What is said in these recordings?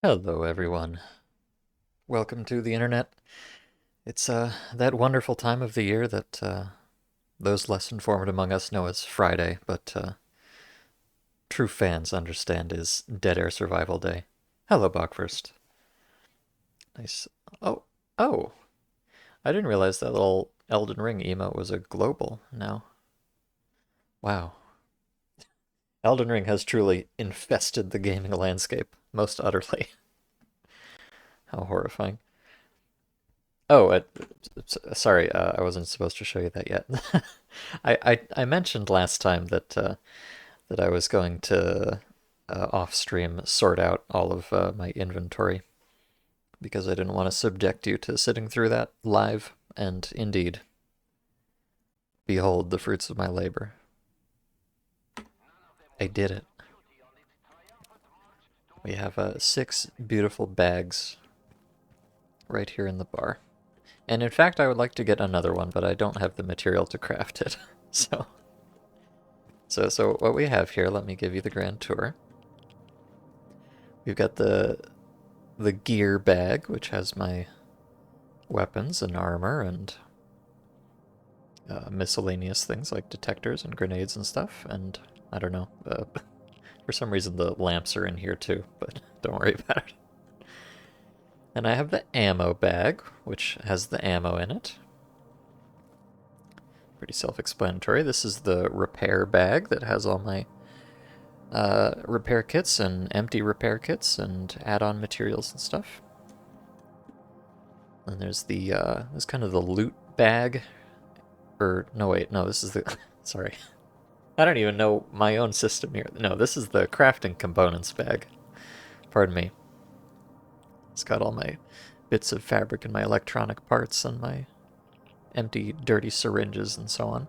Hello, everyone. Welcome to the internet. It's that wonderful time of the year that those less informed among us know as Friday, but true fans understand is Dead Air Survival Day. Hello, Bachfirst. Nice. Oh, oh! I didn't realize that little Elden Ring emote was a global now. Wow. Elden Ring has truly infested the gaming landscape, most utterly. How horrifying. Oh, sorry, I wasn't supposed to show you that yet. I mentioned last time that I was going to off stream sort out all of my inventory because I didn't want to subject you to sitting through that live. And indeed, behold the fruits of my labor. I did it. We have six beautiful bags right here in the bar. And in fact, I would like to get another one, but I don't have the material to craft it. So So what we have here, let me give you the grand tour. We've got the gear bag, which has my weapons and armor and miscellaneous things like detectors and grenades and stuff. And I don't know, for some reason the lamps are in here too, but don't worry about it. And I have the ammo bag, which has the ammo in it. Pretty self-explanatory. This is the repair bag that has all my repair kits and empty repair kits and add-on materials and stuff. And there's there's kind of the loot bag, or no wait, no, this is the, sorry. I don't even know my own system here. No, this is the crafting components bag. Pardon me. It's got all my bits of fabric and my electronic parts and my empty, dirty syringes and so on.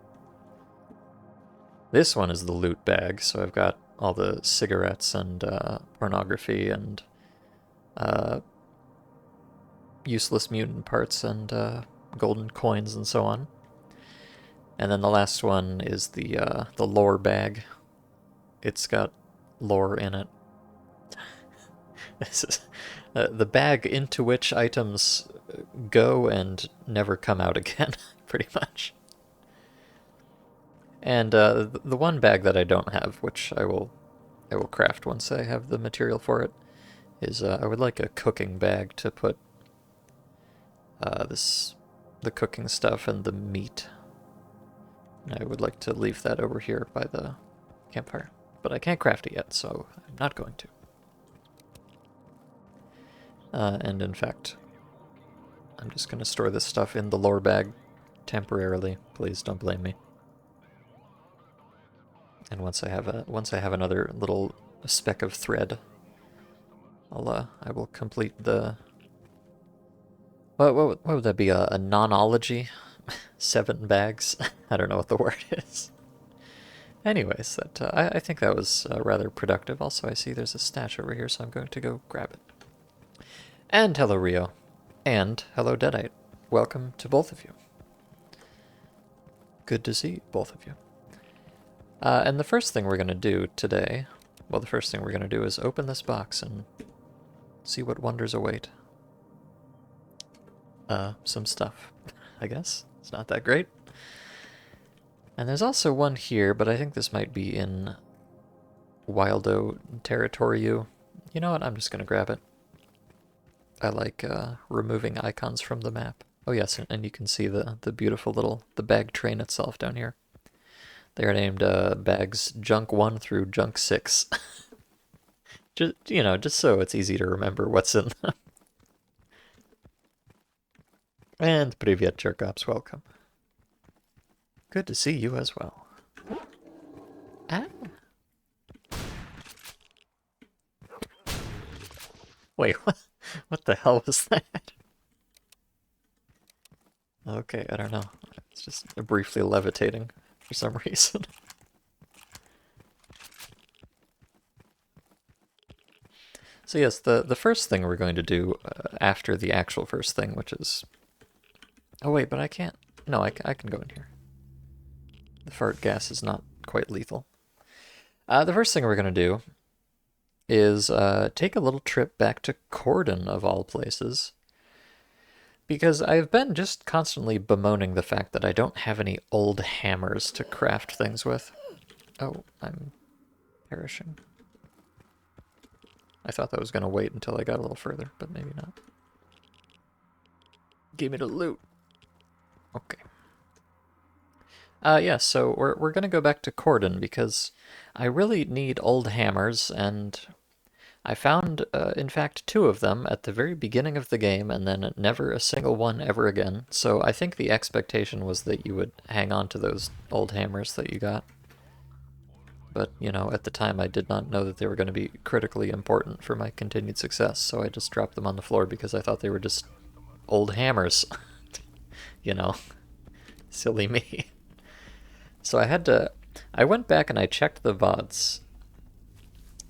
This one is the loot bag, so I've got all the cigarettes and pornography and useless mutant parts and golden coins and so on. And then the last one is the lore bag. It's got lore in it. This is the bag into which items go and never come out again, pretty much. And the one bag that I don't have, which I will craft once I have the material for it, is I would like a cooking bag to put the cooking stuff and the meat. And I would like to leave that over here by the campfire, but I can't craft it yet, so I'm not going to. And in fact, I'm just going to store this stuff in the lore bag temporarily. Please don't blame me. And once I have another little speck of thread, I will complete the. What would that be? A nonology? 7 bags? I don't know what the word is. Anyways, I think that was rather productive. Also, I see there's a stash over here, so I'm going to go grab it. And hello, Rio. And hello, Deadite. Welcome to both of you. Good to see both of you. And the first thing we're going to do today, well, the first thing we're going to do is open this box and see what wonders await. Some stuff, I guess. It's not that great. And there's also one here, but I think this might be in Wildo territory. You know what? I'm just going to grab it. I like removing icons from the map. Oh yes, and you can see the beautiful the bag train itself down here. They are named bags Junk 1 through Junk 6. just so it's easy to remember what's in them. And Pripyat Jerkops, welcome. Good to see you as well. Ah. Wait, what the hell was that? Okay, I don't know. It's just briefly levitating for some reason. So yes, the first thing we're going to do after the actual first thing, which is... Oh wait, but I can't... No, I can go in here. The fart gas is not quite lethal. The first thing we're going to do is take a little trip back to Corden, of all places. Because I've been just constantly bemoaning the fact that I don't have any old hammers to craft things with. Oh, I'm perishing. I thought that was going to wait until I got a little further, but maybe not. Give me the loot. Okay. Yeah, so we're going to go back to Corden because I really need old hammers, and I found, in fact, two of them at the very beginning of the game, and then never a single one ever again. So I think the expectation was that you would hang on to those old hammers that you got. But, you know, at the time I did not know that they were going to be critically important for my continued success, so I just dropped them on the floor because I thought they were just old hammers. You know, silly me. So I went back and I checked the VODs.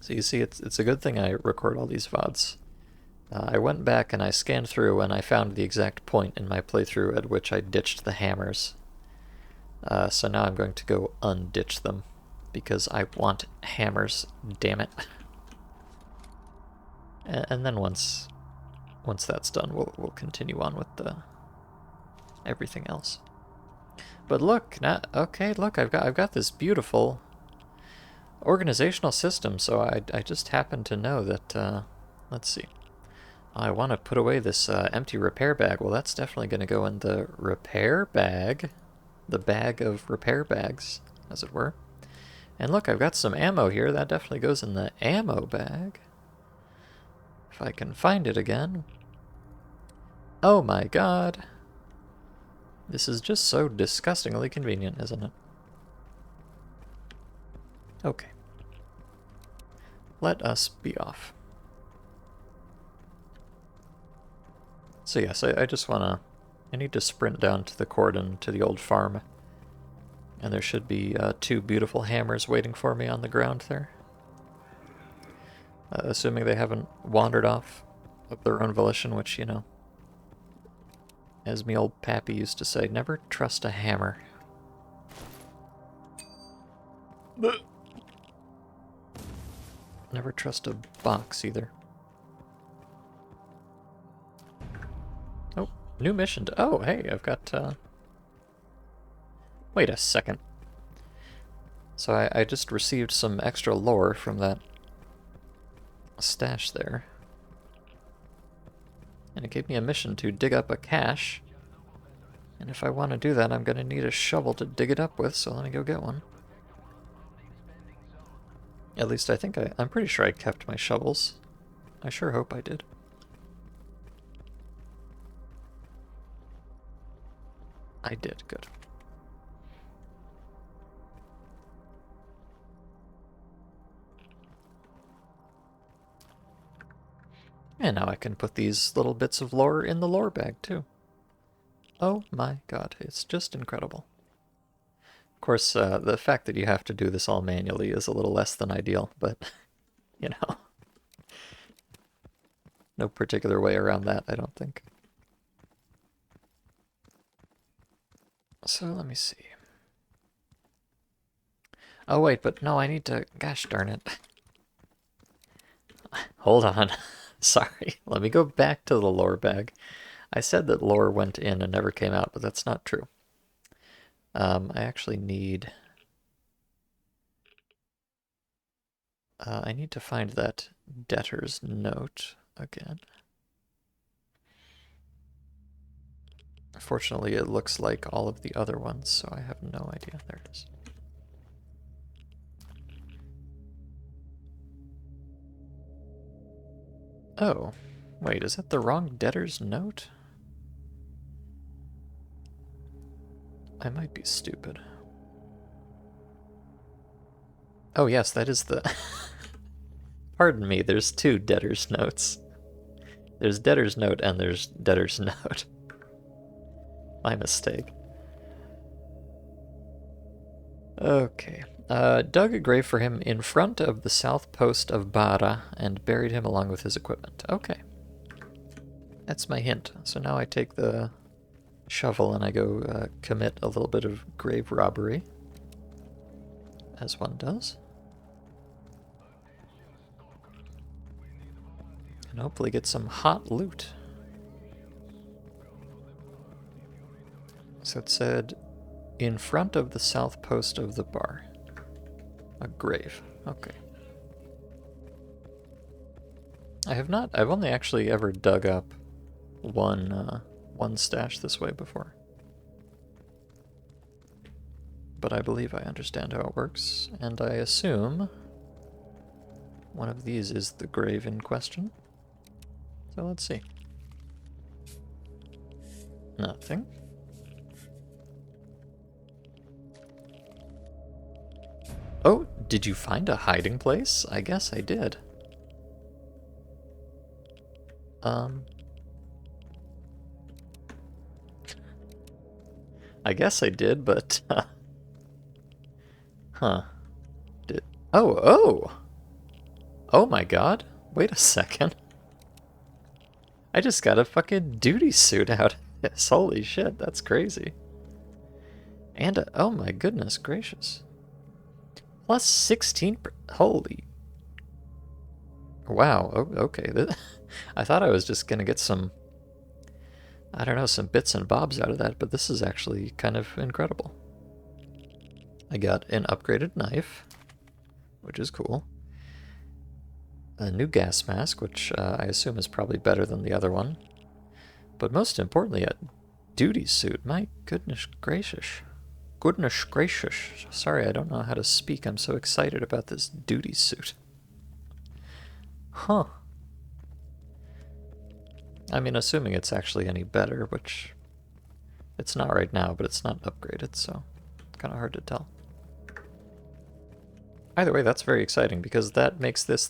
So you see, it's a good thing I record all these VODs. I went back and I scanned through and I found the exact point in my playthrough at which I ditched the hammers. So now I'm going to go unditch them, because I want hammers, damn it. And then once that's done, we'll continue on with everything else. But look, look, I've got this beautiful organizational system, so I just happen to know that, let's see. I want to put away this empty repair bag. Well, that's definitely going to go in the repair bag. The bag of repair bags, as it were. And look, I've got some ammo here. That definitely goes in the ammo bag. If I can find it again. Oh my god. This is just so disgustingly convenient, isn't it? Okay. Let us be off. So yes, I just wanna... I need to sprint down to the cordon, to the old farm. And there should be two beautiful hammers waiting for me on the ground there. Assuming they haven't wandered off of their own volition, which, you know, as me old pappy used to say, never trust a hammer. Never trust a box either. Oh, new mission. Oh, hey, I've got... Wait a second. So I just received some extra lore from that stash there. And it gave me a mission to dig up a cache. And if I want to do that, I'm going to need a shovel to dig it up with, so let me go get one. At least I think I'm pretty sure I kept my shovels. I sure hope I did. I did, good. And now I can put these little bits of lore in the lore bag, too. Oh my god, it's just incredible. Of course, the fact that you have to do this all manually is a little less than ideal, but, you know. No particular way around that, I don't think. So, let me see. Oh wait, but no, I need to... Gosh darn it. Hold on. Sorry. Let me go back to the lore bag. I said that lore went in and never came out, but that's not true. I actually need... I need to find that debtor's note again. Fortunately, it looks like all of the other ones, so I have no idea. There it is. Oh, wait, is that the wrong debtor's note? I might be stupid. Oh yes, that is the... Pardon me, there's two debtor's notes. There's debtor's note and there's debtor's note. My mistake. Okay. Dug a grave for him in front of the south post of Bara and buried him along with his equipment. Okay. That's my hint. So now I take the shovel and I go commit a little bit of grave robbery. As one does. And hopefully get some hot loot. So it said, in front of the south post of the bar. A grave. Okay. I've only actually ever dug up one stash this way before. But I believe I understand how it works, and I assume one of these is the grave in question. So let's see. Nothing. Oh, did you find a hiding place? I guess I did. I guess I did, but huh. Oh! Oh my god. Wait a second. I just got a fucking duty suit out of this. Holy shit, that's crazy. And oh my goodness gracious. Plus 16 holy. Wow, okay. I thought I was just gonna get some, I don't know, some bits and bobs out of that, but this is actually kind of incredible. I got an upgraded knife, which is cool. A new gas mask, which I assume is probably better than the other one. But most importantly, a duty suit. My goodness gracious. Goodness gracious. Sorry, I don't know how to speak. I'm so excited about this duty suit. Huh. I mean, assuming it's actually any better, which it's not right now, but it's not upgraded, so it's kind of hard to tell. Either way, that's very exciting, because that makes this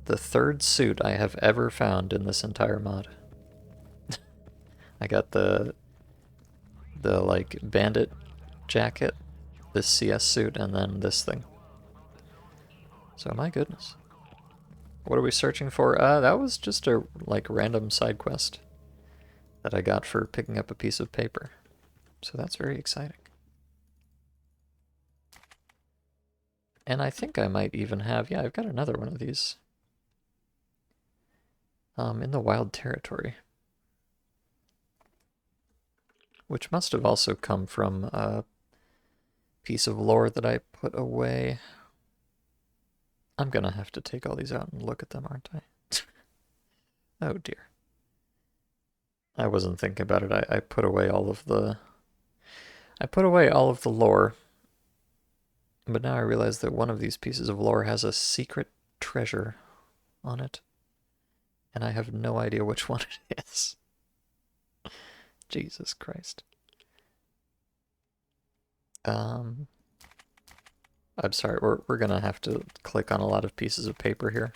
the third suit I have ever found in this entire mod. I got the like bandit jacket, this CS suit, and then this thing. So my goodness. What are we searching for? That was just a like random side quest that I got for picking up a piece of paper. So that's very exciting. And I think I might even have, yeah, I've got another one of these. In the wild territory. Which must have also come from a piece of lore that I put away. I'm gonna have to take all these out and look at them, aren't I? Oh dear. I wasn't thinking about it. I put away all of the... I put away all of the lore. But now I realize that one of these pieces of lore has a secret treasure on it. And I have no idea which one it is. Jesus Christ. I'm sorry, we're gonna have to click on a lot of pieces of paper here.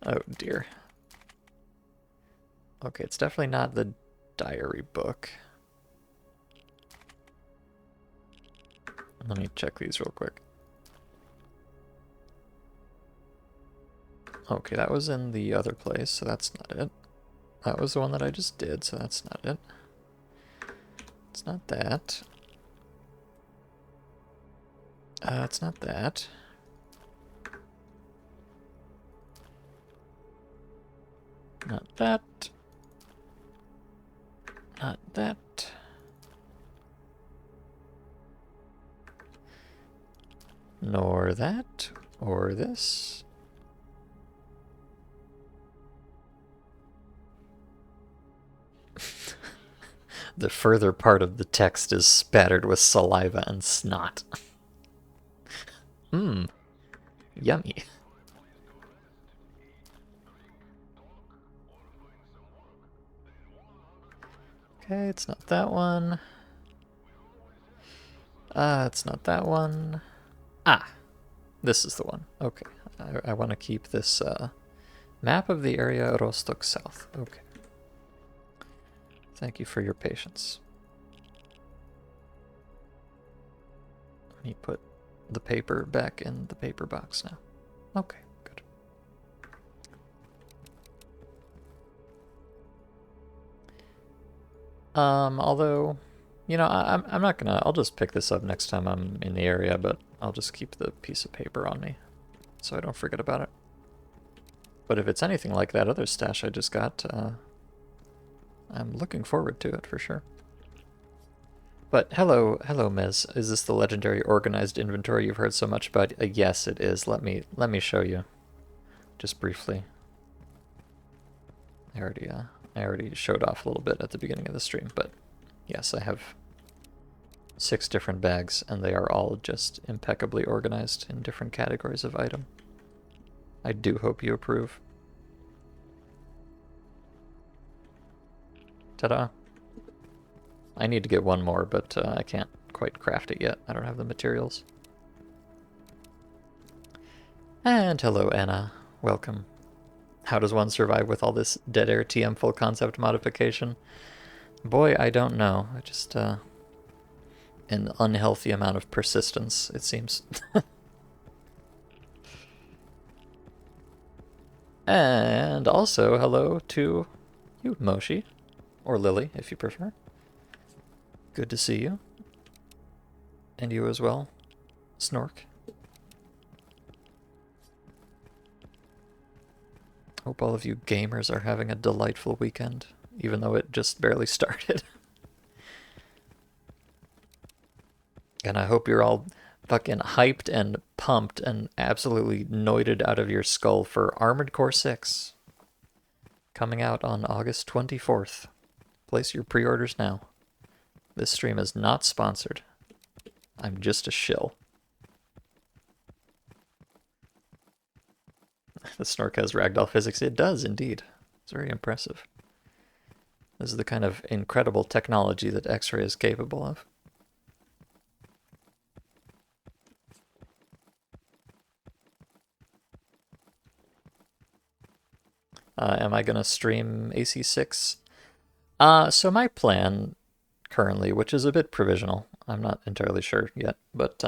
Oh dear. Okay, it's definitely not the diary book. Let me check these real quick. Okay, that was in the other place, so that's not it. That was the one that I just did, so that's not it. It's not that. It's not that. Not that. Not that. Nor that. Or this. The further part of the text is spattered with saliva and snot. Mmm. Yummy. Okay, it's not that one. It's not that one. Ah, this is the one. Okay, I want to keep this map of the area Rostock South. Okay. Thank you for your patience. Let me put the paper back in the paper box now. Okay, good. Although I'm not gonna. I'll just pick this up next time I'm in the area, but I'll just keep the piece of paper on me so I don't forget about it. But if it's anything like that other stash I just got, I'm looking forward to it for sure. But hello, Miz. Is this the legendary organized inventory you've heard so much about? Yes, it is. Let me show you, just briefly. I already showed off a little bit at the beginning of the stream, but yes, I have 6 different bags, and they are all just impeccably organized in different categories of item. I do hope you approve. Ta-da! I need to get one more, but I can't quite craft it yet. I don't have the materials. And hello, Anna. Welcome. How does one survive with all this dead air TM full concept modification? Boy, I don't know. I just, an unhealthy amount of persistence, it seems. And also, hello to you, Moshi. Or Lily, if you prefer. Good to see you. And you as well, Snork. Hope all of you gamers are having a delightful weekend, even though it just barely started. And I hope you're all fucking hyped and pumped and absolutely noited out of your skull for Armored Core 6. Coming out on August 24th. Place your pre-orders now. This stream is not sponsored. I'm just a shill. The Snork has ragdoll physics. It does, indeed. It's very impressive. This is the kind of incredible technology that X-Ray is capable of. Am I going to stream AC6? So my plan currently, which is a bit provisional, I'm not entirely sure yet, but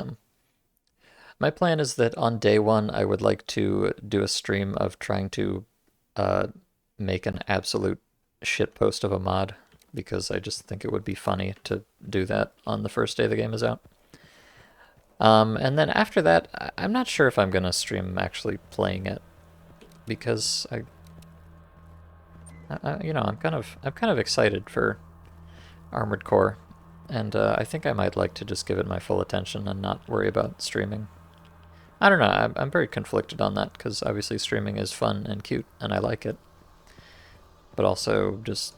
my plan is that on day 1 I would like to do a stream of trying to make an absolute shitpost of a mod, because I just think it would be funny to do that on the first day the game is out. And then after that, I'm not sure if I'm going to stream actually playing it, because I'm kind of excited for Armored Core, and I think I might like to just give it my full attention and not worry about streaming. I don't know, I'm very conflicted on that, because obviously streaming is fun and cute, and I like it. But also just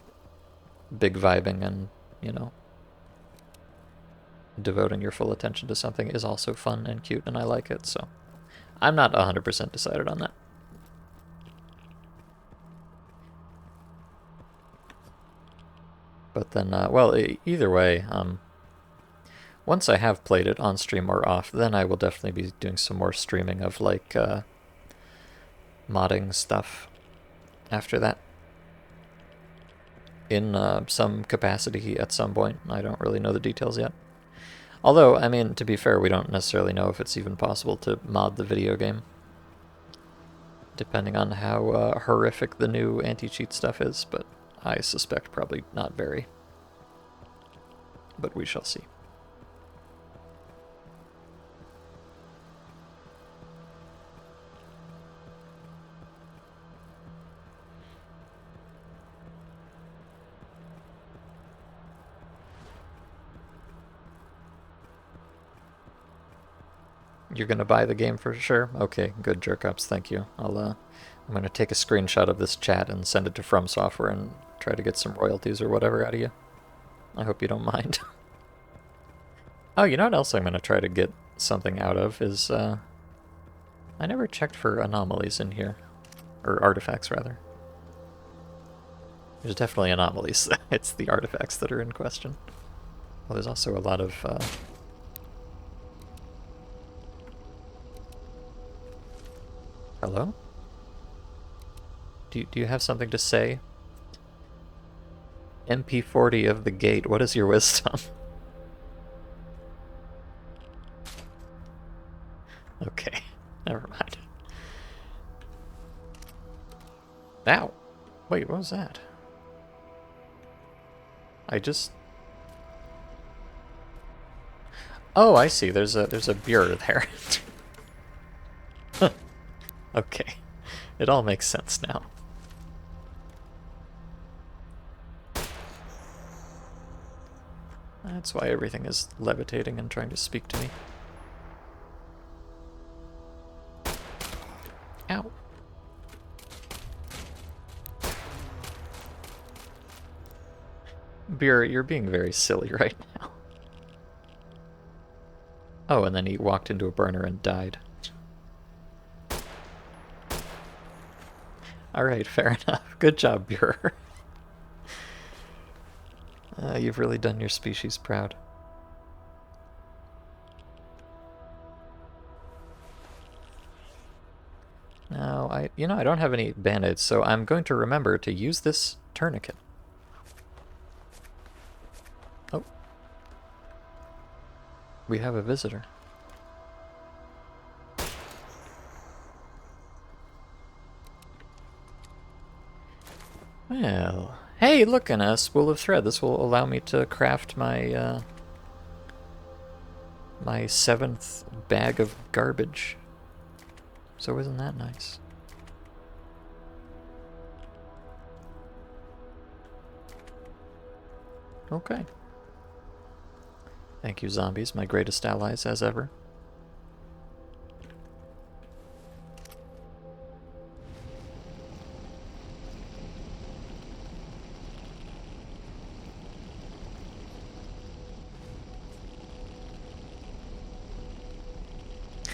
big vibing and, devoting your full attention to something is also fun and cute, and I like it, so I'm not 100% decided on that. But then, well, either way, once I have played it on stream or off, then I will definitely be doing some more streaming of, like, modding stuff after that. In some capacity at some point. I don't really know the details yet. Although, I mean, to be fair, we don't necessarily know if it's even possible to mod the video game, depending on how horrific the new anti-cheat stuff is, but I suspect probably not very. But we shall see. You're gonna buy the game for sure? Okay, good, jerk-ups, thank you. I'm gonna take a screenshot of this chat and send it to From Software and try to get some royalties or whatever out of you. I hope you don't mind. Oh, you know what else I'm gonna try to get something out of is, I never checked for anomalies in here. Or artifacts, rather. There's definitely anomalies. It's the artifacts that are in question. Well, there's also a lot of, Hello? Do you have something to say? MP40 of the gate, what is your wisdom? Okay, never mind. Ow! Wait, what was that? I just... Oh, I see. There's a beer there. Okay. It all makes sense now. That's why everything is levitating and trying to speak to me. Ow. Beer, you're being very silly right now. Oh, and then he walked into a burner and died. Alright, fair enough. Good job, Beer. You've really done your species proud. Now, I don't have any band-aids, so I'm going to remember to use this tourniquet. Oh. We have a visitor. Well, hey, look, in a spool of thread. This will allow me to craft my, my 7th bag of garbage. So isn't that nice? Okay. Thank you, zombies, my greatest allies as ever.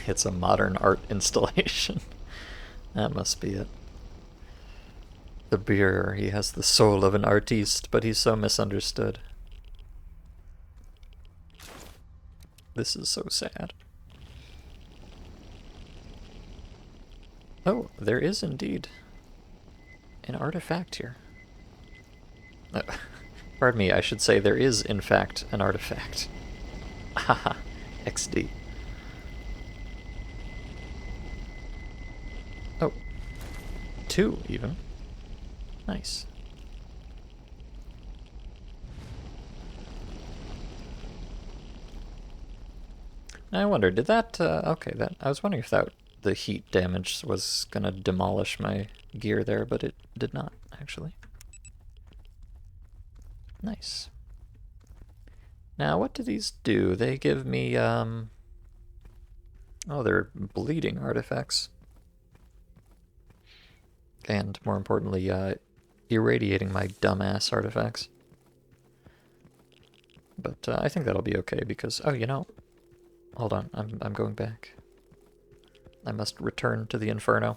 It's a modern art installation. That must be it. The beer, he has the soul of an artiste, but he's so misunderstood. This is so sad. Oh, there is indeed an artifact here. Pardon me, I should say there is, in fact, an artifact. Haha, XD. Oh, 2 even. Nice. I wonder, did that, okay, I was wondering if the heat damage was gonna demolish my gear there, but it did not, actually. Nice. Now, what do these do? They give me, oh, they're bleeding artifacts. And, more importantly, irradiating my dumbass artifacts. But I think that'll be okay because, oh, hold on, I'm going back. I must return to the Inferno.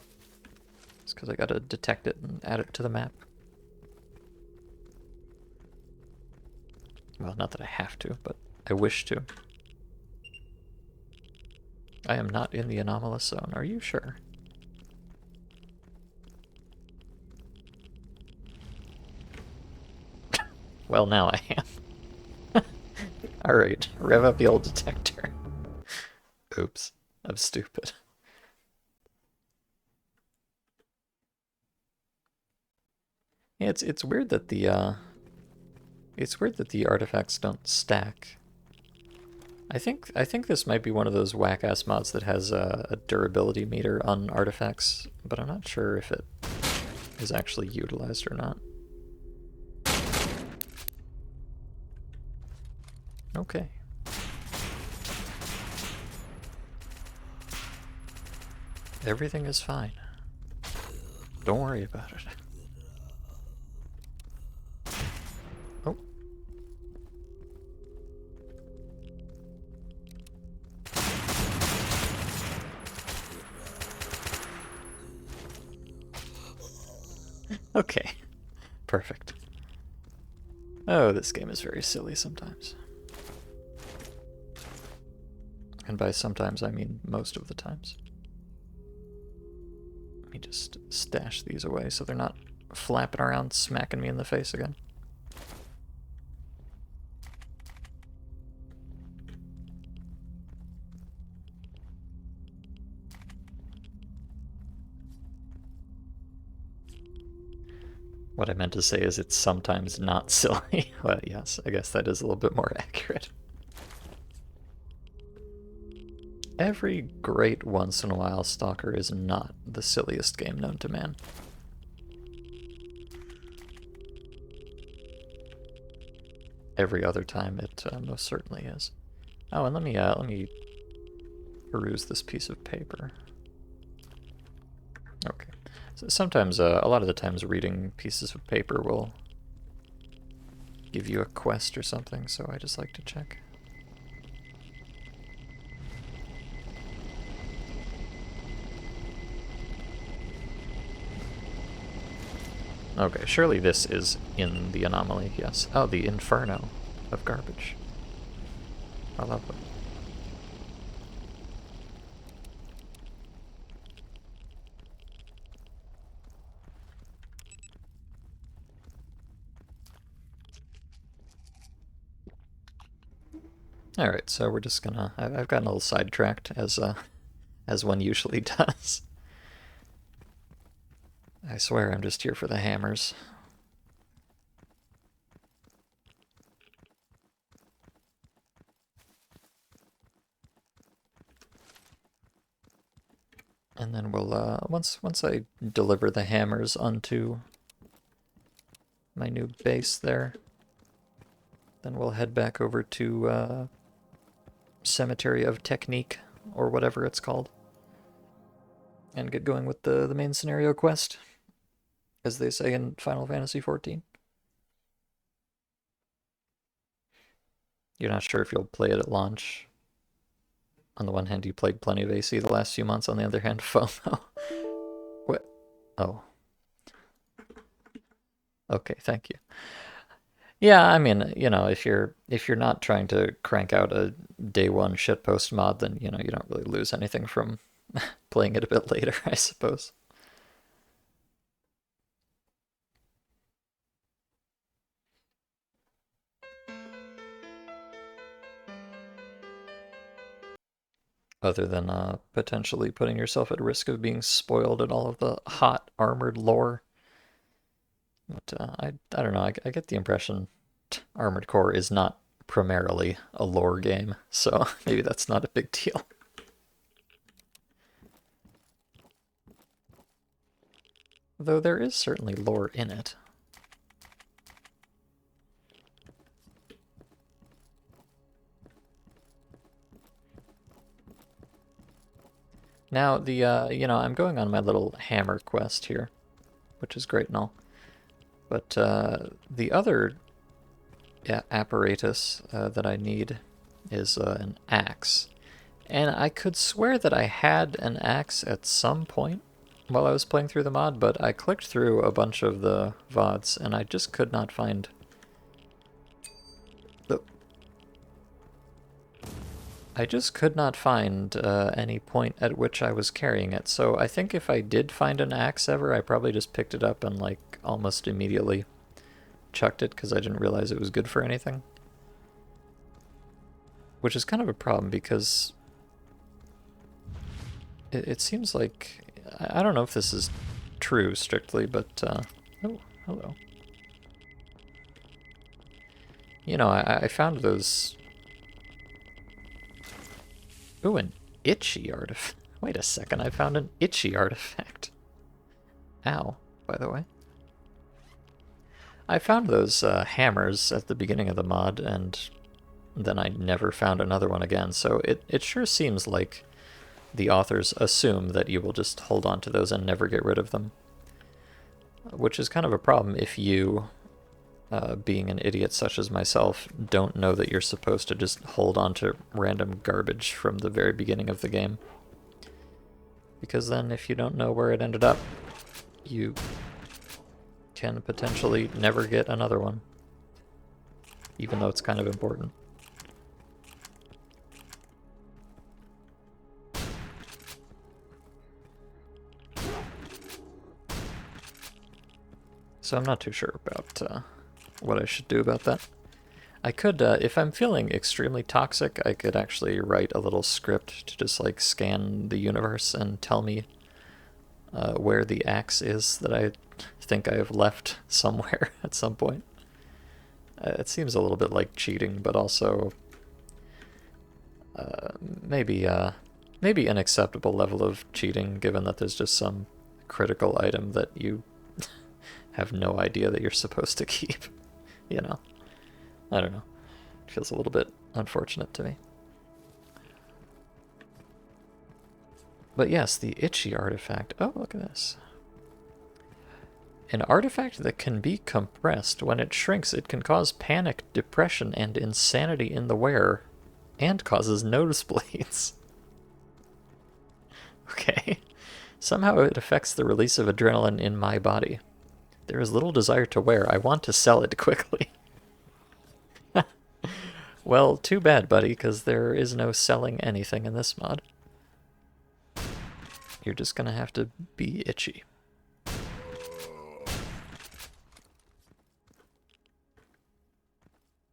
It's because I gotta detect it and add it to the map. Well, not that I have to, but I wish to. I am not in the anomalous zone, are you sure? Well, now I am. Alright, rev up the old detector. Oops, I'm stupid. Yeah, it's weird that the artifacts don't stack. I think this might be one of those whack-ass mods that has a durability meter on artifacts, but I'm not sure if it is actually utilized or not. Okay. Everything is fine. Don't worry about it. Oh. Okay. Perfect. Oh, this game is very silly sometimes. And by sometimes, I mean most of the times. Let me just stash these away so they're not flapping around smacking me in the face again. What I meant to say is it's sometimes not silly. Well, yes, I guess that is a little bit more accurate. Every great once in a while Stalker is not the silliest game known to man. Every other time it most certainly is. Oh, and let me peruse this piece of paper. Okay. So sometimes, a lot of the times, reading pieces of paper will give you a quest or something, so I just like to check. Okay, surely this is in the anomaly, yes. Oh, the inferno of garbage. I love it. Alright, so we're just gonna... I've gotten a little sidetracked, as one usually does. I swear I'm just here for the hammers. And then we'll, once I deliver the hammers onto my new base there, then we'll head back over to, Cemetery of Technique, or whatever it's called, and get going with the main scenario quest, as they say in Final Fantasy XIV. You're not sure if you'll play it at launch. On the one hand, you played plenty of AC the last few months. On the other hand, FOMO. What? Oh. Okay, thank you. Yeah, I mean, if you're not trying to crank out a day one shitpost mod, then you don't really lose anything from playing it a bit later, I suppose. Other than potentially putting yourself at risk of being spoiled at all of the hot armored lore. But I don't know. I get the impression Armored Core is not primarily a lore game, so maybe that's not a big deal. Though there is certainly lore in it. Now, I'm going on my little hammer quest here, which is great and all. But the other apparatus that I need is an axe. And I could swear that I had an axe at some point while I was playing through the mod, but I clicked through a bunch of the VODs and I just could not find any point at which I was carrying it. So I think if I did find an axe ever, I probably just picked it up and like almost immediately chucked it because I didn't realize it was good for anything. Which is kind of a problem because it seems like, I don't know if this is true strictly, but, oh, hello. I found those... Ooh, an itchy artifact. Wait a second, I found an itchy artifact. Ow, by the way. I found those hammers at the beginning of the mod, and then I never found another one again, so it sure seems like the authors assume that you will just hold on to those and never get rid of them. Which is kind of a problem if you, being an idiot such as myself, don't know that you're supposed to just hold on to random garbage from the very beginning of the game. Because then if you don't know where it ended up, you can potentially never get another one. Even though it's kind of important. So I'm not too sure about what I should do about that. I could, if I'm feeling extremely toxic, I could actually write a little script to just like scan the universe and tell me where the axe is that I think I have left somewhere at some point. It seems a little bit like cheating, but also maybe maybe an acceptable level of cheating, given that there's just some critical item that you have no idea that you're supposed to keep. You know? I don't know. It feels a little bit unfortunate to me. But yes, the itchy artifact. Oh, look at this. An artifact that can be compressed. When it shrinks, it can cause panic, depression, and insanity in the wearer, and causes nosebleeds. Okay. Somehow it affects the release of adrenaline in my body. There is little desire to wear. I want to sell it quickly. Well, too bad, buddy, because there is no selling anything in this mod. You're just gonna have to be itchy.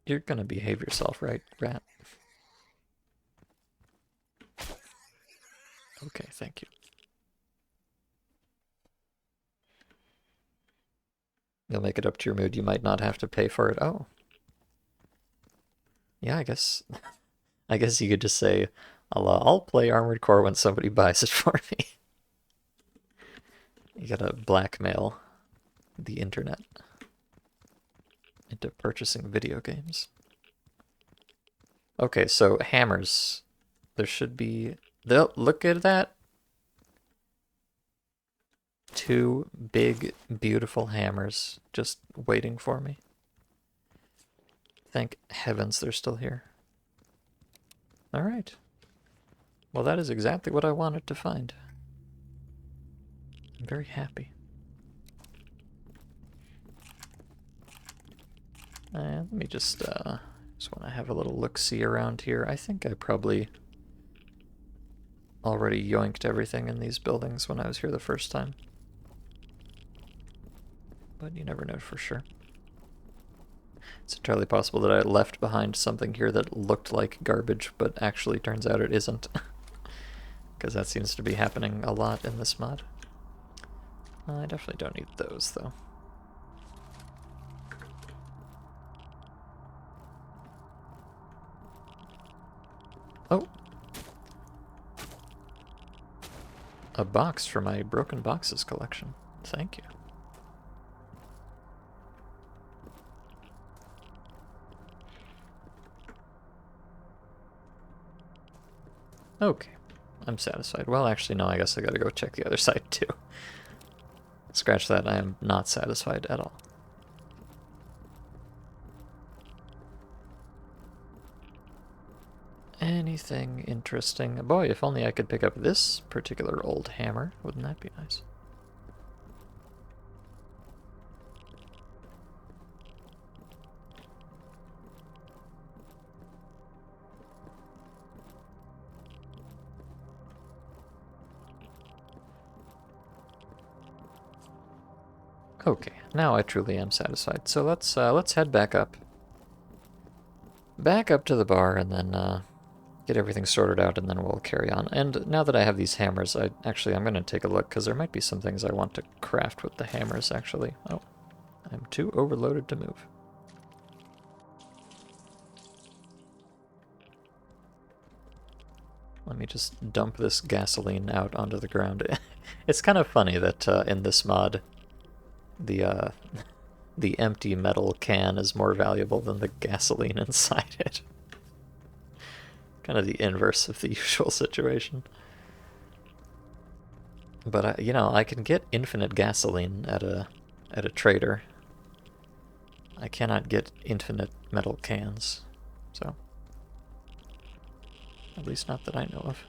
You're gonna behave yourself, right, rat? Okay, thank you. You'll make it up to your mood. You might not have to pay for it. Oh. Yeah, I guess you could just say, I'll play Armored Core when somebody buys it for me. You gotta blackmail the internet into purchasing video games. Okay, so hammers. There should be... Look at that. 2 big, beautiful hammers just waiting for me. Thank heavens they're still here. Alright. Well, that is exactly what I wanted to find. I'm very happy. Let me just want to have a little look-see around here. I think I probably already yoinked everything in these buildings when I was here the first time. But you never know for sure. It's entirely possible that I left behind something here that looked like garbage, but actually turns out it isn't. Because that seems to be happening a lot in this mod. I definitely don't need those, though. Oh! A box for my broken boxes collection. Thank you. Okay, I'm satisfied. Well, actually, no, I guess I gotta go check the other side, too. Scratch that, I am not satisfied at all. Anything interesting? Boy, if only I could pick up this particular old hammer. Wouldn't that be nice? Okay, now I truly am satisfied. So let's head back up. Back up to the bar and then get everything sorted out and then we'll carry on. And now that I have these hammers, I'm going to take a look because there might be some things I want to craft with the hammers actually. Oh, I'm too overloaded to move. Let me just dump this gasoline out onto the ground. It's kind of funny that in this mod, the empty metal can is more valuable than the gasoline inside it. Kind of the inverse of the usual situation. But you know, I can get infinite gasoline at a trader. I cannot get infinite metal cans, so at least not that I know of.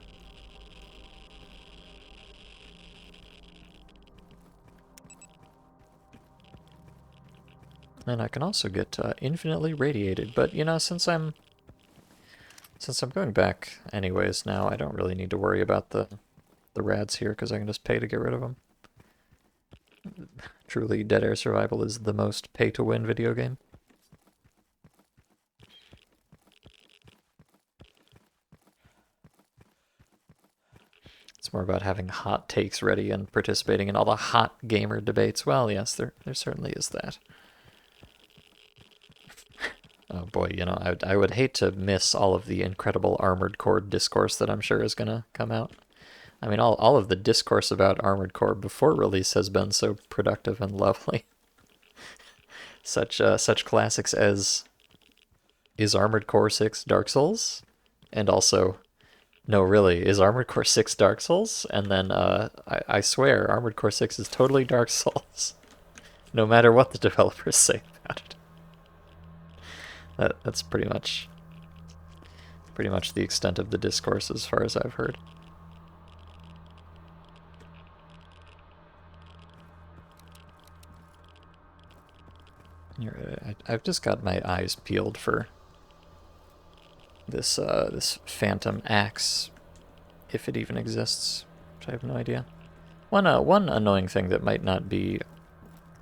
And I can also get infinitely radiated, but you know, since I'm going back anyways now, I don't really need to worry about the rads here because I can just pay to get rid of them. Truly, Dead Air Survival is the most pay-to-win video game. It's more about having hot takes ready and participating in all the hot gamer debates. Well, yes, there certainly is that. boy, I would hate to miss all of the incredible Armored Core discourse that I'm sure is gonna come out. I mean, all of the discourse about Armored Core before release has been so productive and lovely. Such classics as, is Armored Core 6 Dark Souls? And also, no, really, is Armored Core 6 Dark Souls? And then, I swear, Armored Core 6 is totally Dark Souls. No matter what the developers say about it. That's pretty much the extent of the discourse as far as I've heard. I've just got my eyes peeled for this phantom axe, if it even exists, which I have no idea. One annoying thing that might not be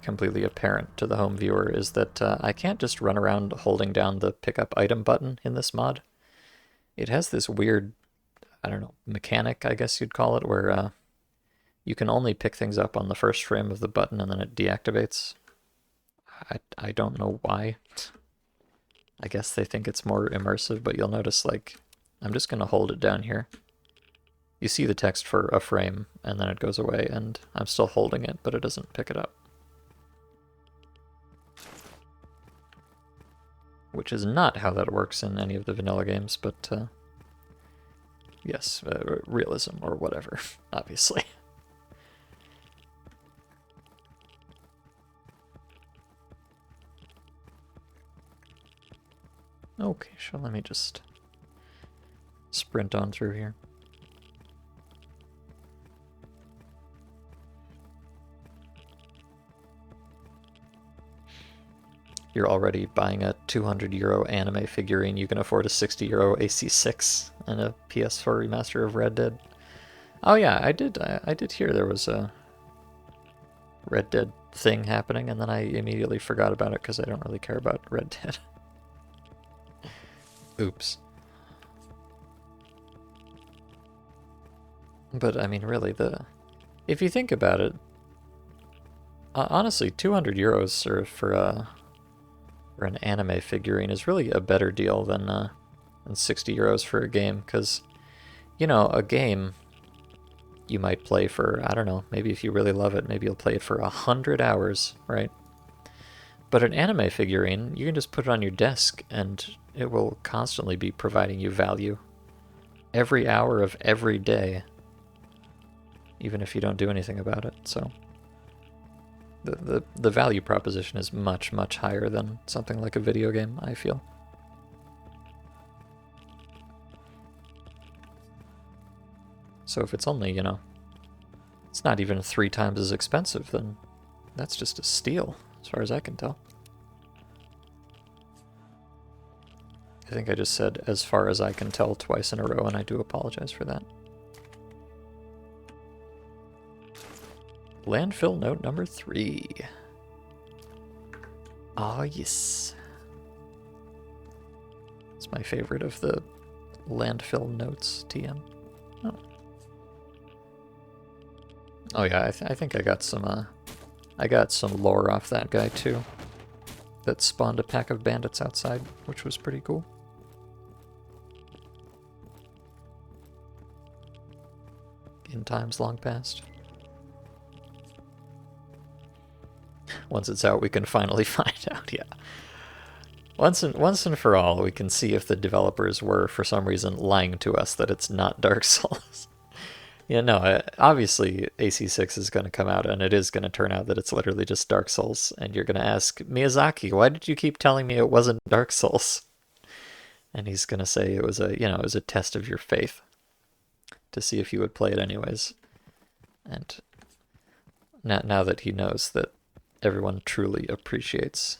completely apparent to the home viewer is that I can't just run around holding down the pick up item button in this mod. It has this weird, I don't know, mechanic, I guess you'd call it, where you can only pick things up on the first frame of the button and then it deactivates. I don't know why. I guess they think it's more immersive, but you'll notice, like, I'm just going to hold it down here. You see the text for a frame, and then it goes away, and I'm still holding it, but it doesn't pick it up. Which is not how that works in any of the vanilla games, but yes, realism or whatever, obviously. Okay, so let me just sprint on through here. You're already buying a 200 euro anime figurine, you can afford a 60 euro AC6 and a PS4 remaster of Red Dead. Oh yeah, I did hear there was a Red Dead thing happening, and then I immediately forgot about it because I don't really care about Red Dead. Oops. But I mean, really, if you think about it, honestly, 200 euros for an anime figurine is really a better deal than 60 euros for a game, because, a game you might play for, I don't know, maybe if you really love it, maybe you'll play it for 100 hours, right? But an anime figurine, you can just put it on your desk and it will constantly be providing you value. Every hour of every day. Even if you don't do anything about it, so... The value proposition is much, much higher than something like a video game, I feel. So if it's only, it's not even 3 times as expensive, then that's just a steal, as far as I can tell. I think I just said, as far as I can tell, twice in a row, and I do apologize for that. Landfill note number 3. Ah, yes. It's my favorite of the landfill notes, TM. Oh. Oh yeah, I think I got some lore off that guy too. That spawned a pack of bandits outside, which was pretty cool. In times long past. Once it's out, we can finally find out, yeah. Once and for all, we can see if the developers were, for some reason, lying to us that it's not Dark Souls. Yeah, no, obviously AC6 is going to come out, and it is going to turn out that it's literally just Dark Souls, and you're going to ask, Miyazaki, why did you keep telling me it wasn't Dark Souls? And he's going to say it was it was a test of your faith, to see if you would play it anyways. And now that he knows that everyone truly appreciates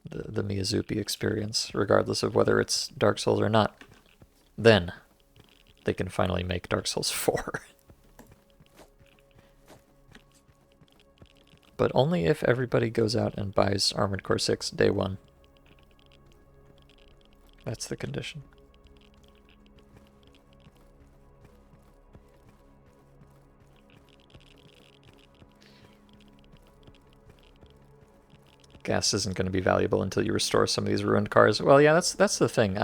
the Miyazuki experience, regardless of whether it's Dark Souls or not, then they can finally make Dark Souls 4. But only if everybody goes out and buys Armored Core 6 day 1. That's the condition. Gas isn't going to be valuable until you restore some of these ruined cars. Well, yeah, that's the thing.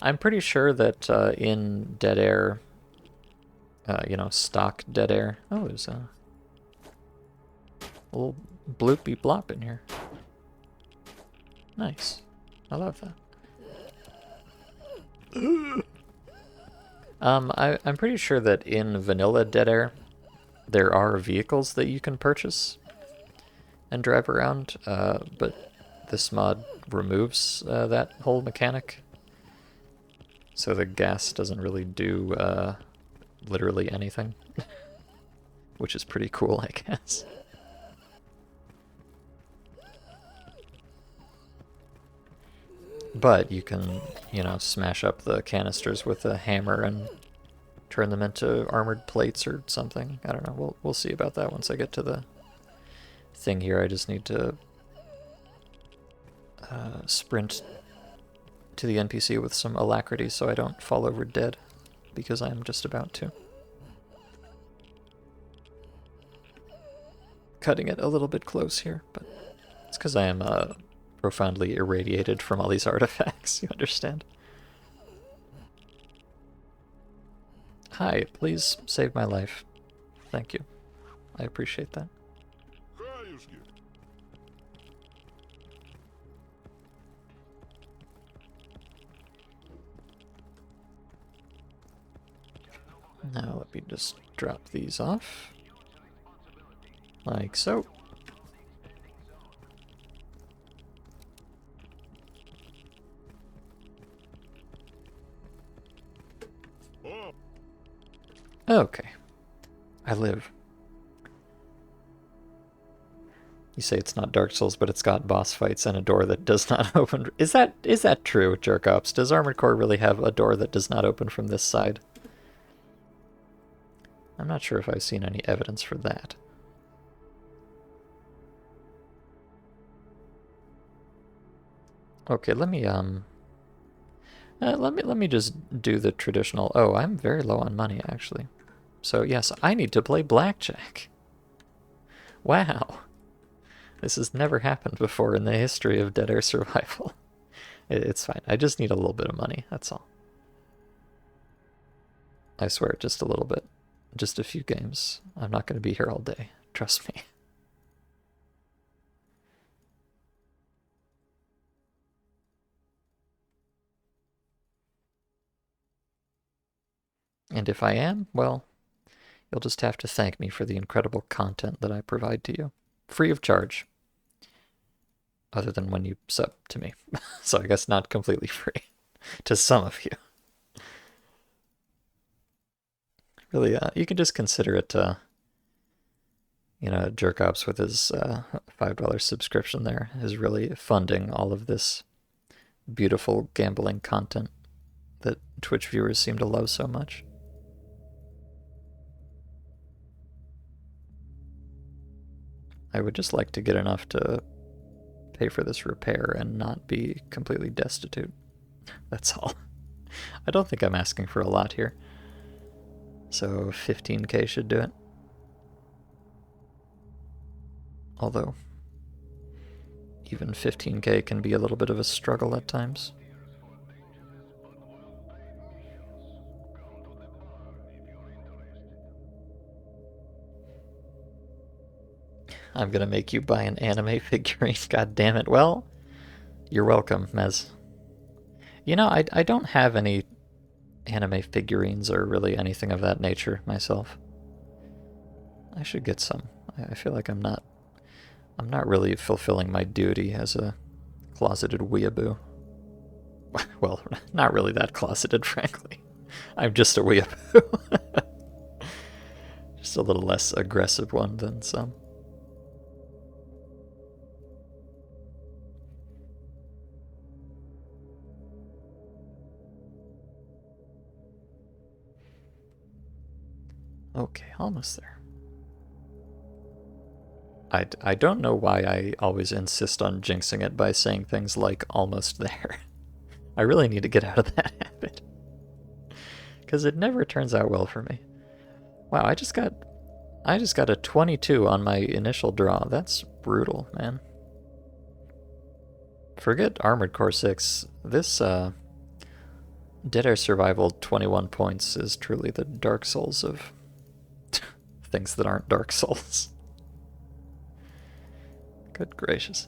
I'm pretty sure that in Dead Air, stock Dead Air. Oh, there's a little bloopy blop in here. Nice. I love that. I'm pretty sure that in vanilla Dead Air, there are vehicles that you can purchase and drive around, but this mod removes that whole mechanic. So the gas doesn't really do literally anything, which is pretty cool, I guess. But you can, smash up the canisters with a hammer and turn them into armored plates or something. I don't know. We'll see about that once I get to the thing here. I just need to sprint to the NPC with some alacrity so I don't fall over dead, because I am just about to. Cutting it a little bit close here, but it's because I am profoundly irradiated from all these artifacts, you understand? Hi, please save my life. Thank you. I appreciate that. Now let me just drop these off. Like so. Okay. I live. You say it's not Dark Souls, but it's got boss fights and a door that does not open. Is that true, Jerk Ops? Does Armored Core really have a door that does not open from this side? I'm not sure if I've seen any evidence for that. Okay, let me just do the traditional. Oh, I'm very low on money actually. So yes, I need to play blackjack. Wow. This has never happened before in the history of Dead Air Survival. It's fine. I just need a little bit of money, that's all. I swear, just a little bit. Just a few games. I'm not going to be here all day. Trust me. And if I am, well, you'll just have to thank me for the incredible content that I provide to you. Free of charge. Other than when you sub to me. So I guess not completely free. To some of you. Really, you can just consider it, Jerk Ops with his $5 subscription there is really funding all of this beautiful gambling content that Twitch viewers seem to love so much. I would just like to get enough to pay for this repair and not be completely destitute. That's all. I don't think I'm asking for a lot here. So 15k should do it. Although, even 15k can be a little bit of a struggle at times. I'm gonna make you buy an anime figurine, god damn it. Well, you're welcome, Mez. I don't have any anime figurines or really anything of that nature myself. I should get some. I feel like I'm not really fulfilling my duty as a closeted weeaboo. Well, not really that closeted, frankly. I'm just a weeaboo. Just a little less aggressive one than some. Okay, almost there. I don't know why I always insist on jinxing it by saying things like almost there. I really need to get out of that habit. Because it never turns out well for me. Wow, I just got a 22 on my initial draw. That's brutal, man. Forget Armored Core 6. This, Dead Air Survival 21 points is truly the Dark Souls of things that aren't Dark Souls. Good gracious.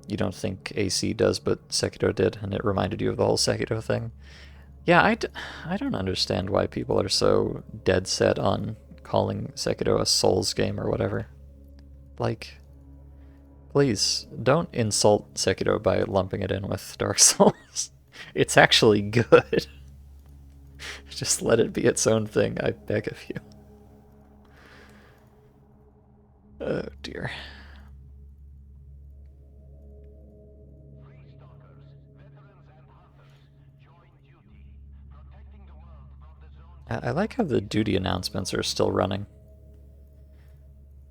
You don't think AC does, but Sekiro did, and it reminded you of the whole Sekiro thing? Yeah, I don't understand why people are so dead set on calling Sekiro a Souls game or whatever. Like, please, don't insult Sekiro by lumping it in with Dark Souls. It's actually good. Just let it be its own thing, I beg of you. Oh dear. I like how the duty announcements are still running,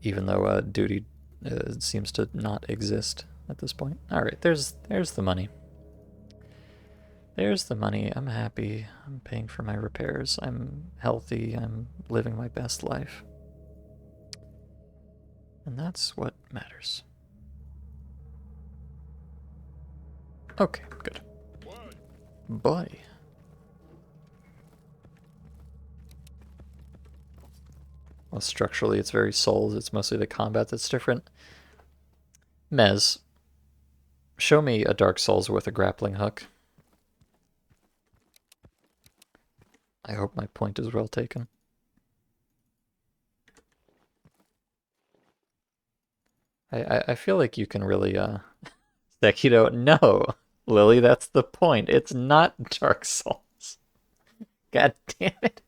even though duty seems to not exist at this point. All right, there's the money. There's the money. I'm happy. I'm paying for my repairs. I'm healthy. I'm living my best life. And that's what matters. Okay, good. Boy. Well, structurally, it's very Souls. It's mostly the combat that's different. Mez, show me a Dark Souls with a grappling hook. I hope my point is well taken. I feel like you can really, Sekiro, no! Lily, that's the point. It's not Dark Souls. God damn it.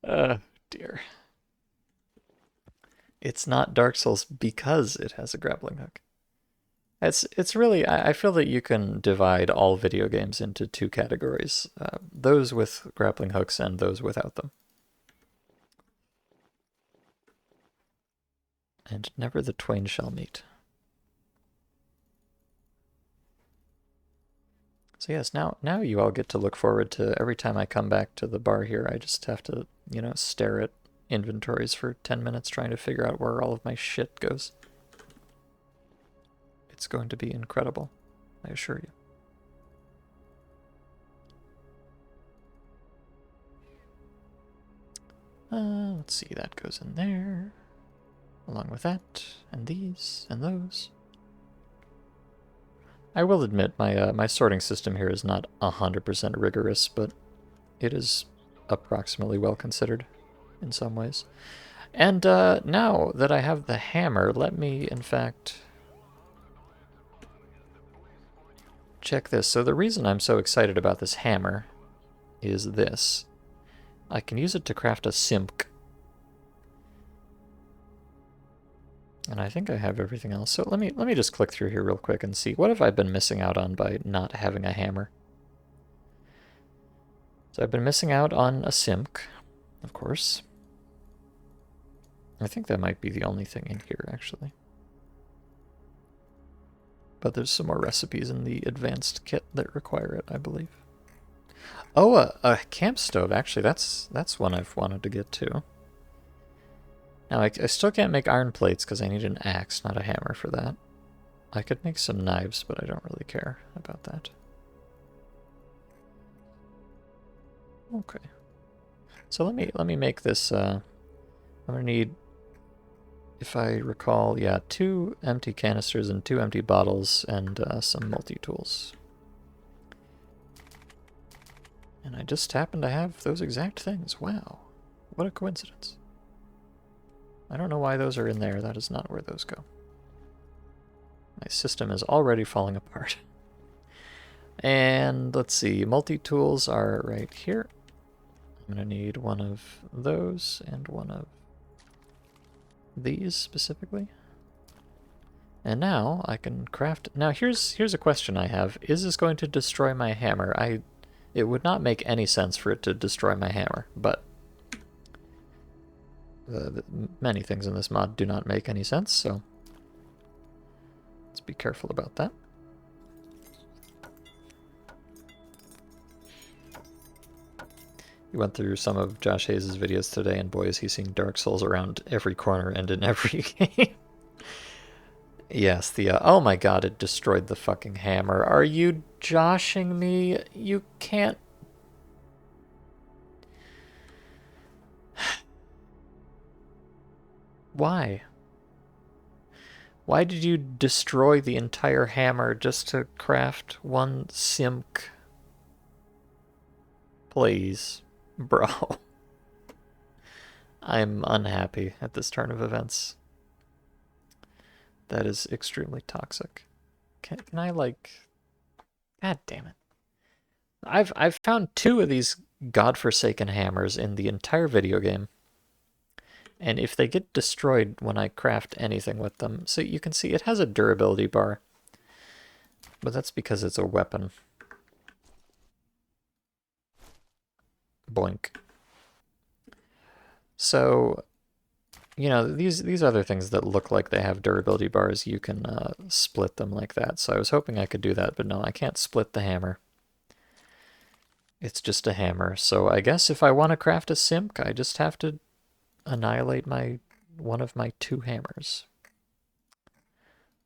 Oh, dear. It's not Dark Souls because it has a grappling hook. It's really, I feel that you can divide all video games into two categories. Those with grappling hooks and those without them. And never the twain shall meet. So yes, now you all get to look forward to every time I come back to the bar here, I just have to, stare at inventories for 10 minutes trying to figure out where all of my shit goes. It's going to be incredible, I assure you. Let's see, that goes in there, along with that, and these, and those. I will admit, my sorting system here is not 100% rigorous, but it is approximately well considered in some ways. And now that I have the hammer, let me, in fact, check this. So the reason I'm so excited about this hammer is this. I can use it to craft a simk. And I think I have everything else. So let me just click through here real quick and see what have I been missing out on by not having a hammer. So I've been missing out on a simk, of course. I think that might be the only thing in here, actually. But there's some more recipes in the advanced kit that require it, I believe. Oh, a camp stove. Actually, that's one I've wanted to get to. Now, I still can't make iron plates because I need an axe, not a hammer for that. I could make some knives, but I don't really care about that. Okay. So let me make this, I'm gonna need, if I recall, yeah, 2 empty canisters and 2 empty bottles and some multi-tools. And I just happen to have those exact things. Wow. What a coincidence. I don't know why those are in there. That is not where those go. My system is already falling apart. And let's see, multi-tools are right here. I'm going to need one of those and one of these specifically. And now I can craft... Now here's a question I have. Is this going to destroy my hammer? It would not make any sense for it to destroy my hammer, but many things in this mod do not make any sense, so let's be careful about that. went through some of Josh Hayes' videos today, and boy, is he seeing Dark Souls around every corner and in every game. Yes, the, oh my god, it destroyed the fucking hammer. Are you joshing me? You can't. Why? Why did you destroy the entire hammer just to craft one simk? Please, bro. I'm unhappy at this turn of events. That is extremely toxic. Can I like... God damn it. I've found 2 of these godforsaken hammers in the entire video game. And if they get destroyed when I craft anything with them, so you can see it has a durability bar. But that's because it's a weapon. Boink. So, you know, these other things that look like they have durability bars, you can split them like that. So I was hoping I could do that, but no, I can't split the hammer. It's just a hammer. So I guess if I want to craft a simk, I just have to annihilate one of my 2 hammers.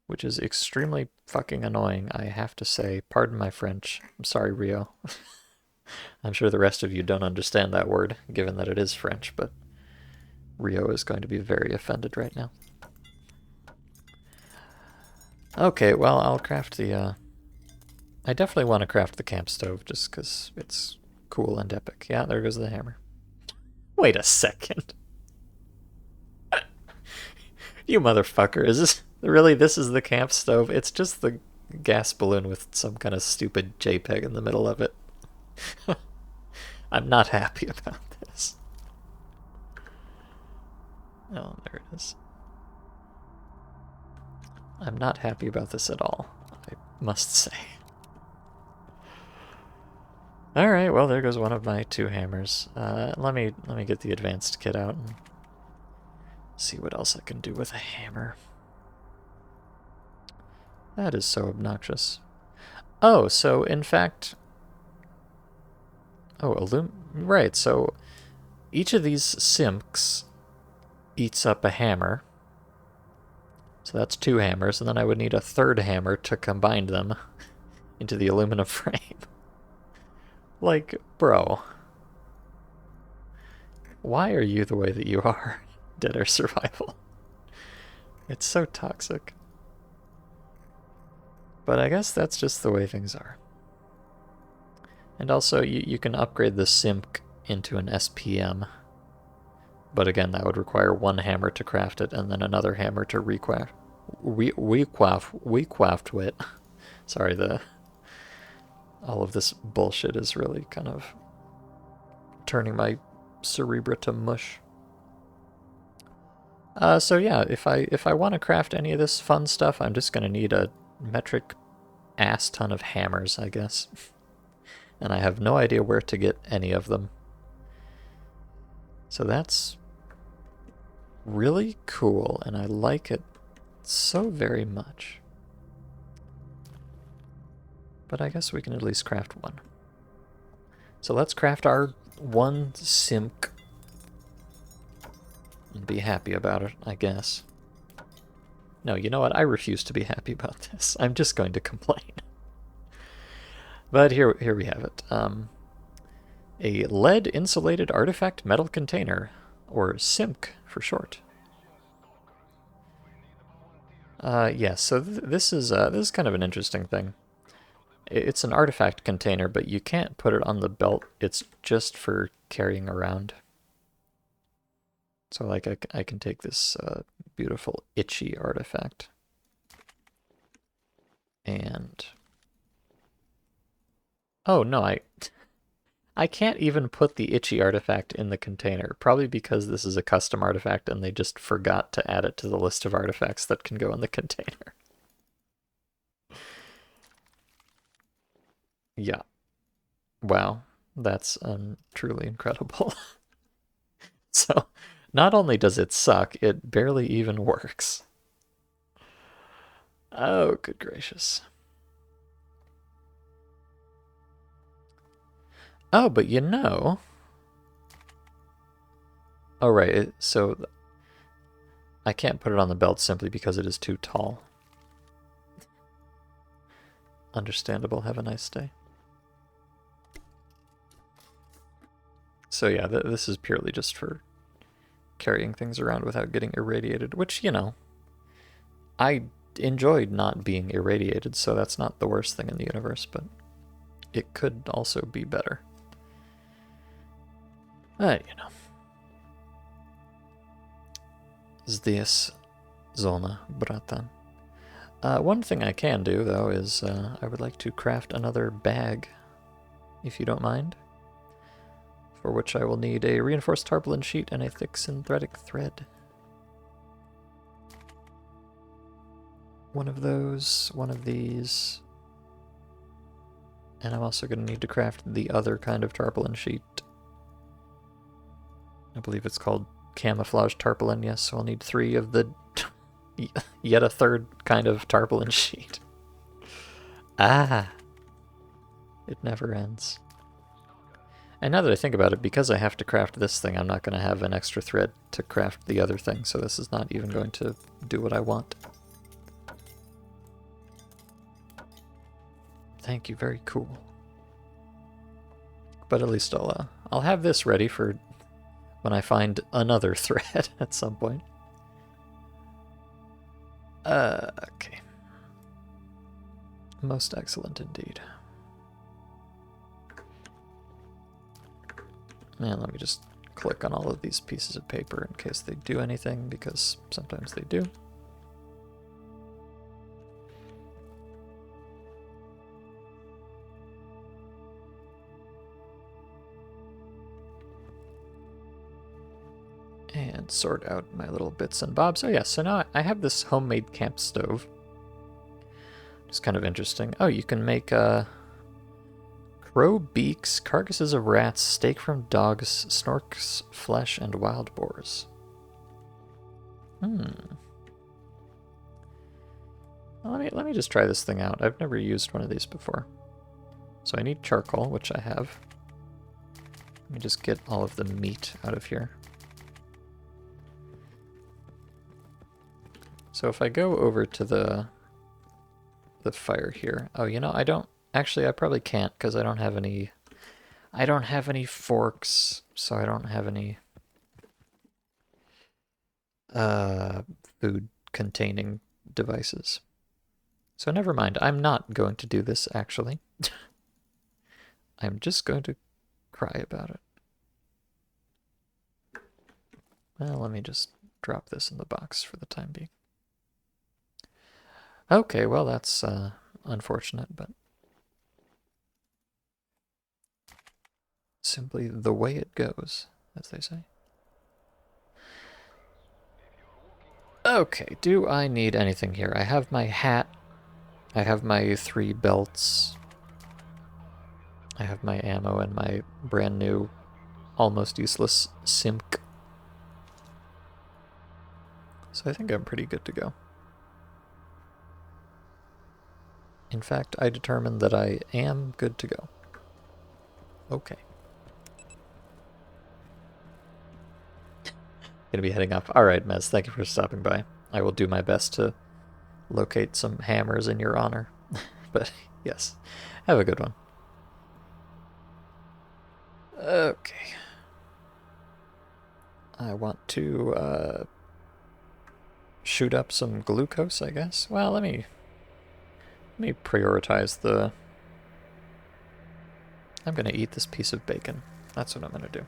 Which is extremely fucking annoying, I have to say. Pardon my French. I'm sorry, Rio. I'm sure the rest of you don't understand that word, given that it is French, but Rio is going to be very offended right now. Okay, well, I'll craft the, I definitely want to craft the camp stove, just because it's cool and epic. Yeah, there goes the hammer. Wait a second. You motherfucker, is this... Really, this is the camp stove? It's just the gas balloon with some kind of stupid JPEG in the middle of it. I'm not happy about this. Oh, there it is. I'm not happy about this at all, I must say. Alright, well, there goes one of my 2 hammers. Let me get the advanced kit out and see what else I can do with a hammer. That is so obnoxious. Oh, so in fact... Oh, right, so each of these simks eats up a hammer. So that's 2 hammers, and then I would need a 3rd hammer to combine them into the aluminum frame. Like, bro. Why are you the way that you are, Dead Air Survival? It's so toxic. But I guess that's just the way things are. And also, you can upgrade the simk into an SPM. But again, that would require 1 hammer to craft it, and then another hammer to requaft it. Sorry, all of this bullshit is really kind of turning my cerebra to mush. So yeah, if I want to craft any of this fun stuff, I'm just gonna need a metric ass ton of hammers, I guess. And I have no idea where to get any of them. So that's really cool, and I like it so very much. But I guess we can at least craft 1. So let's craft our 1 simk and be happy about it, I guess. No, you know what? I refuse to be happy about this. I'm just going to complain. But here we have it. A lead-insulated artifact metal container, or SIMC for short. Yes, so this is kind of an interesting thing. It's an artifact container, but you can't put it on the belt. It's just for carrying around. So like I can take this beautiful itchy artifact and... Oh no, I can't even put the itchy artifact in the container, probably because this is a custom artifact and they just forgot to add it to the list of artifacts that can go in the container. Yeah. Wow, that's truly incredible. So, not only does it suck, it barely even works. Oh, good gracious. Oh, but you know, Oh, right. So I can't put it on the belt simply because it is too tall. Understandable. Have a nice day. So yeah, this is purely just for carrying things around without getting irradiated, which, you know, I enjoyed not being irradiated, so that's not the worst thing in the universe, but it could also be better. You know. Здесь зона, братан. One thing I can do, though, is I would like to craft another bag, if you don't mind, for which I will need a reinforced tarpaulin sheet and a thick synthetic thread. One of those, one of these, and I'm also going to need to craft the other kind of tarpaulin sheet. I believe it's called camouflage tarpaulin, yes, so I'll need 3 of the yet a third kind of tarpaulin sheet. Ah! It never ends. And now that I think about it, because I have to craft this thing, I'm not going to have an extra thread to craft the other thing, so this is not even going to do what I want. Thank you, very cool. But at least I'll have this ready for when I find another thread at some point. Okay. Most excellent indeed. And let me just click on all of these pieces of paper in case they do anything, because sometimes they do. And sort out my little bits and bobs. Oh yeah, so now I have this homemade camp stove. It's kind of interesting. Oh, you can make crow beaks, carcasses of rats, steak from dogs, snorks, flesh, and wild boars. Well, let me just try this thing out. I've never used one of these before. So I need charcoal, which I have. Let me just get all of the meat out of here. So if I go over to the fire here. Oh, you know, I don't actually I probably can't because I don't have any forks, so I don't have any food containing devices. So never mind. I'm not going to do this actually. I'm just going to cry about it. Well, let me just drop this in the box for the time being. Okay, well, that's unfortunate, but simply the way it goes, as they say. Okay, do I need anything here? I have my hat. I have my 3 belts. I have my ammo and my brand new, almost useless Simk. So I think I'm pretty good to go. In fact, I determined that I am good to go. Okay. Gonna be heading off. Alright, Mez, thank you for stopping by. I will do my best to locate some hammers in your honor. But yes, have a good one. Okay. I want to shoot up some glucose, I guess. Well, let me prioritize the... I'm gonna eat this piece of bacon. That's what I'm gonna do.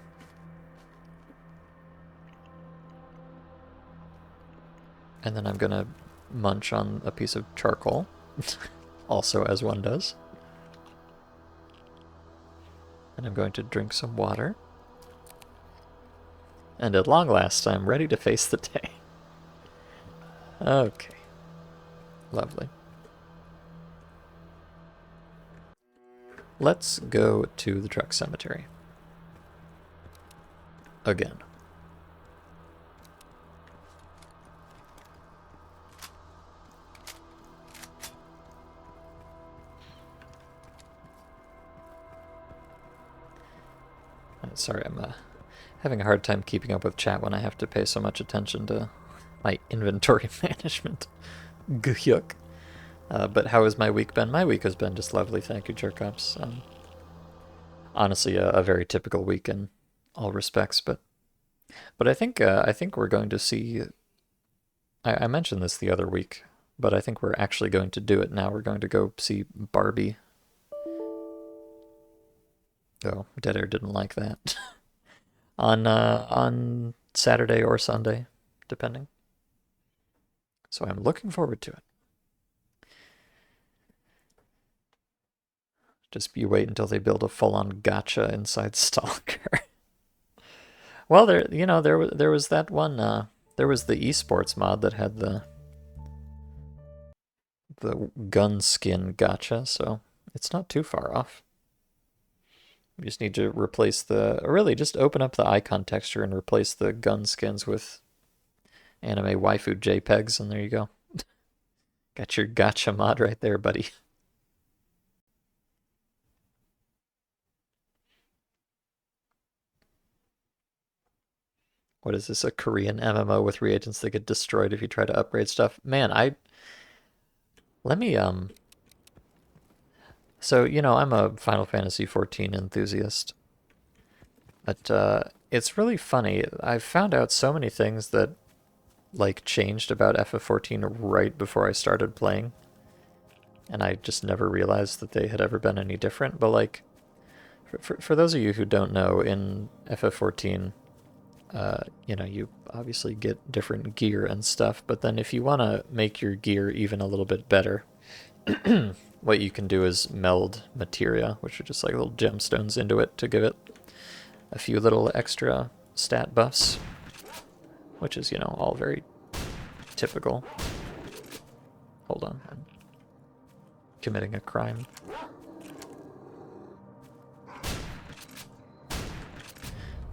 And then I'm gonna munch on a piece of charcoal, also as one does. And I'm going to drink some water. And at long last, I'm ready to face the day. Okay. Lovely. Let's go to the truck cemetery. Again. Sorry, I'm Having a hard time keeping up with chat when I have to pay so much attention to my inventory management. Gyuk. But how has my week been? My week has been just lovely, thank you, Jerkops. Honestly, a very typical week in all respects, but I think we're going to see. I mentioned this the other week, but I think we're actually going to do it now. We're going to go see Barbie. Oh, Dead Air didn't like that. On Saturday or Sunday, depending. So I'm looking forward to it. Just you wait until they build a full-on gotcha inside Stalker. Well, there was that one. There was the esports mod that had the gun skin gotcha, so it's not too far off. You just need to replace really just open up the icon texture and replace the gun skins with anime waifu JPEGs, and there you go. Got your gotcha mod right there, buddy. What is this, a Korean MMO with reagents that get destroyed if you try to upgrade stuff? Man, let me so, I'm a Final Fantasy XIV enthusiast. But it's really funny. I've found out so many things that like changed about FF14 right before I started playing. And I just never realized that they had ever been any different. But like for those of you who don't know, in FF14, you obviously get different gear and stuff, but then if you want to make your gear even a little bit better, what you can do is meld materia, which are just like little gemstones into it to give it a few little extra stat buffs, which is, all very typical. Hold on, I'm committing a crime.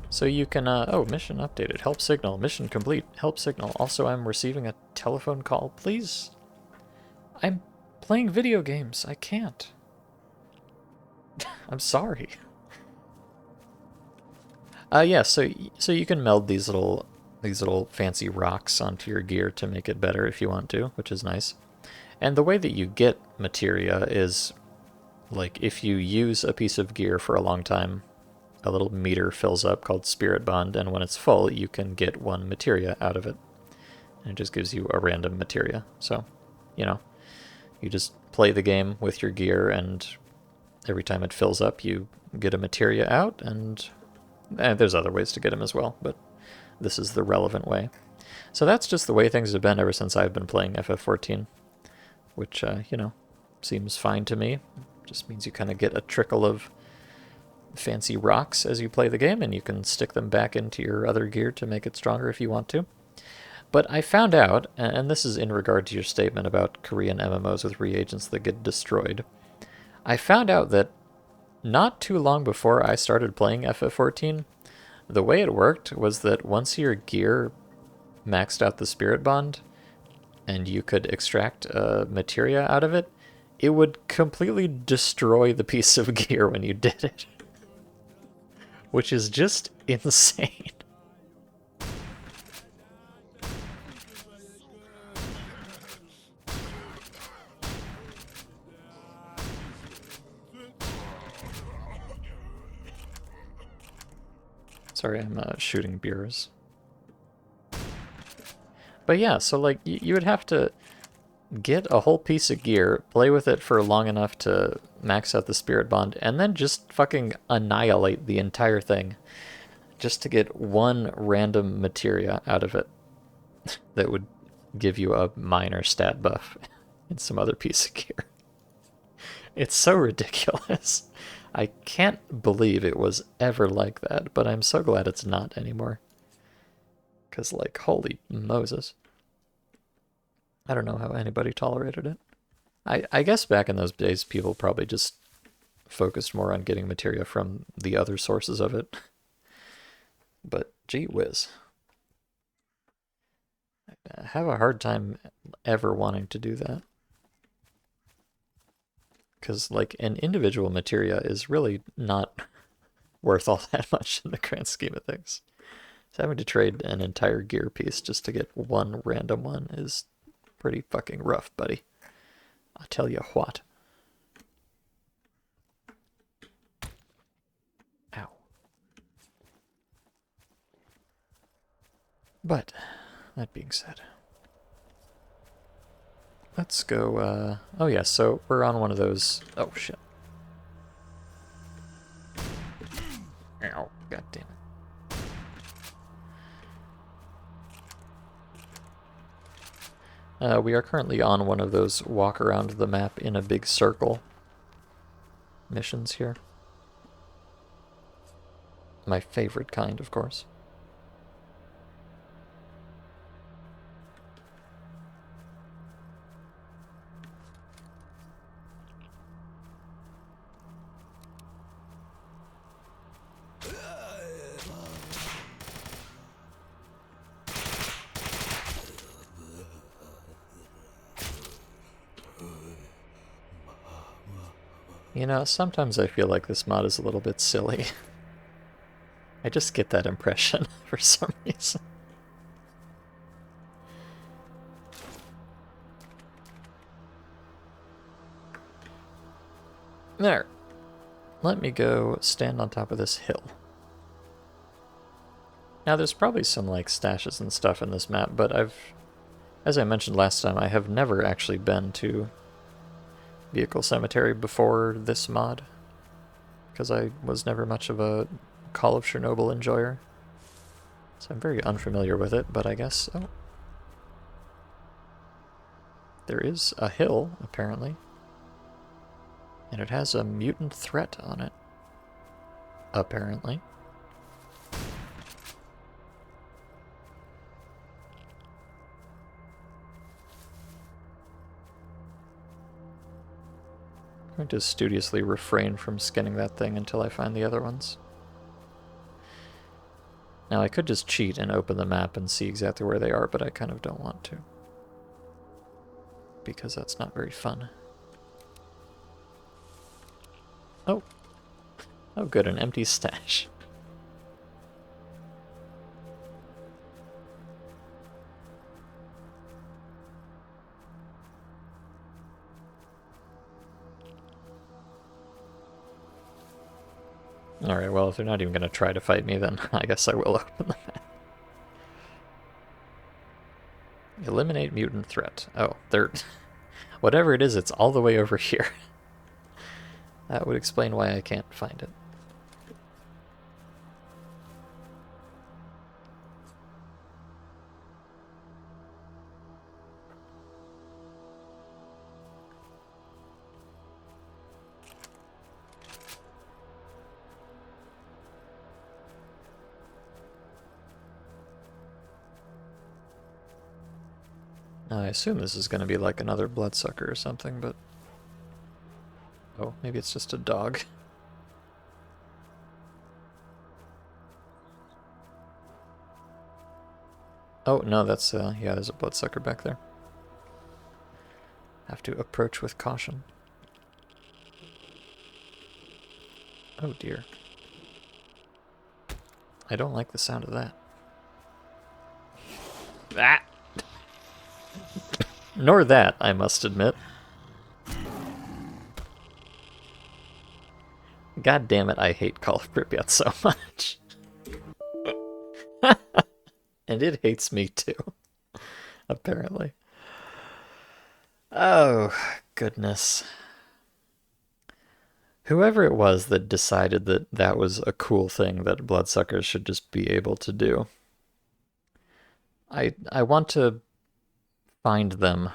So you can, oh, mission updated, help signal, mission complete, help signal. Also, I'm receiving a telephone call, please. I'm playing video games, I can't. I'm sorry. Yeah, so you can meld these little fancy rocks onto your gear to make it better if you want to, which is nice. And the way that you get materia is, like, if you use a piece of gear for a long time, a little meter fills up called Spirit Bond, and when it's full, you can get one materia out of it. And it just gives you a random materia. So, you just play the game with your gear, and every time it fills up, you get a materia out, and there's other ways to get them as well, but this is the relevant way. So that's just the way things have been ever since I've been playing FF14, which, seems fine to me. Just means you kind of get a trickle of fancy rocks as you play the game, and you can stick them back into your other gear to make it stronger if you want to. But I found out, and this is in regard to your statement about Korean MMOs with reagents that get destroyed, I found out that not too long before I started playing FF14, the way it worked was that once your gear maxed out the Spirit Bond, and you could extract materia out of it, it would completely destroy the piece of gear when you did it. Which is just insane. Sorry, I'm shooting beers. But yeah, so like you would have to get a whole piece of gear, play with it for long enough to max out the Spirit Bond, and then just fucking annihilate the entire thing just to get one random materia out of it that would give you a minor stat buff in some other piece of gear. It's so ridiculous. I can't believe it was ever like that, but I'm so glad it's not anymore. Because, like, holy Moses. I don't know how anybody tolerated it. I guess back in those days, people probably just focused more on getting materia from the other sources of it. But gee whiz. I have a hard time ever wanting to do that. Because, like, an individual materia is really not worth all that much in the grand scheme of things. So having to trade an entire gear piece just to get one random one is pretty fucking rough, buddy. I'll tell you what. Ow. But, that being said, let's go, oh yeah, so we're on one of those, oh shit. Ow, god damn it. We are currently on one of those walk around the map in a big circle missions here. My favorite kind, of course. You know, sometimes I feel like this mod is a little bit silly. I just get that impression for some reason. There. Let me go stand on top of this hill. Now there's probably some like stashes and stuff in this map, but as I mentioned last time, I have never actually been to Vehicle Cemetery before this mod, because I was never much of a Call of Chernobyl enjoyer. So I'm very unfamiliar with it, but I guess... Oh. There is a hill, apparently. And it has a mutant threat on it. Apparently. I'm going to studiously refrain from skinning that thing until I find the other ones. Now I could just cheat and open the map and see exactly where they are, but I kind of don't want to. Because that's not very fun. Oh. Oh good, an empty stash. Alright, well, if they're not even going to try to fight me, then I guess I will open the map. Eliminate mutant threat. Oh, they're... Whatever it is, it's all the way over here. That would explain why I can't find it. I assume this is going to be like another bloodsucker or something, but... Oh, maybe it's just a dog. Oh, no, that's, yeah, there's a bloodsucker back there. Have to approach with caution. Oh, dear. I don't like the sound of that. Ah! Nor that, I must admit. God damn it, I hate Call of Pripyat so much. And it hates me too, apparently. Oh, goodness. Whoever it was that decided that that was a cool thing that bloodsuckers should just be able to do. I want to find them,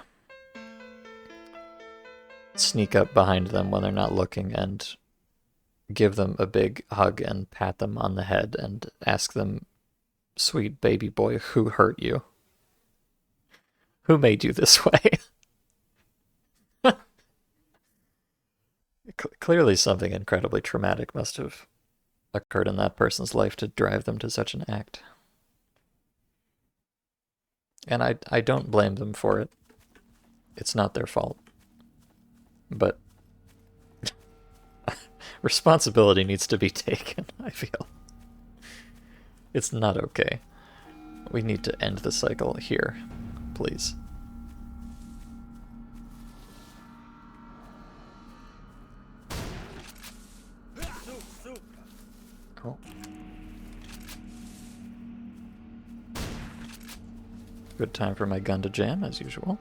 sneak up behind them when they're not looking, and give them a big hug and pat them on the head and ask them, sweet baby boy, who hurt you? Who made you this way? Clearly something incredibly traumatic must have occurred in that person's life to drive them to such an act. And I don't blame them for it. It's not their fault. But responsibility needs to be taken, I feel. It's not okay. We need to end the cycle here, please. Oh. Good time for my gun to jam, as usual.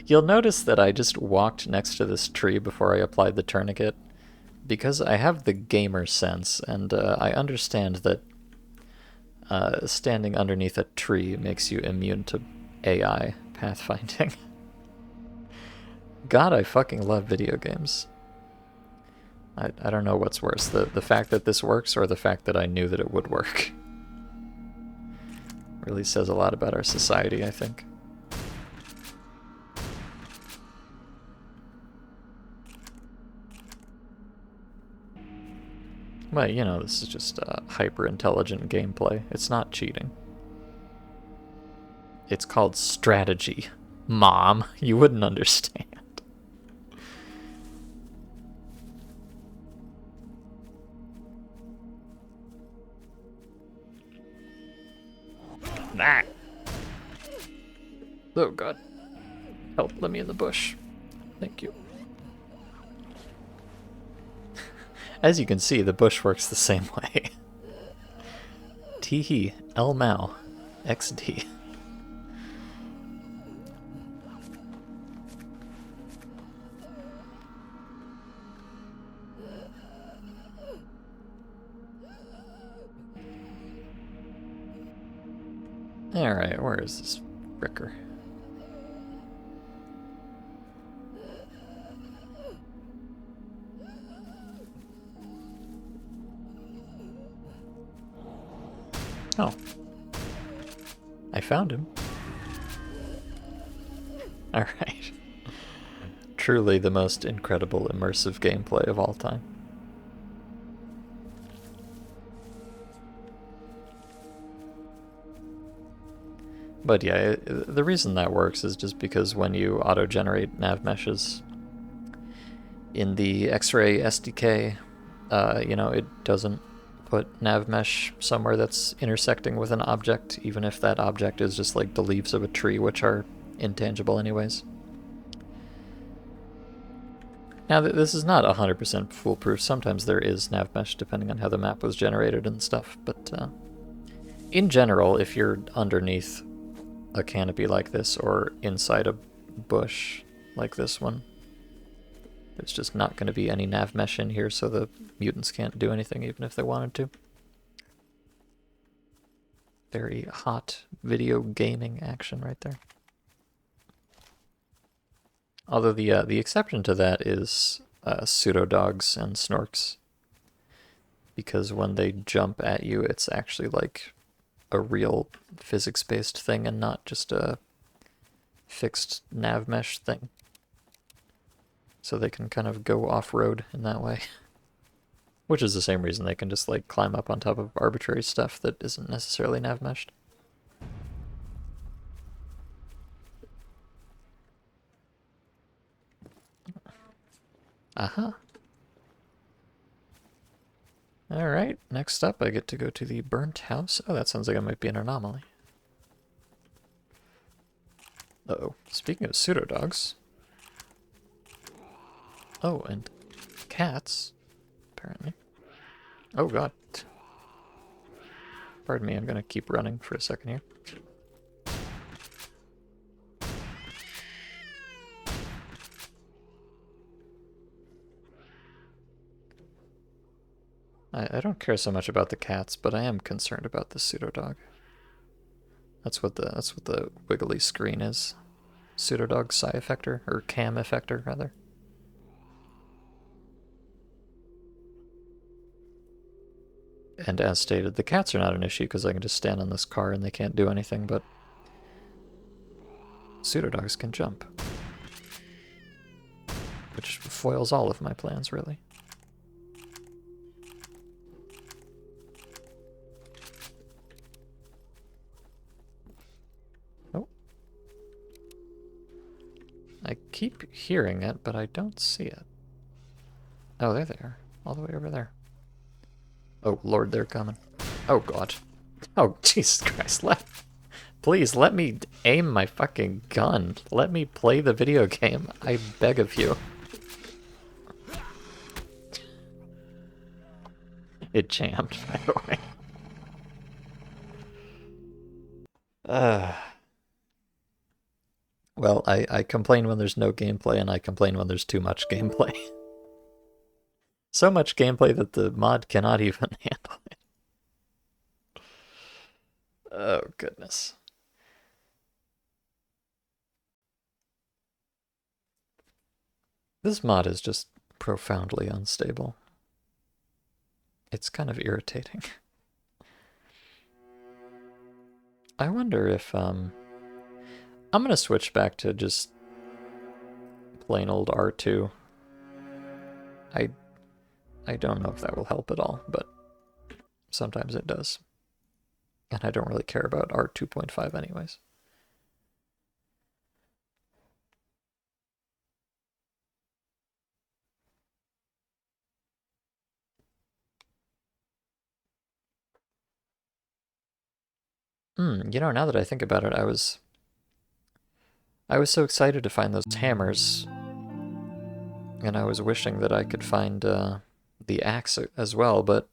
You'll notice that I just walked next to this tree before I applied the tourniquet, because I have the gamer sense, and I understand that standing underneath a tree makes you immune to AI pathfinding. God, I fucking love video games. I don't know what's worse, the fact that this works or the fact that I knew that it would work. Really says a lot about our society, I think. Well, you know, this is just hyper-intelligent gameplay. It's not cheating. It's called strategy. Mom, you wouldn't understand. Nah. Oh god. Help, let me in the bush. Thank you. As you can see, the bush works the same way. Teehee, El Mao, XD. Alright, where is this fricker? Oh. I found him. Alright. Truly the most incredible immersive gameplay of all time. But yeah, the reason that works is just because when you auto-generate nav meshes in the X-Ray SDK, you know, it doesn't put nav mesh somewhere that's intersecting with an object, even if that object is just like the leaves of a tree, which are intangible anyways. Now, this is not 100% foolproof. Sometimes there is nav mesh depending on how the map was generated and stuff, but in general, if you're underneath a canopy like this or inside a bush like this one, there's just not going to be any nav mesh in here, so the mutants can't do anything even if they wanted to. Very hot video gaming action right there. Although the exception to that is pseudo-dogs and snorks, because when they jump at you, it's actually like a real physics-based thing and not just a fixed nav mesh thing. So they can kind of go off-road in that way. Which is the same reason they can just like climb up on top of arbitrary stuff that isn't necessarily nav meshed. Aha. Alright, next up I get to go to the burnt house. Oh, that sounds like it might be an anomaly. Uh-oh. Speaking of pseudo-dogs. Oh, and cats, apparently. Oh god. Pardon me, I'm gonna keep running for a second here. I don't care so much about the cats, but I am concerned about the pseudo-dog. That's what the wiggly screen is. Pseudo-dog psi effector, or cam effector, rather. And as stated, the cats are not an issue because I can just stand on this car and they can't do anything, but pseudo-dogs can jump. Which foils all of my plans, really. Oh. I keep hearing it, but I don't see it. Oh, there they are. All the way over there. Oh, Lord, they're coming. Oh, God. Oh, Jesus Christ. Please, let me aim my fucking gun. Let me play the video game. I beg of you. It jammed, by the way. Well, I complain when there's no gameplay, and I complain when there's too much gameplay. So much gameplay that the mod cannot even handle it. Oh, goodness. This mod is just profoundly unstable. It's kind of irritating. I wonder if, I'm gonna switch back to just plain old R2. I don't know if that will help at all, but sometimes it does. And I don't really care about R2.5 anyways. You know, now that I think about it, I was so excited to find those hammers, and I was wishing that I could find the axe as well, but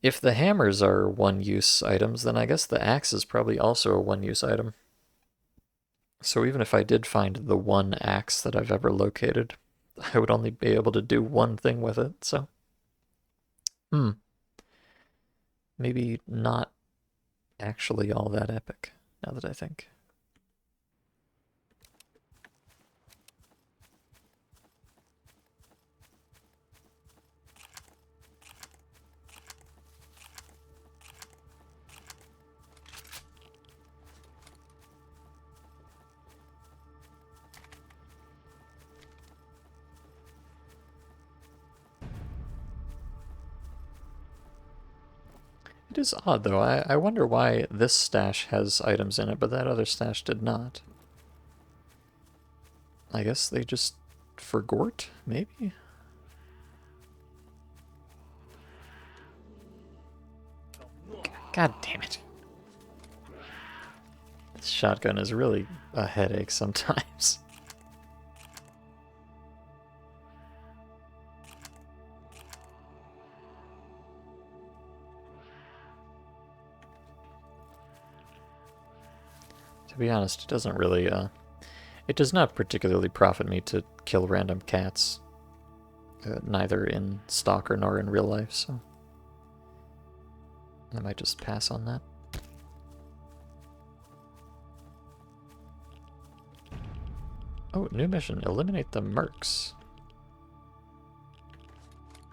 if the hammers are one-use items, then I guess the axe is probably also a one-use item. So even if I did find the one axe that I've ever located, I would only be able to do one thing with it, so... Maybe not actually all that epic, now that I think. It is odd, though. I wonder why this stash has items in it, but that other stash did not. I guess they just forgot, maybe? God damn it. This shotgun is really a headache sometimes. To be honest, it doesn't really, it does not particularly profit me to kill random cats. Neither in Stalker nor in real life, so... I might just pass on that. Oh, new mission. Eliminate the mercs.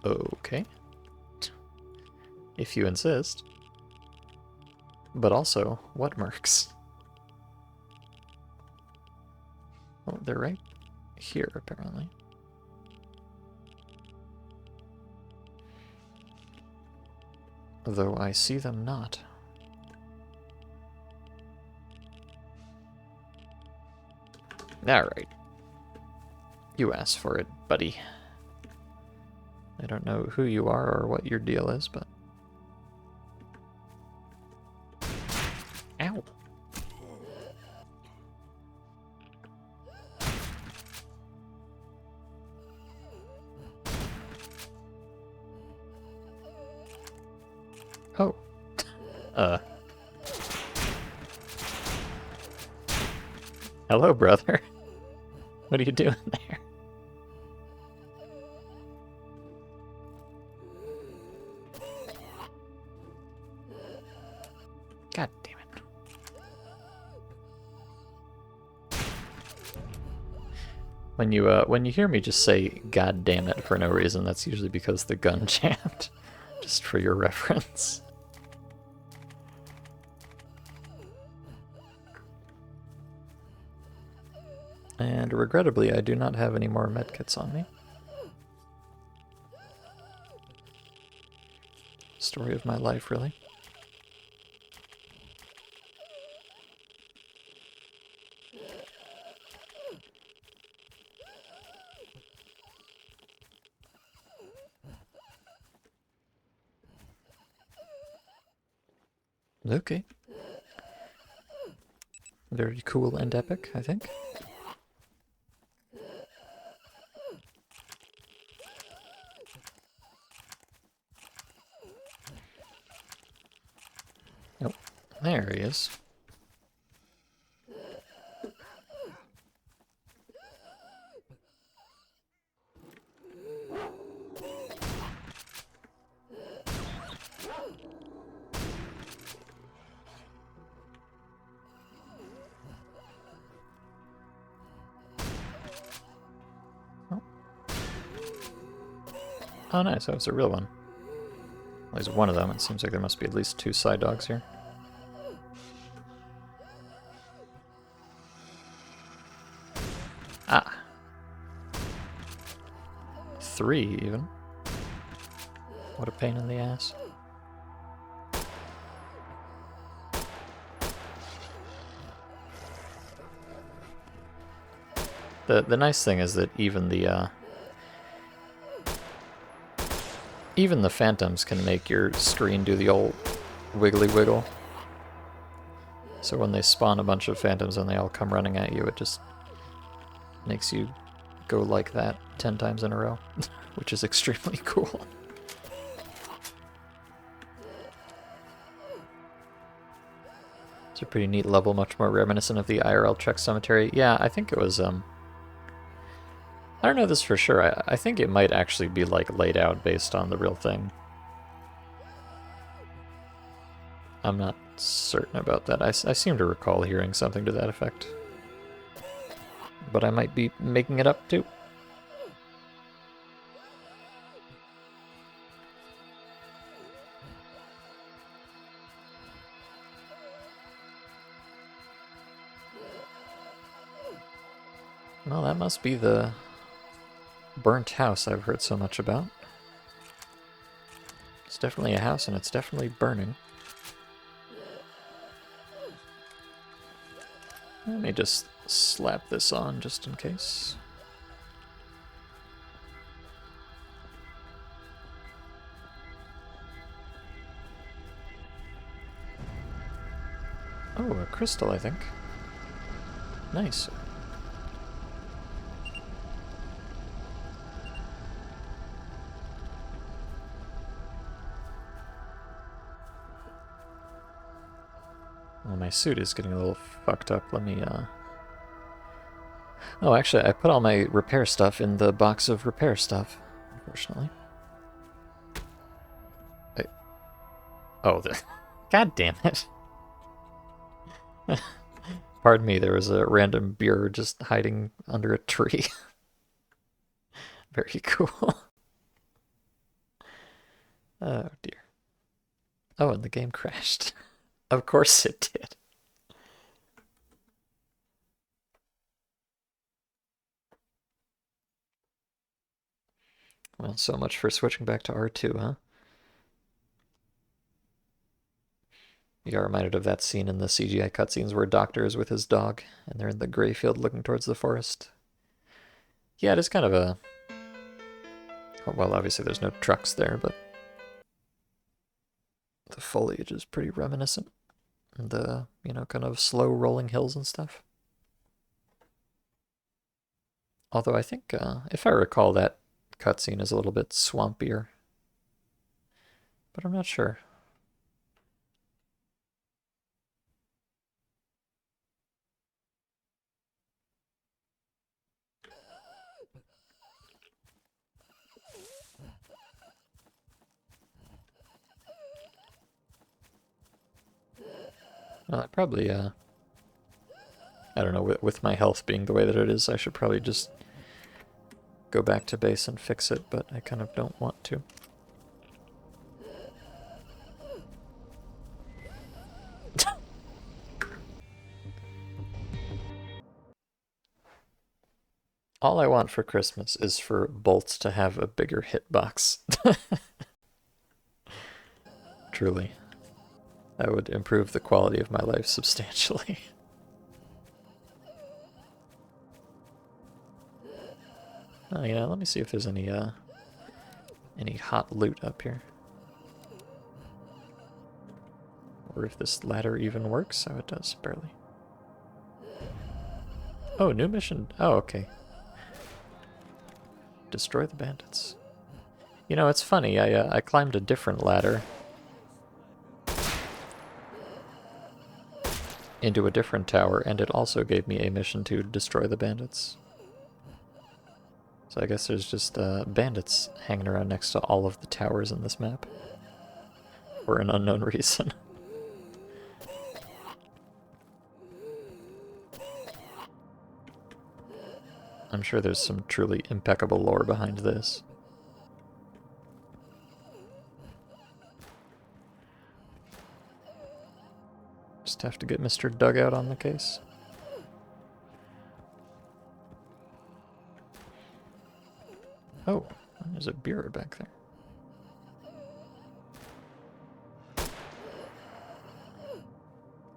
Okay. If you insist. But also, what mercs? Oh, they're right here, apparently. Though I see them not. Alright. You asked for it, buddy. I don't know who you are or what your deal is, but... Ow! Oh. Hello, brother. What are you doing there? God damn it. When you hear me just say "God damn it" for no reason, that's usually because the gun jammed. Just for your reference. And regrettably, I do not have any more medkits on me. Story of my life, really. Okay. Very cool and epic, I think. Oh, there he is. Oh, oh nice, that was a real one. At least one of them. It seems like there must be at least 2 side dogs here. Ah. 3, even. What a pain in the ass. The nice thing is that even the phantoms can make your screen do the old wiggly wiggle. So when they spawn a bunch of phantoms and they all come running at you, it just makes you go like that 10 times in a row, which is extremely cool. It's a pretty neat level, much more reminiscent of the IRL Trek Cemetery. Yeah, I think it was, I don't know this for sure. I think it might actually be, like, laid out based on the real thing. I'm not certain about that. I seem to recall hearing something to that effect. But I might be making it up, too. Well, that must be the burnt house I've heard so much about. It's definitely a house, and it's definitely burning. Let me just slap this on just in case. Oh, a crystal, I think. Nice. Well, my suit is getting a little fucked up. Let me, Oh, actually, I put all my repair stuff in the box of repair stuff, unfortunately. I... Oh, God damn it. Pardon me, there was a random beer just hiding under a tree. Very cool. Oh, dear. Oh, and the game crashed. Of course it did. Well, so much for switching back to R2, huh? You got reminded of that scene in the CGI cutscenes where Doctor is with his dog, and they're in the gray field looking towards the forest. Yeah, it is kind of a... Well, obviously there's no trucks there, but the foliage is pretty reminiscent. And the, kind of slow rolling hills and stuff. Although I think, if I recall, that cutscene is a little bit swampier. But I'm not sure. Well, I probably, I don't know, with my health being the way that it is, I should probably just go back to base and fix it, but I kind of don't want to. All I want for Christmas is for bolts to have a bigger hitbox. Truly. That would improve the quality of my life substantially. Oh, let me see if there's any hot loot up here. Or if this ladder even works. Oh, it does, barely. Oh, new mission. Oh, okay. Destroy the bandits. You know, it's funny. I climbed a different ladder into a different tower, and it also gave me a mission to destroy the bandits. So I guess there's just bandits hanging around next to all of the towers in this map. For an unknown reason. I'm sure there's some truly impeccable lore behind this. Just have to get Mr. Dugout on the case. Oh, there's a beer back there.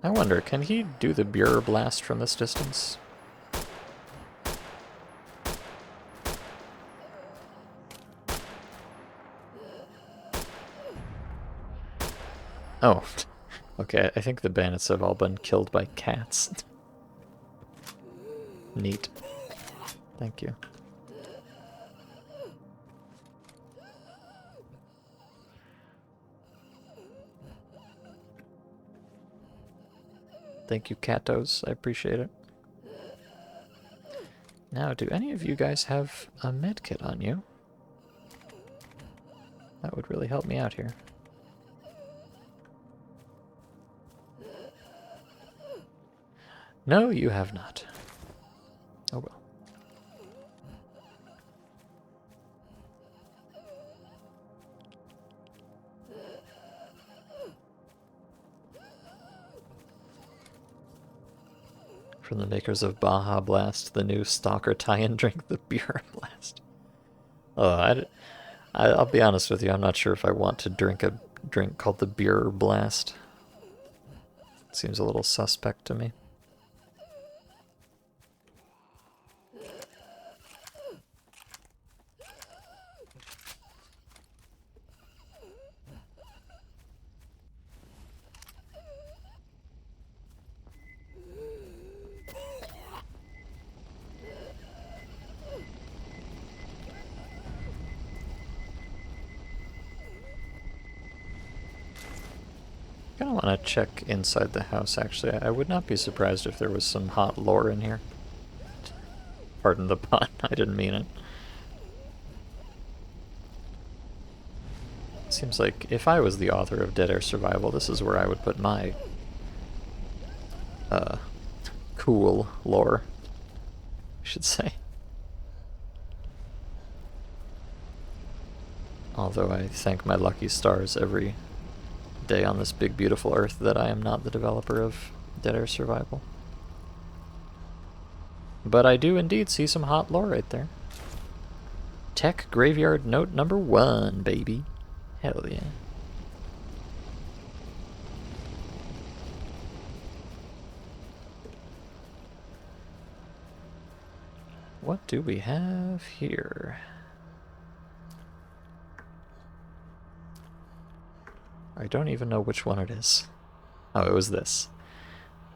I wonder, can he do the beer blast from this distance? Oh, okay, I think the bandits have all been killed by cats. Neat. Thank you. Thank you, Catos. I appreciate it. Now, do any of you guys have a medkit on you? That would really help me out here. No, you have not. Oh well. From the makers of Baja Blast, the new Stalker tie-in drink, the Beer Blast. Oh, I'll be honest with you, I'm not sure if I want to drink a drink called the Beer Blast. It seems a little suspect to me. I kind of want to check inside the house, actually. I would not be surprised if there was some hot lore in here. Pardon the pun, I didn't mean it. Seems like if I was the author of Dead Air Survival, this is where I would put my cool lore, I should say. Although I thank my lucky stars every day on this big beautiful earth that I am not the developer of Dead Air Survival. But I do indeed see some hot lore right there. Tech Graveyard Note number 1, baby. Hell yeah. What do we have here? I don't even know which one it is. Oh, it was this.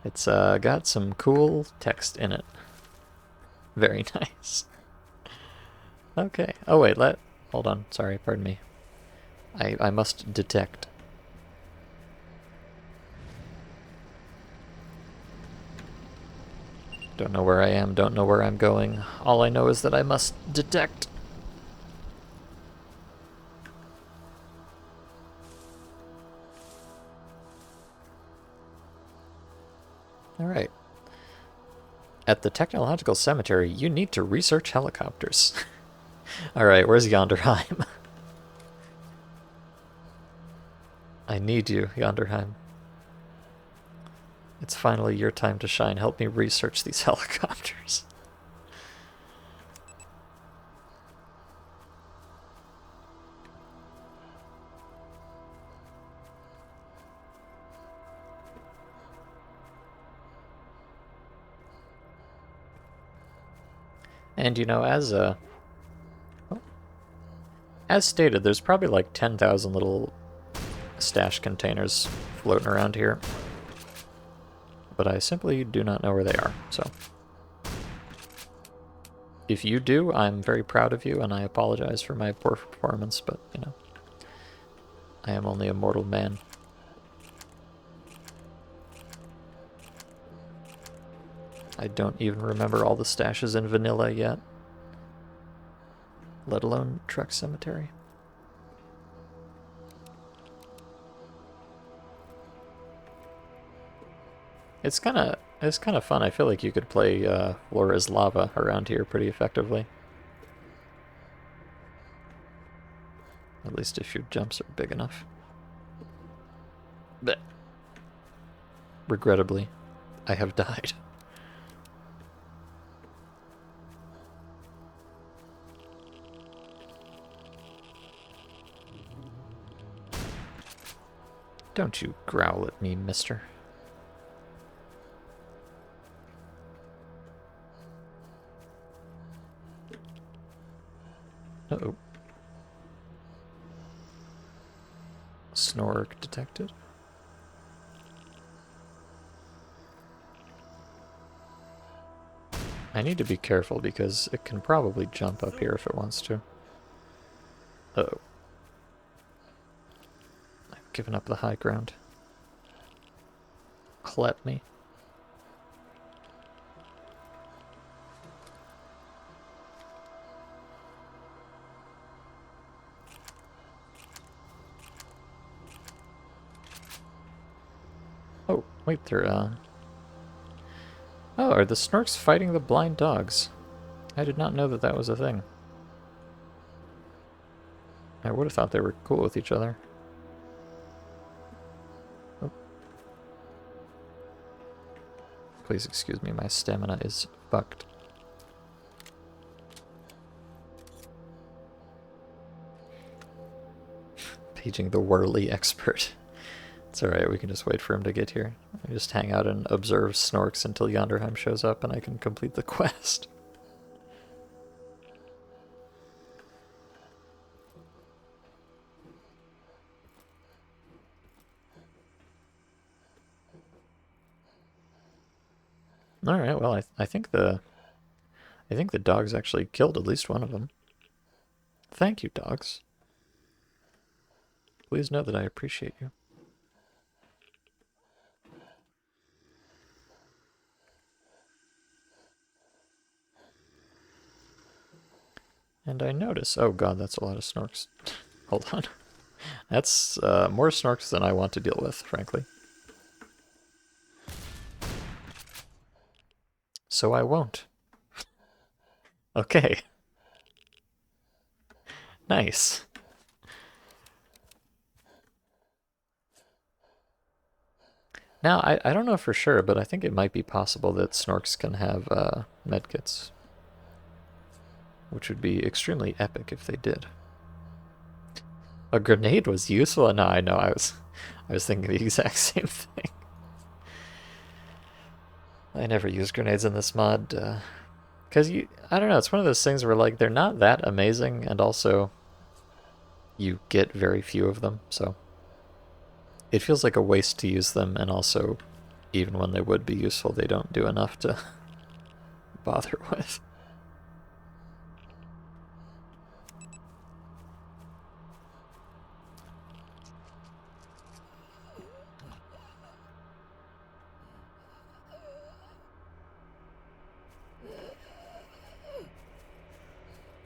It's got some cool text in it. Very nice. Okay. Oh wait, hold on. Sorry, pardon me. I must detect. Don't know where I am, don't know where I'm going. All I know is that I must detect. Alright. At the Technological Cemetery, you need to research helicopters. Alright, where's Yonderheim? I need you, Yonderheim. It's finally your time to shine. Help me research these helicopters. And you know, as stated, there's probably like 10,000 little stash containers floating around here, but I simply do not know where they are, so. If you do, I'm very proud of you, and I apologize for my poor performance, but, you know, I am only a mortal man. I don't even remember all the stashes in vanilla yet, let alone Truck Cemetery. It's kind of fun. I feel like you could play Floor is Lava around here pretty effectively. At least if your jumps are big enough. But regrettably, I have died. Don't you growl at me, mister. Uh-oh. Snork detected. I need to be careful because it can probably jump up here if it wants to. Uh-oh. I've given up the high ground. Clep me. Oh, wait, they're, Oh, are the Snorks fighting the blind dogs? I did not know that that was a thing. I would have thought they were cool with each other. Oh. Please excuse me, my stamina is fucked. Paging the whirly expert. It's alright, we can just wait for him to get here. I just hang out and observe Snorks until Yonderheim shows up and I can complete the quest. Alright, well, I think the dogs actually killed at least one of them. Thank you, dogs. Please know that I appreciate you. And I notice... Oh god, that's a lot of Snorks. Hold on. That's more Snorks than I want to deal with, frankly. So I won't. Okay. Nice. Now, I don't know for sure, but I think it might be possible that Snorks can have medkits. Which would be extremely epic if they did. A grenade was useful? No, I know, I was thinking the exact same thing. I never use grenades in this mod, because I don't know, it's one of those things where, like, they're not that amazing, and also you get very few of them, so it feels like a waste to use them, and also, even when they would be useful, they don't do enough to bother with.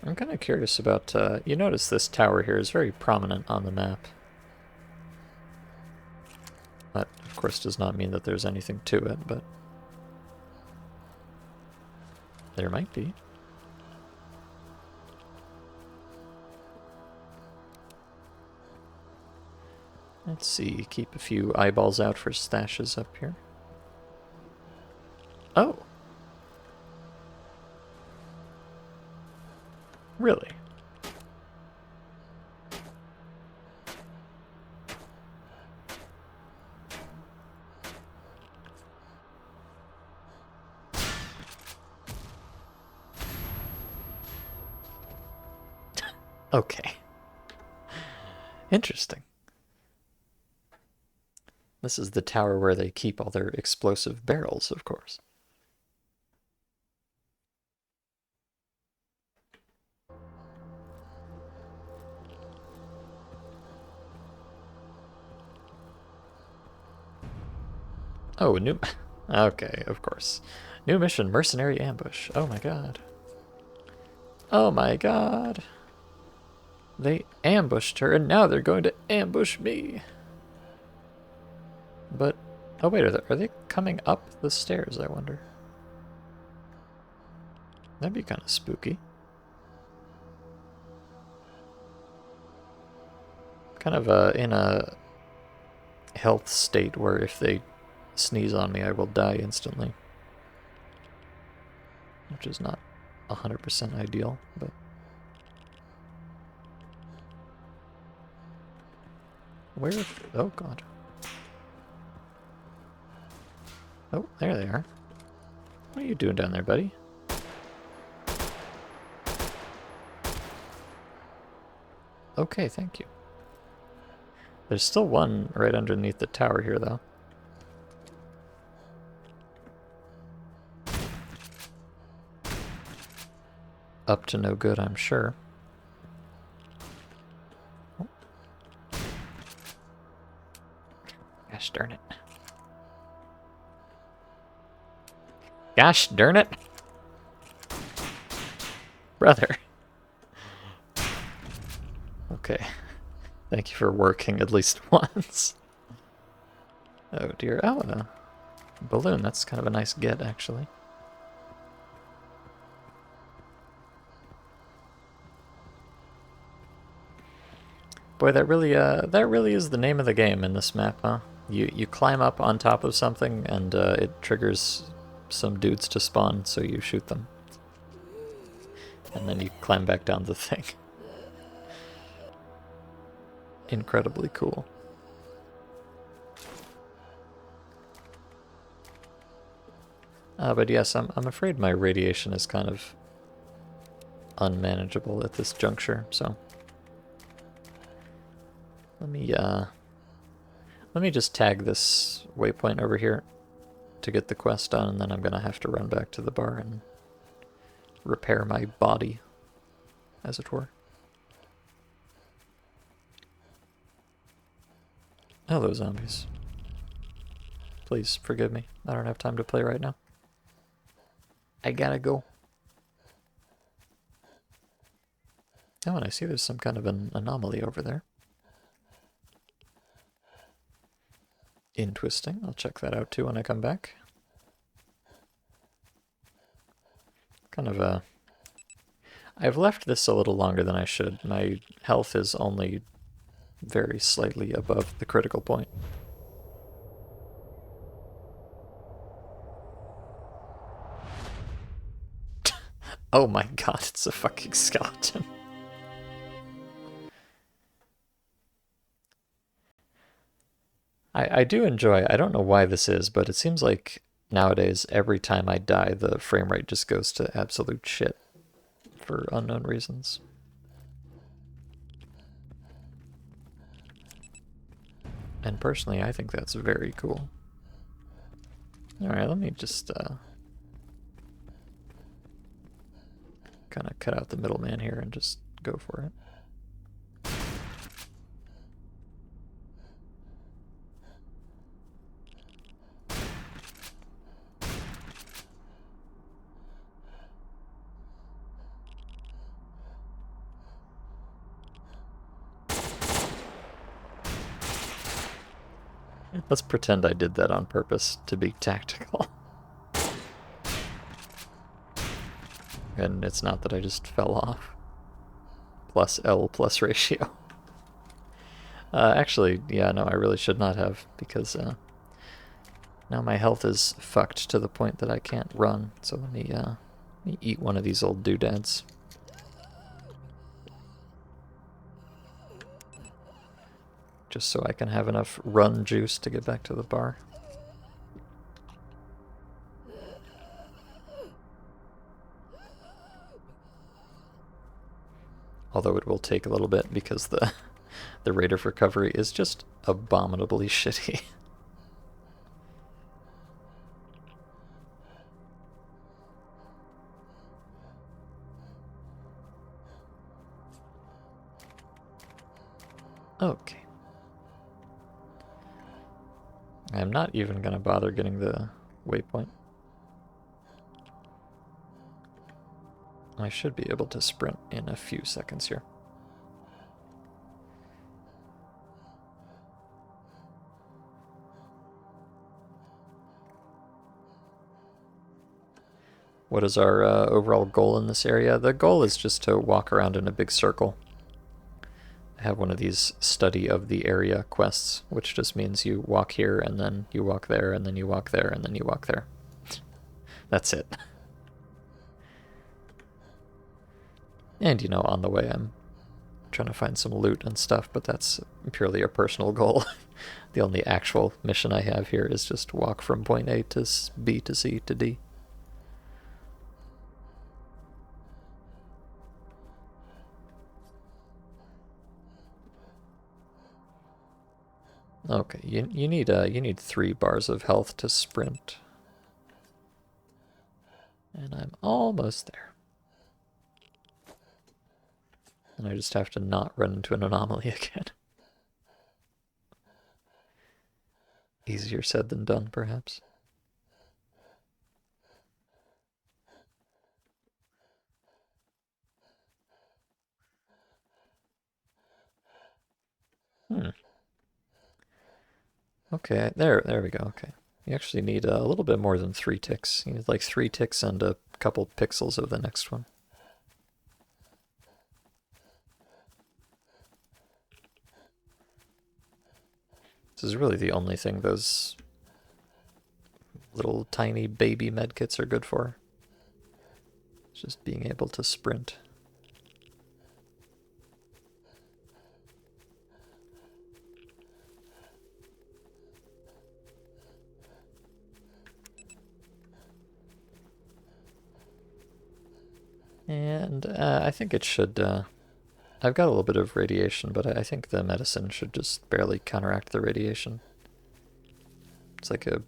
I'm kind of curious about, you notice this tower here is very prominent on the map. That, of course, does not mean that there's anything to it, but there might be. Let's see, keep a few eyeballs out for stashes up here. Oh! Really? Okay. Interesting. The this is the tower where they keep all their explosive barrels, of course. Oh, new... Okay, of course. New mission, Mercenary Ambush. Oh my god. Oh my god. They ambushed her, and now they're going to ambush me. But... Oh wait, are they coming up the stairs, I wonder? That'd be kind of spooky. Kind of in a health state where if they sneeze on me, I will die instantly. Which is not 100% ideal, but... Where? Oh god. Oh, there they are. What are you doing down there, buddy? Okay, thank you. There's still one right underneath the tower here, though. Up to no good, I'm sure. Oh. Gosh darn it. Gosh darn it! Brother. Okay. Thank you for working at least once. Oh dear. Oh, a balloon. That's kind of a nice get, actually. Boy, that really is the name of the game in this map, huh? You climb up on top of something, and it triggers some dudes to spawn, so you shoot them. And then you climb back down the thing. Incredibly cool. But yes, I'm afraid my radiation is kind of unmanageable at this juncture, so let me just tag this waypoint over here to get the quest done, and then I'm gonna have to run back to the bar and repair my body, as it were. Hello, zombies. Please forgive me. I don't have time to play right now. I gotta go. Oh, and I see there's some kind of an anomaly over there. Interesting. I'll check that out too when I come back. Kind of a... I've left this a little longer than I should. My health is only very slightly above the critical point. Oh my god, it's a fucking skeleton. I do enjoy, I don't know why this is, but it seems like nowadays every time I die the frame rate just goes to absolute shit for unknown reasons. And personally, I think that's very cool. Alright, let me just kind of cut out the middleman here and just go for it. Let's pretend I did that on purpose to be tactical. And it's not that I just fell off. Plus L plus ratio. Actually, yeah, no, I really should not have, because now my health is fucked to the point that I can't run. So let me eat one of these old doodads. Just so I can have enough run juice to get back to the bar. Although it will take a little bit because the rate of recovery is just abominably shitty. Okay. I'm not even gonna bother getting the waypoint. I should be able to sprint in a few seconds here. What is our overall goal in this area? The goal is just to walk around in a big circle. I have one of these study of the area quests, which just means you walk here and then you walk there and then you walk there and then you walk there. That's it. And, you know, on the way I'm trying to find some loot and stuff, but that's purely a personal goal. The only actual mission I have here is just walk from point A to B to C to D. Okay, you need 3 bars of health to sprint. And I'm almost there. And I just have to not run into an anomaly again. Easier said than done, perhaps. Okay, there we go. Okay. You actually need a little bit more than 3 ticks. You need like 3 ticks and a couple pixels of the next one. This is really the only thing those little tiny baby medkits are good for. It's just being able to sprint. And I think it should... I've got a little bit of radiation, but I think the medicine should just barely counteract the radiation. It's like a...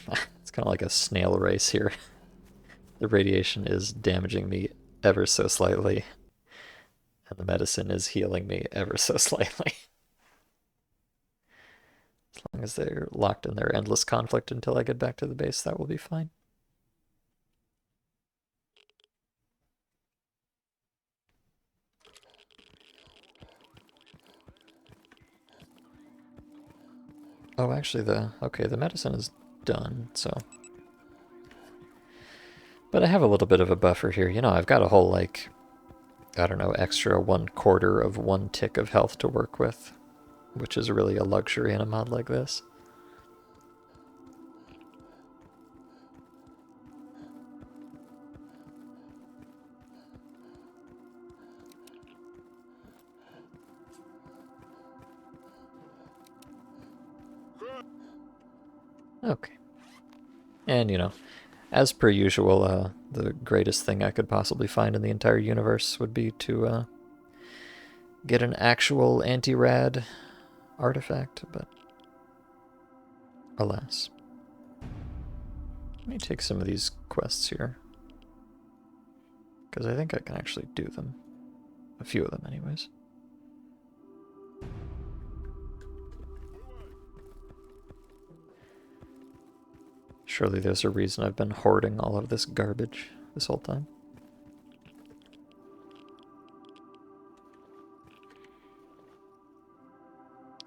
it's kind of like a snail race here. The radiation is damaging me ever so slightly, and the medicine is healing me ever so slightly. As long as they're locked in their endless conflict until I get back to the base, that will be fine. Oh, actually, the medicine is done, so... But I have a little bit of a buffer here. You know, I've got a whole, like, I don't know, extra 1/4 of 1 tick of health to work with, which is really a luxury in a mod like this. Okay. And, you know, as per usual, the greatest thing I could possibly find in the entire universe would be to get an actual anti-rad artifact, but alas. Let me take some of these quests here, because I think I can actually do them. A few of them, anyways. Surely there's a reason I've been hoarding all of this garbage this whole time.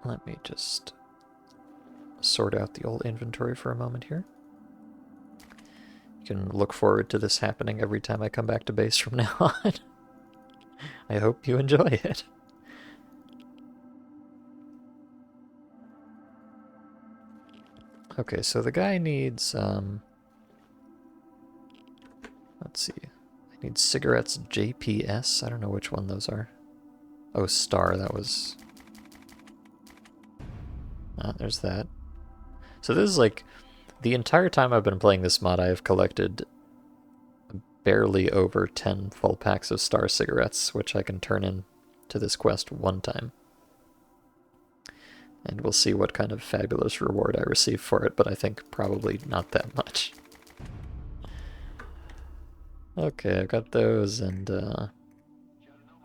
Let me just sort out the old inventory for a moment here. You can look forward to this happening every time I come back to base from now on. I hope you enjoy it. Okay, so the guy needs, let's see. I need cigarettes JPS. I don't know which one those are. Oh, Star, that was... there's that. So this is like, the entire time I've been playing this mod, I have collected barely over 10 full packs of Star cigarettes, which I can turn in to this quest one time. And we'll see what kind of fabulous reward I receive for it, but I think probably not that much. Okay, I've got those, and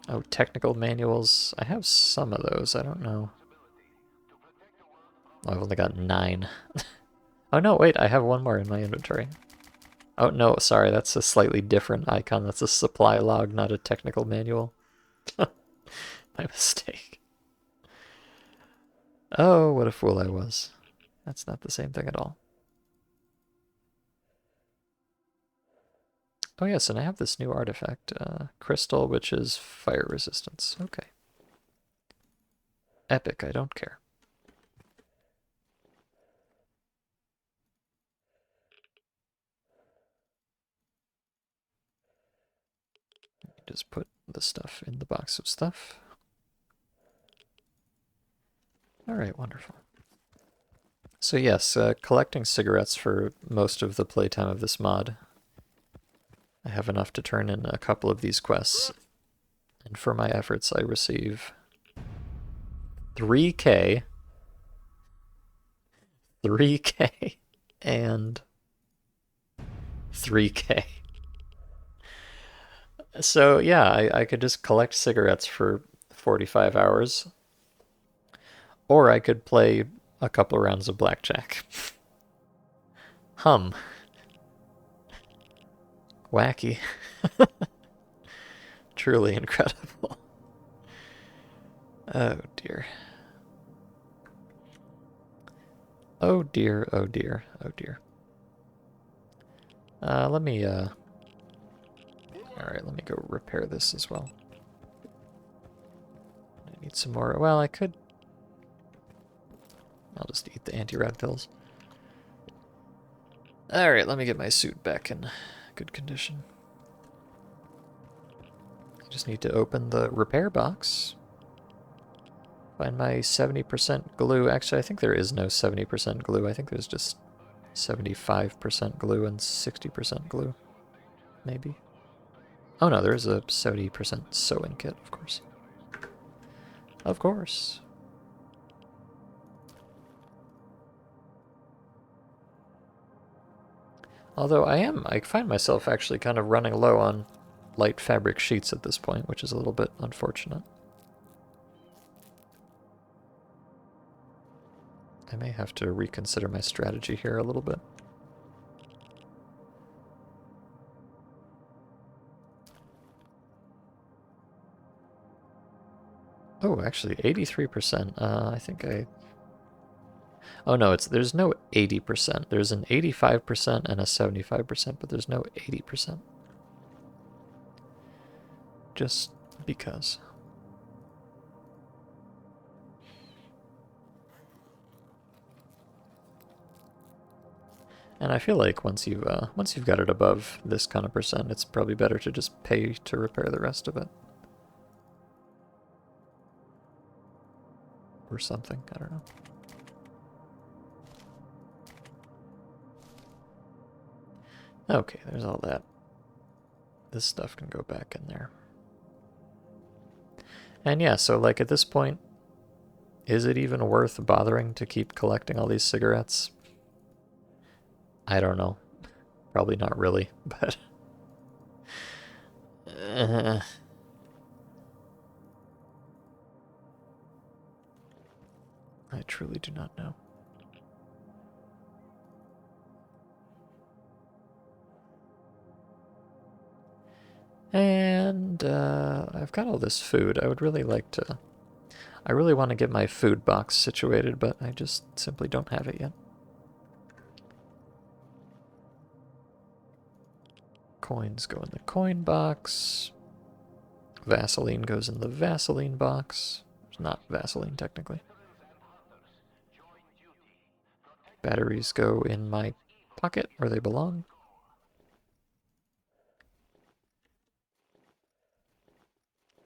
oh, technical manuals. I have some of those, I don't know. I've only got 9. Oh no, wait, I have one more in my inventory. Oh no, sorry, that's a slightly different icon. That's a supply log, not a technical manual. My mistake. Oh, what a fool I was. That's not the same thing at all. Oh yes, and I have this new artifact, crystal, which is fire resistance. Okay. Epic, I don't care. Just put the stuff in the box of stuff. Alright, wonderful. So yes, collecting cigarettes for most of the playtime of this mod. I have enough to turn in a couple of these quests, and for my efforts I receive 3K, 3K, and 3K. So yeah, I could just collect cigarettes for 45 hours, or I could play a couple rounds of blackjack. Hum. Wacky. Truly incredible. Oh dear. Oh dear, oh dear, oh dear. Let me, alright, let me go repair this as well. I need some more, well, I could... I'll just eat the anti-rad pills. Alright, let me get my suit back in good condition. I just need to open the repair box. Find my 70% glue. Actually, I think there is no 70% glue. I think there's just 75% glue and 60% glue. Maybe. Oh no, there's a 70% sewing kit, of course. Of course. Although I find myself actually kind of running low on light fabric sheets at this point, which is a little bit unfortunate. I may have to reconsider my strategy here a little bit. Oh, actually, 83%. I think I... Oh no, there's no 80%. There's an 85% and a 75%, but there's no 80%. Just because. And I feel like once you've got it above this kind of percent, it's probably better to just pay to repair the rest of it. Or something, I don't know. Okay, there's all that. This stuff can go back in there. And yeah, so like at this point, is it even worth bothering to keep collecting all these cigarettes? I don't know. Probably not really, but... I truly do not know. And I've got all this food. I would really like to... I really want to get my food box situated, but I just simply don't have it yet. Coins go in the coin box. Vaseline goes in the Vaseline box. It's not Vaseline, technically. Batteries go in my pocket where they belong.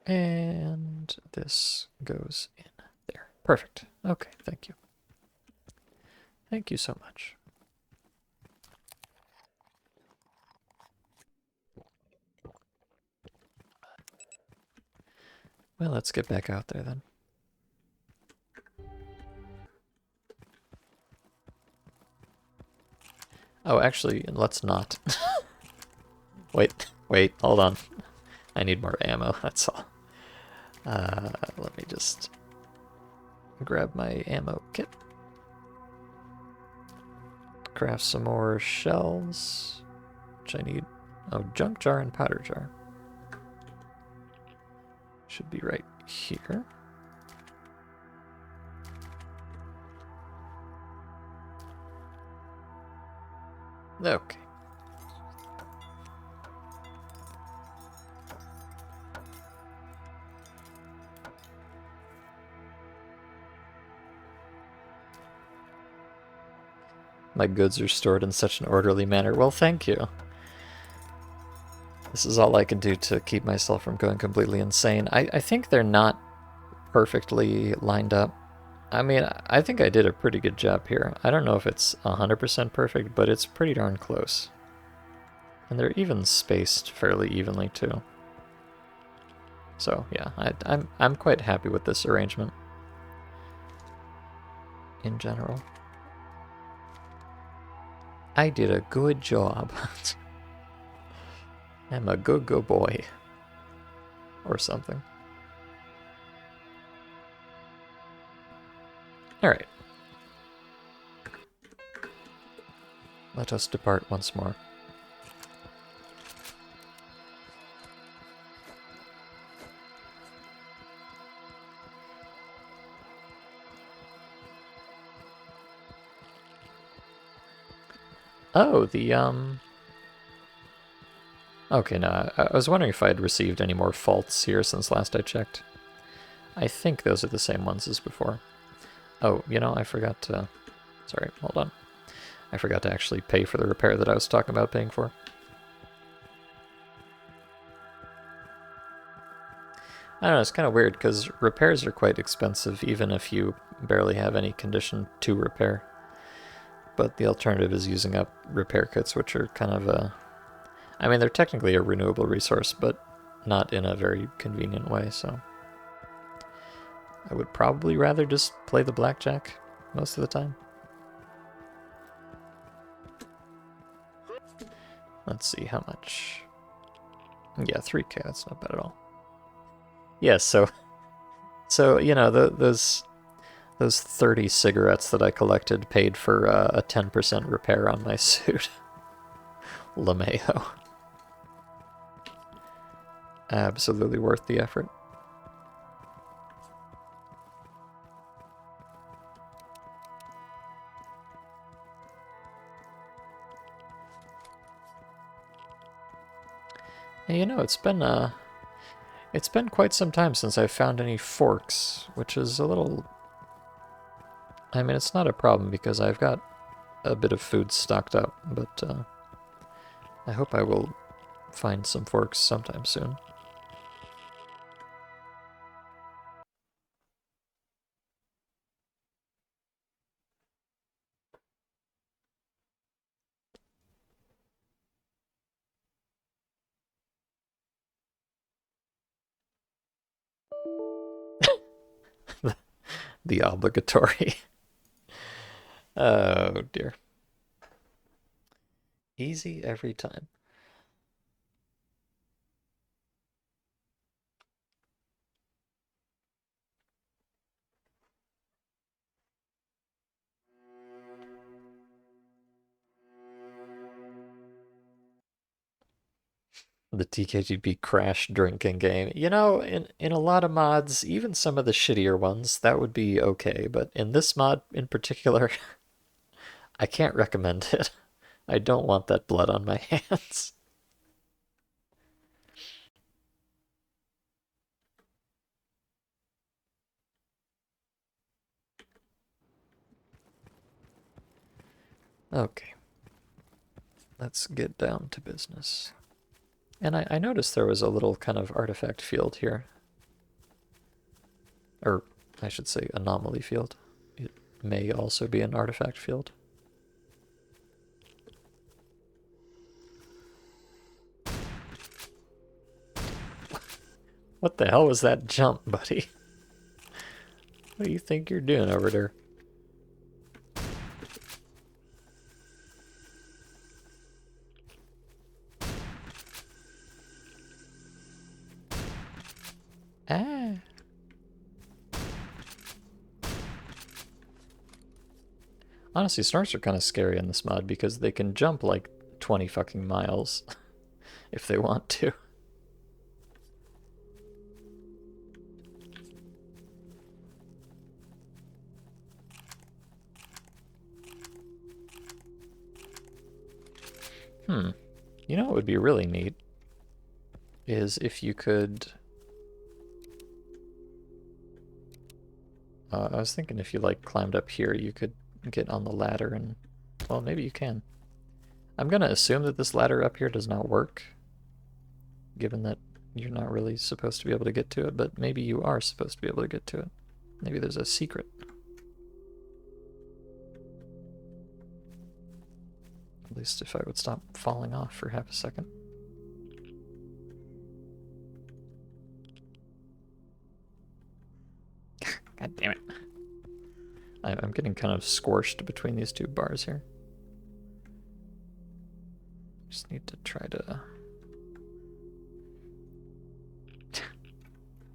And this goes in there. Perfect. Okay, thank you. Thank you so much. Well, let's get back out there then. Oh, actually, let's not. Wait, hold on. I need more ammo, that's all. Let me just grab my ammo kit. craft some more shells, which I need. Oh, junk jar and powder jar. Should be right here. Okay. My goods are stored in such an orderly manner. Well, thank you. This is all I can do to keep myself from going completely insane. I think they're not perfectly lined up. I mean, I think I did a pretty good job here. I don't know if it's 100% perfect, but it's pretty darn close. And they're even spaced fairly evenly, too. So, yeah, I'm quite happy with this arrangement in general. I did a good job. I'm a good boy. Or something. Alright. Let us depart once more. Oh, okay, no, I was wondering if I had received any more faults here since last I checked. I think those are the same ones as before. Oh, you know, I forgot to... Sorry, hold on. I forgot to actually pay for the repair that I was talking about paying for. I don't know, it's kind of weird, because repairs are quite expensive, even if you barely have any condition to repair. But the alternative is using up repair kits, which are kind of a... I mean, they're technically a renewable resource, but not in a very convenient way, so... I would probably rather just play the blackjack most of the time. Let's see, how much? Yeah, 3K, that's not bad at all. Yes, so you know, those 30 cigarettes that I collected paid for a 10% repair on my suit. LeMayo. Absolutely worth the effort. And you know, it's been quite some time since I've found any forks, which is a little... I mean, it's not a problem because I've got a bit of food stocked up, but I hope I will find some forks sometime soon. The obligatory. Oh dear. Easy every time. The TKGP crash drinking game. You know, in a lot of mods, even some of the shittier ones, that would be okay, but in this mod in particular, I can't recommend it. I don't want that blood on my hands. Okay. Let's get down to business. And I noticed there was a little kind of artifact field here. Or, I should say, anomaly field. It may also be an artifact field. What the hell was that jump, buddy? What do you think you're doing over there? Ah. Honestly, snorks are kind of scary in this mod because they can jump like 20 fucking miles if they want to. You know what would be really neat is if you could... I was thinking if you like climbed up here, you could get on the ladder and... Well, maybe you can. I'm gonna assume that this ladder up here does not work, given that you're not really supposed to be able to get to it, but maybe you are supposed to be able to get to it. Maybe there's a secret. At least if I would stop falling off for half a second. God damn it. I'm getting kind of squished between these two bars here. Just need to try to...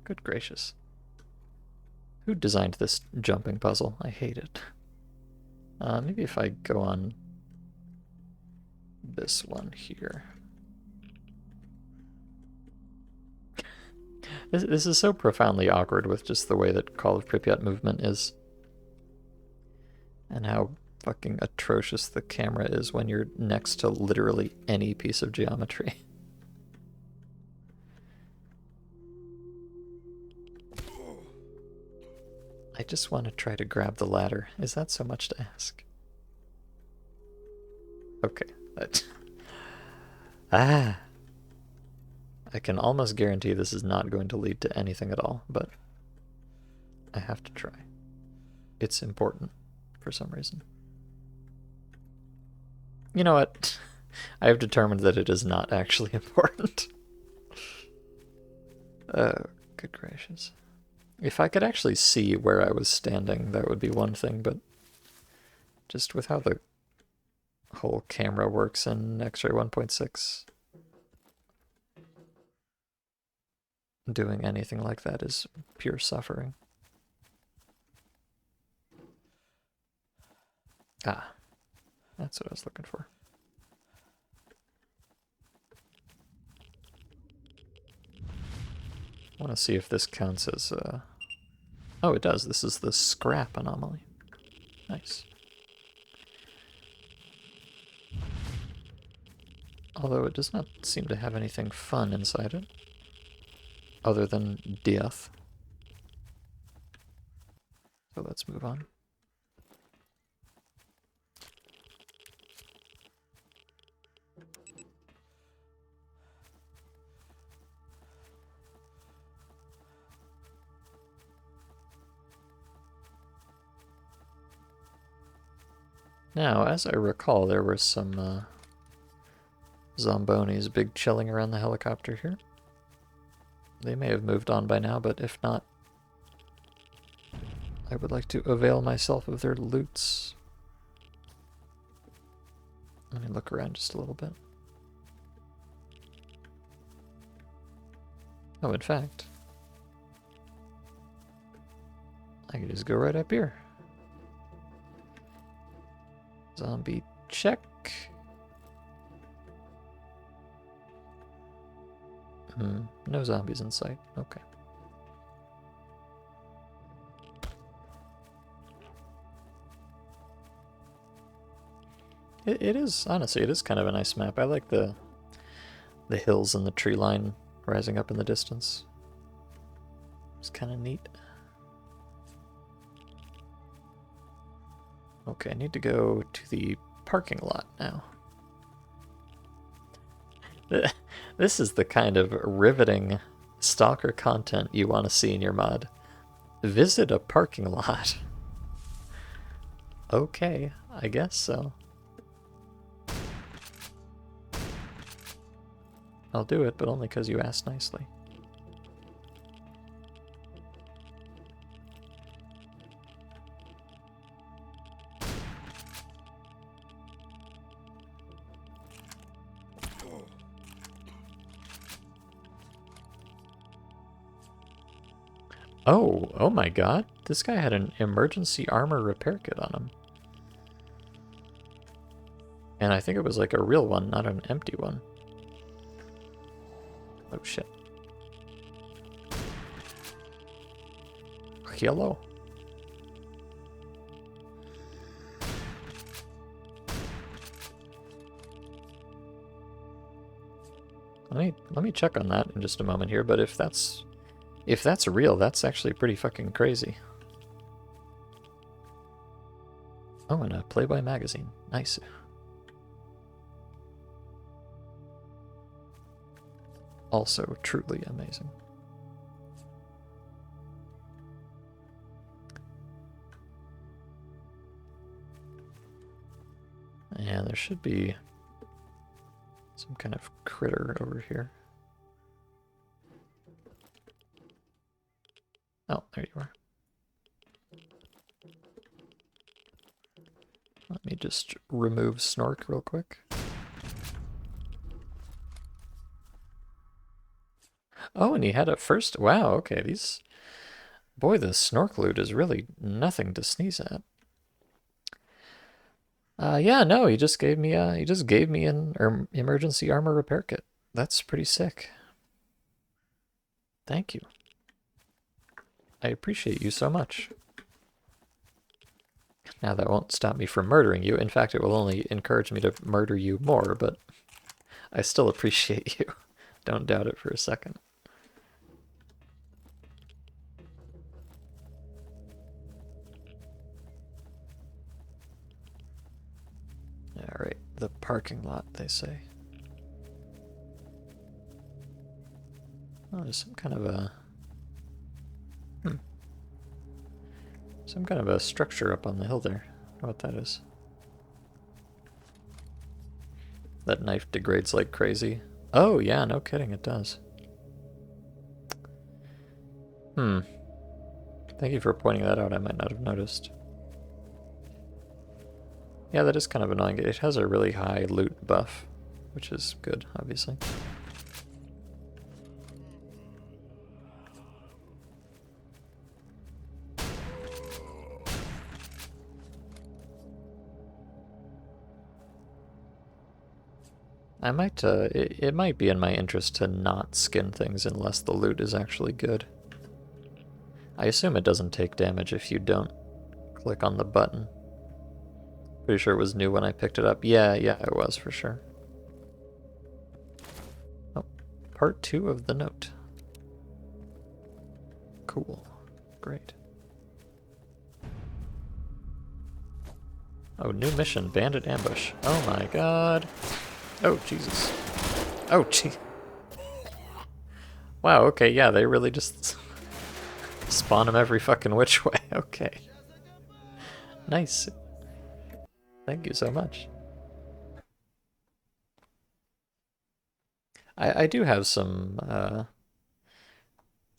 Good gracious. Who designed this jumping puzzle? I hate it. Maybe if I go on this one here. This is so profoundly awkward with just the way that Call of Pripyat movement is. And how fucking atrocious the camera is when you're next to literally any piece of geometry. I just want to try to grab the ladder. Is that so much to ask? Okay. I can almost guarantee this is not going to lead to anything at all, but I have to try. It's important for some reason. You know what? I have determined that it is not actually important. Good gracious. If I could actually see where I was standing, that would be one thing, but just with how the whole camera works in X-Ray 1.6, doing anything like that is pure suffering. Ah, that's what I was looking for. I want to see if this counts as... Oh, it does. This is the scrap anomaly. Nice. Although it does not seem to have anything fun inside it, other than death. So let's move on. Now, as I recall, there were some Zombonis big chilling around the helicopter here. They may have moved on by now, but if not, I would like to avail myself of their loots. Let me look around just a little bit. Oh, in fact, I could just go right up here. Zombie check. No zombies in sight. Okay. It is, honestly, it is kind of a nice map. I like the hills and the tree line rising up in the distance. It's kind of neat. Okay, I need to go to the parking lot now. This is the kind of riveting stalker content you want to see in your mod. Visit a parking lot. Okay, I guess so. I'll do it, but only because you asked nicely. Oh my god. This guy had an emergency armor repair kit on him. And I think it was like a real one, not an empty one. Oh shit. Hello. Let me check on that in just a moment here, but if that's real, that's actually pretty fucking crazy. Oh, and a Playboy magazine. Nice. Also truly amazing. And there should be some kind of critter over here. Oh, there you are. Let me just remove Snork real quick. Oh, and he had a first... Wow, okay, these... Boy, the Snork loot is really nothing to sneeze at. Yeah, no, he just gave me an emergency armor repair kit. That's pretty sick. Thank you. I appreciate you so much. Now that won't stop me from murdering you. In fact, it will only encourage me to murder you more, but I still appreciate you. Don't doubt it for a second. Alright, the parking lot, they say. Oh, there's some kind of a... Some kind of a structure up on the hill there. I don't know what that is. That knife degrades like crazy. Oh, yeah, no kidding, it does. Thank you for pointing that out, I might not have noticed. Yeah, that is kind of annoying. It has a really high loot buff, which is good, obviously. I might, it might be in my interest to not skin things unless the loot is actually good. I assume it doesn't take damage if you don't click on the button. Pretty sure it was new when I picked it up. Yeah, it was for sure. Oh, part 2 of the note. Cool. Great. Oh, new mission, bandit ambush. Oh my god. Oh, Jesus. Oh, gee. Wow, okay, yeah, they really just spawn them every fucking which way. Okay. Nice. Thank you so much. I do have some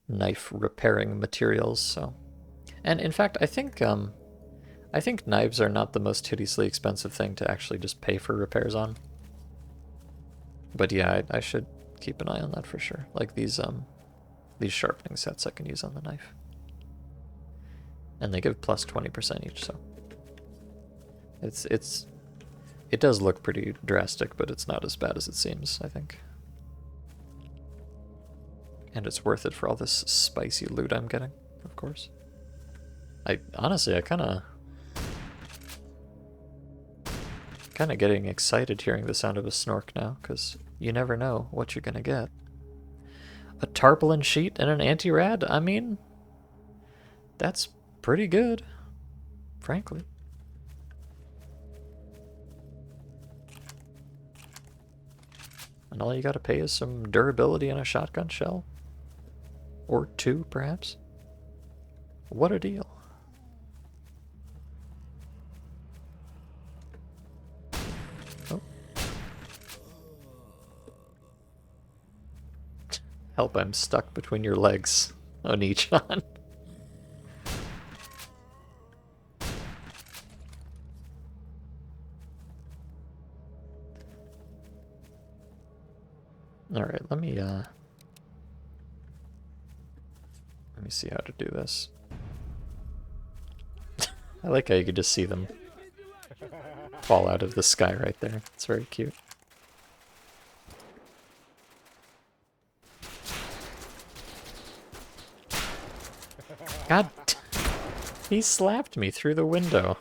knife repairing materials, so... And in fact, I think knives are not the most hideously expensive thing to actually just pay for repairs on. But yeah, I should keep an eye on that for sure. Like these sharpening sets I can use on the knife. And they give plus 20% each, so it does look pretty drastic, but it's not as bad as it seems, I think. And it's worth it for all this spicy loot I'm getting, of course. Honestly, I kinda getting excited hearing the sound of a Snork now, because you never know what you're gonna get. A tarpaulin sheet and an anti-rad? I mean, that's pretty good, frankly. And all you gotta pay is some durability and a shotgun shell. Or 2, perhaps. What a deal. Oh. Help, I'm stuck between your legs, Oni-chan. Alright, let me see how to do this. I like how you could just see them. fall out of the sky right there. It's very cute. God, he slapped me through the window.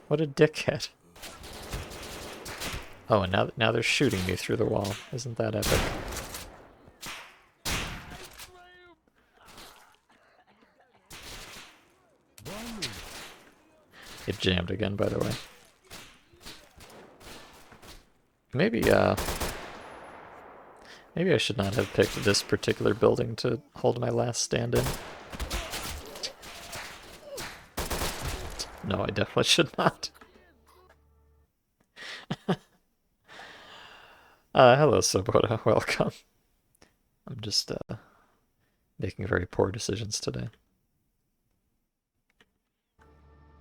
What a dickhead. Oh, and now they're shooting me through the wall. Isn't that epic? It jammed again, by the way. Maybe I should not have picked this particular building to hold my last stand in. No, I definitely should not. Hello, Sabota. Welcome. I'm just making very poor decisions today.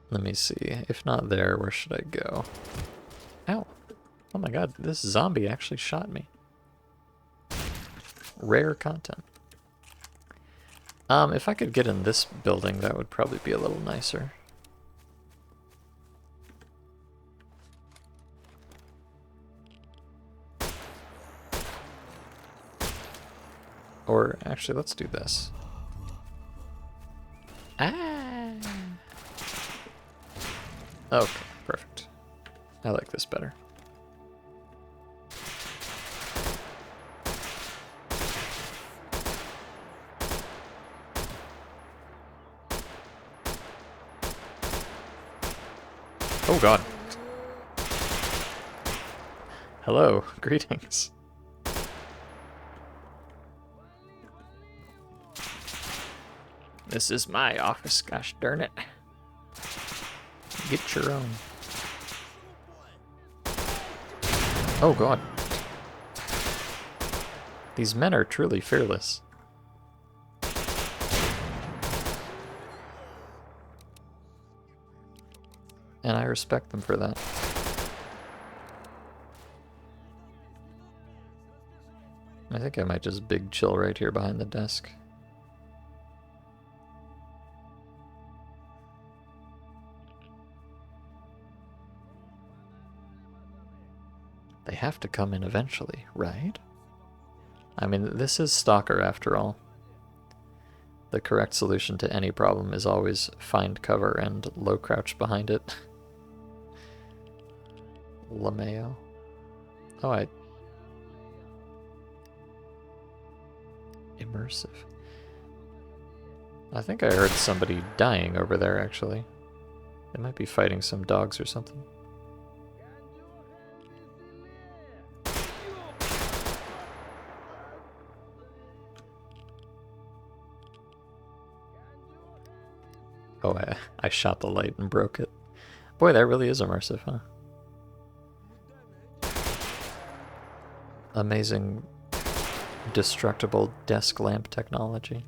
Let me see. If not there, where should I go? Ow. Oh my god, this zombie actually shot me. Rare content. If I could get in this building, that would probably be a little nicer. Or, actually, let's do this. Ah! Okay, perfect. I like this better. Oh god. Hello, greetings. This is my office, gosh darn it. Get your own. Oh god. These men are truly fearless. And I respect them for that. I think I might just big chill right here behind the desk. They have to come in eventually, right? I mean, this is Stalker after all. The correct solution to any problem is always find cover and low crouch behind it. LeMayo. Oh, immersive. I think I heard somebody dying over there, actually. They might be fighting some dogs or something. Oh, I shot the light and broke it. Boy, that really is immersive, huh? Amazing destructible desk lamp technology.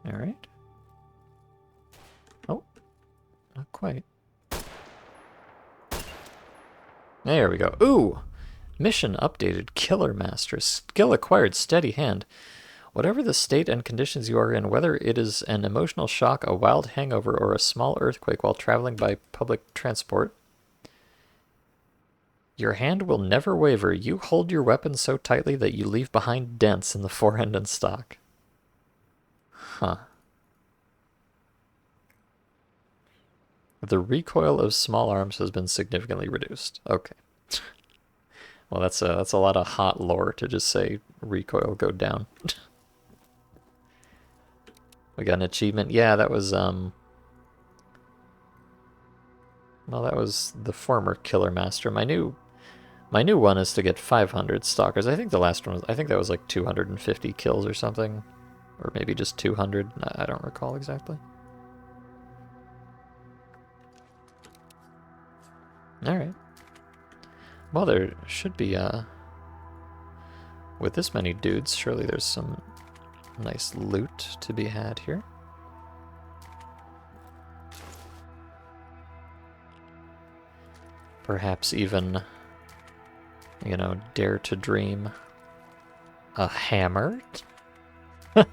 Alright. Oh, not quite. There we go. Ooh! Mission updated. Killer Master. Skill acquired. Steady hand. Whatever the state and conditions you are in, whether it is an emotional shock, a wild hangover, or a small earthquake while traveling by public transport, your hand will never waver. You hold your weapon so tightly that you leave behind dents in the forehand and stock. Huh. The recoil of small arms has been significantly reduced. Okay. Well, that's a lot of hot lore to just say recoil go down. We got an achievement. Yeah, that was well, that was the former Killer Master. My new one is to get 500 stalkers. I think the last one was, I think that was like 250 kills or something, or maybe just 200. I don't recall exactly. All right. Well, there should be, with this many dudes, surely there's some nice loot to be had here. Perhaps even, you know, dare to dream a hammer? That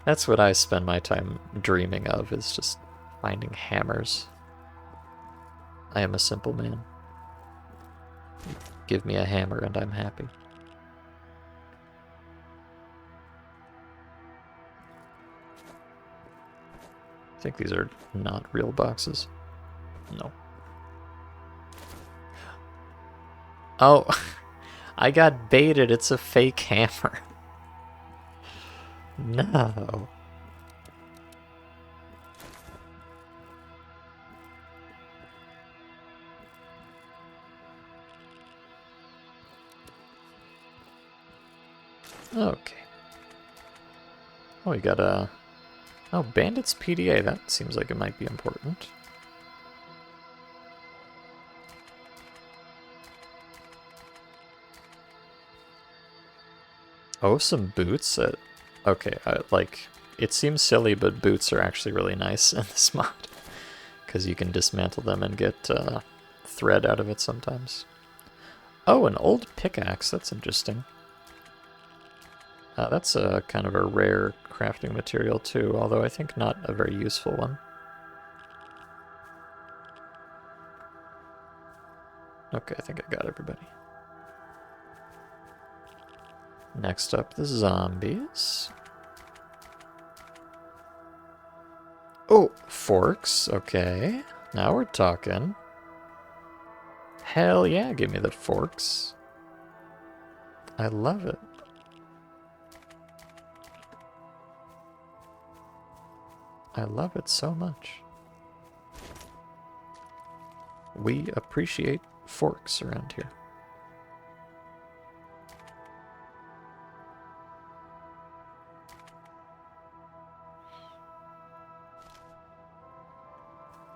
That's what I spend my time dreaming of, is just finding hammers. I am a simple man. Give me a hammer and I'm happy. I think these are not real boxes. No. Oh, I got baited. It's a fake hammer. No. Okay. Oh, we got a... Oh, Bandit's PDA. That seems like it might be important. Oh, some boots? Okay, like, it seems silly, but boots are actually really nice in this mod. Because you can dismantle them and get thread out of it sometimes. Oh, an old pickaxe. That's interesting. That's a kind of a rare crafting material too, although I think not a very useful one. Okay, I think I got everybody. Next up, the zombies. Oh, forks. Okay, now we're talking. Hell yeah, give me the forks. I love it. I love it so much. We appreciate forks around here.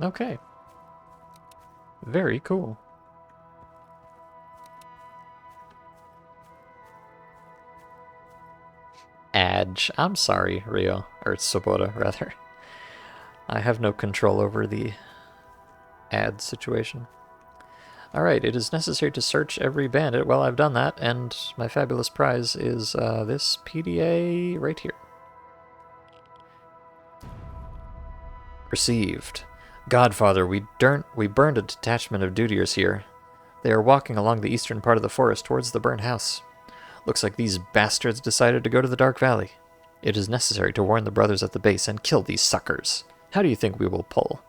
Okay. Very cool. Adge. I'm sorry, Rio. Or Sobota, rather. I have no control over the ad situation. Alright, it is necessary to search every bandit. Well, I've done that, and my fabulous prize is this PDA right here. Received. Godfather, we burned a detachment of dutiers here. They are walking along the eastern part of the forest towards the burnt house. Looks like these bastards decided to go to the Dark Valley. It is necessary to warn the brothers at the base and kill these suckers. How do you think we will pull?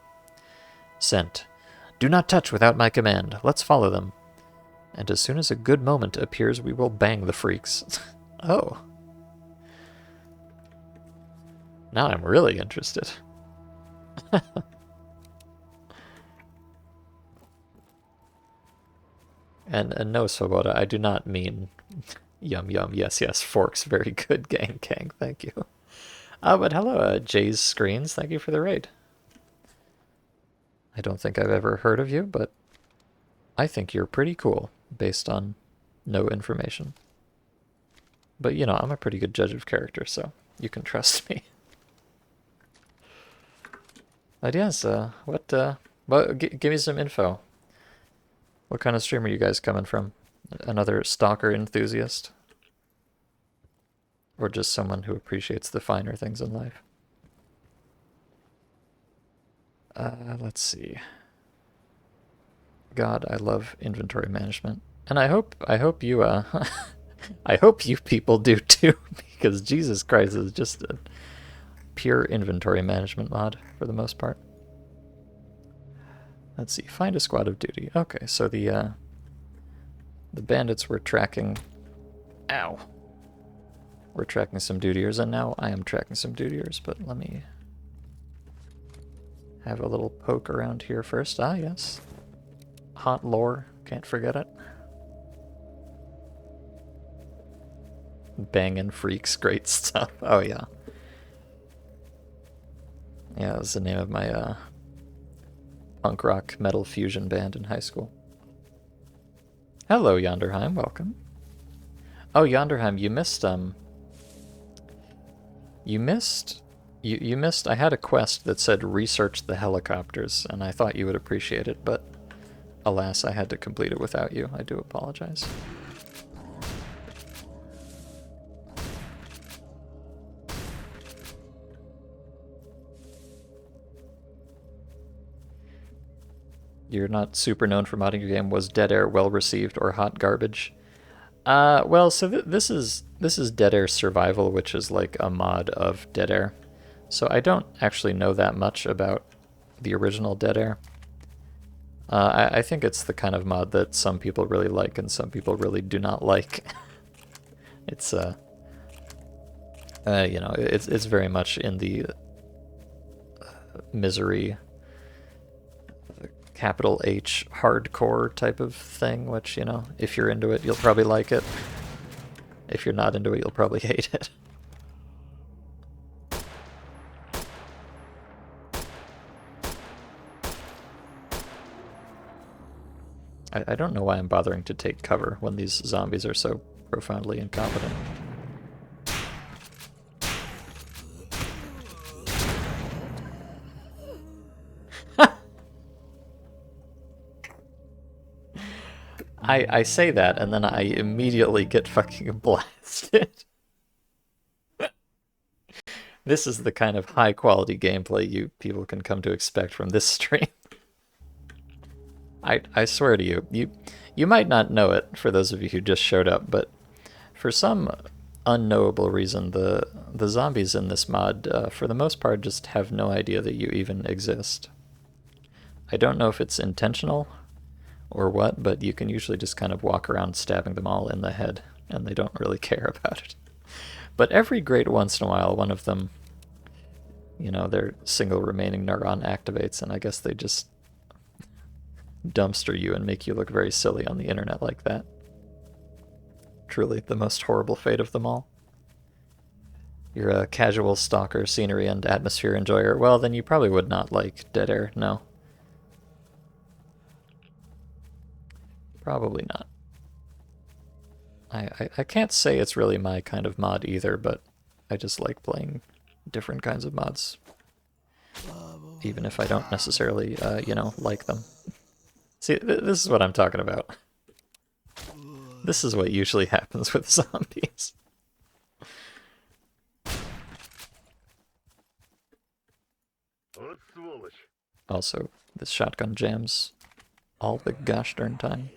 Sent. Do not touch without my command. Let's follow them. And as soon as a good moment appears, we will bang the freaks. Oh. Now I'm really interested. And no, Swoboda, I do not mean yum yum, yes, yes, forks, very good, gang, thank you. But hello, Jay's Screens, thank you for the raid. I don't think I've ever heard of you, but I think you're pretty cool, based on no information. But, you know, I'm a pretty good judge of character, so you can trust me. But yes, give me some info. What kind of stream are you guys coming from? Another stalker enthusiast? Or just someone who appreciates the finer things in life? Let's see. God, I love inventory management. And I hope you, I hope you people do too, because Jesus Christ is just a pure inventory management mod for the most part. Let's see, find a squad of duty. Okay, so the bandits were tracking... Ow! We're tracking some dutiers, and now I am tracking some dutiers, but let me have a little poke around here first. Ah, yes. Hot lore, can't forget it. Bangin' freaks, great stuff. Oh, yeah. Yeah, that was the name of my, punk rock metal fusion band in high school. Hello, Yonderheim, welcome. Oh, Yonderheim, you missed, You missed, I had a quest that said research the helicopters, and I thought you would appreciate it, but alas, I had to complete it without you. I do apologize. You're not super known for modding your game. Was Dead Air well received or hot garbage? Well, so this is Dead Air Survival, which is like a mod of Dead Air. So I don't actually know that much about the original Dead Air. I think it's the kind of mod that some people really like and some people really do not like. It's you know, it's very much in the misery, capital H, hardcore type of thing, which, you know, if you're into it, you'll probably like it. If you're not into it, you'll probably hate it. I don't know why I'm bothering to take cover when these zombies are so profoundly incompetent. I say that, and then I immediately get fucking blasted. This is the kind of high-quality gameplay you people can come to expect from this stream. I swear to you, you might not know it, for those of you who just showed up, but for some unknowable reason, the zombies in this mod, for the most part, just have no idea that you even exist. I don't know if it's intentional or what, but you can usually just kind of walk around stabbing them all in the head, and they don't really care about it. But every great once in a while, one of them, you know, their single remaining neuron activates, and I guess they just dumpster you and make you look very silly on the internet like that. Truly the most horrible fate of them all. You're a casual stalker, scenery, and atmosphere enjoyer. Well, then you probably would not like Dead Air, no. Probably not. I can't say it's really my kind of mod either, but I just like playing different kinds of mods. Even if I don't necessarily, you know, like them. See, this is what I'm talking about. This is what usually happens with zombies. Also, this shotgun jams all the gosh darn time.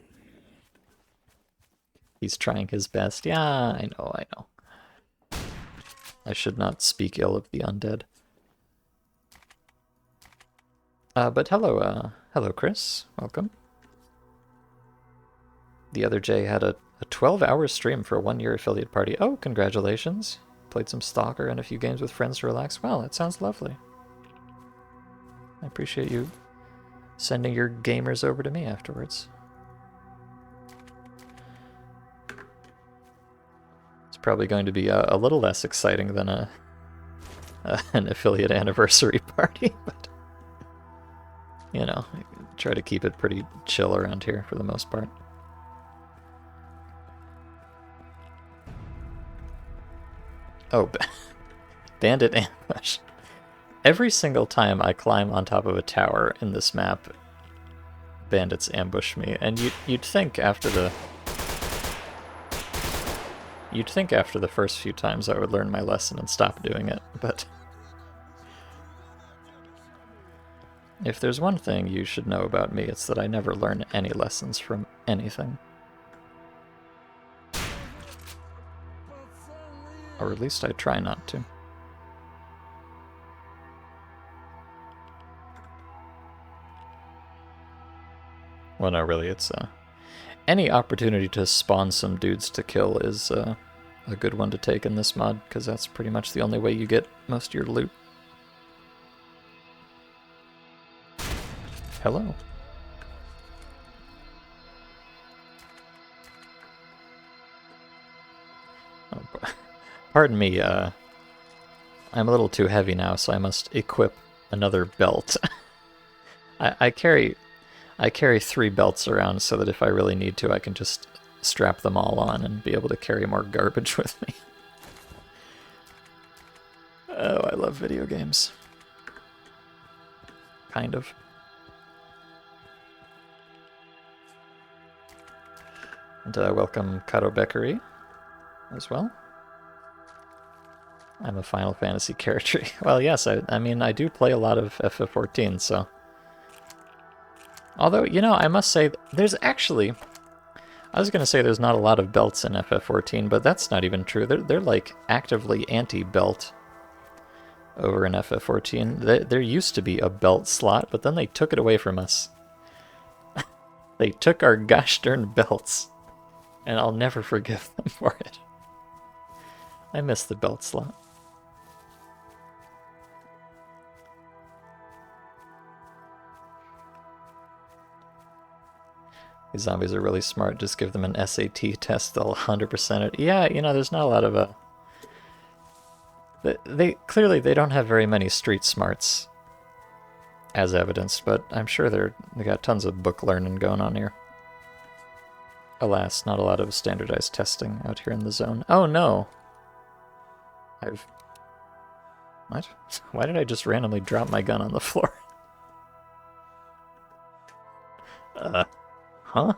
He's trying his best. Yeah, I know. I should not speak ill of the undead. But hello, Chris. Welcome. The other Jay had a 12-hour stream for a 1-year affiliate party. Oh, congratulations. Played some Stalker and a few games with friends to relax. Wow, that sounds lovely. I appreciate you sending your gamers over to me afterwards. It's probably going to be a little less exciting than an affiliate anniversary party, but you know, I try to keep it pretty chill around here for the most part. Oh, bandit ambush. Every single time I climb on top of a tower in this map, bandits ambush me, and you'd think after the first few times I would learn my lesson and stop doing it, but if there's one thing you should know about me, it's that I never learn any lessons from anything. Or at least I try not to. Well, no, really, it's any opportunity to spawn some dudes to kill is a good one to take in this mod, because that's pretty much the only way you get most of your loot. Hello. Oh, pardon me, I'm a little too heavy now, so I must equip another belt. I carry 3 belts around so that if I really need to, I can just strap them all on and be able to carry more garbage with me. Oh, I love video games. Kind of. And welcome Kado Beckery as well. I'm a Final Fantasy character. Well, yes, I mean, I do play a lot of FF14, so Although, you know, I must say, there's actually... I was going to say there's not a lot of belts in FF14, but that's not even true. They're like, actively anti-belt over in FF14. There used to be a belt slot, but then they took it away from us. They took our gosh darn belts, and I'll never forgive them for it. I miss the belt slot. These zombies are really smart. Just give them an SAT test, they'll 100% it. Yeah, you know, there's not a lot of they clearly they don't have very many street smarts, as evidenced, but I'm sure they got tons of book learning going on here. Alas, not a lot of standardized testing out here in the zone. Oh no! What? Why did I just randomly drop my gun on the floor? Huh?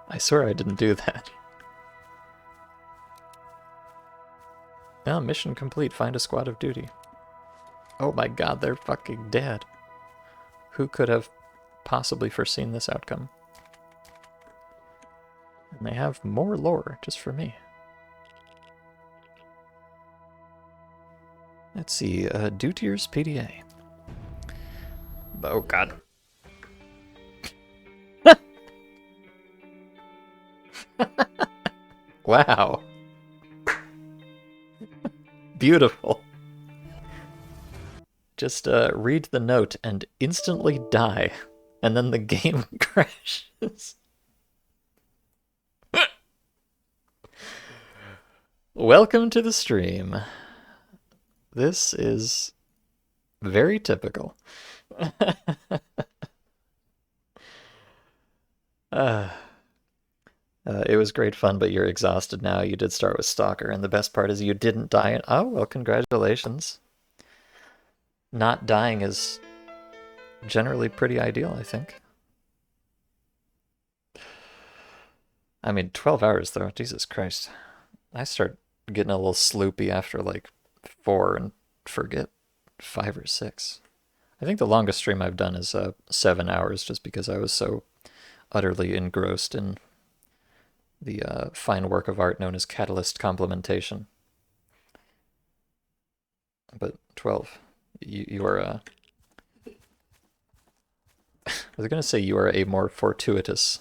I swear I didn't do that. Now, mission complete. Find a squad of duty. Oh my god, they're fucking dead. Who could have possibly foreseen this outcome? And they have more lore just for me. Let's see, Dutier's PDA. Oh god. Wow. Beautiful. Just read the note and instantly die, and then the game crashes. Welcome to the stream. This is very typical. It was great fun, but you're exhausted now. You did start with Stalker, and the best part is you didn't die. Oh, well, congratulations. Not dying is generally pretty ideal, I think. I mean, 12 hours, though. Jesus Christ. I start getting a little sloopy after, like, 4 and forget 5 or 6. I think the longest stream I've done is 7 hours, just because I was so utterly engrossed in the fine work of art known as catalyst complementation. But 12, you are I was gonna say you are a more fortuitous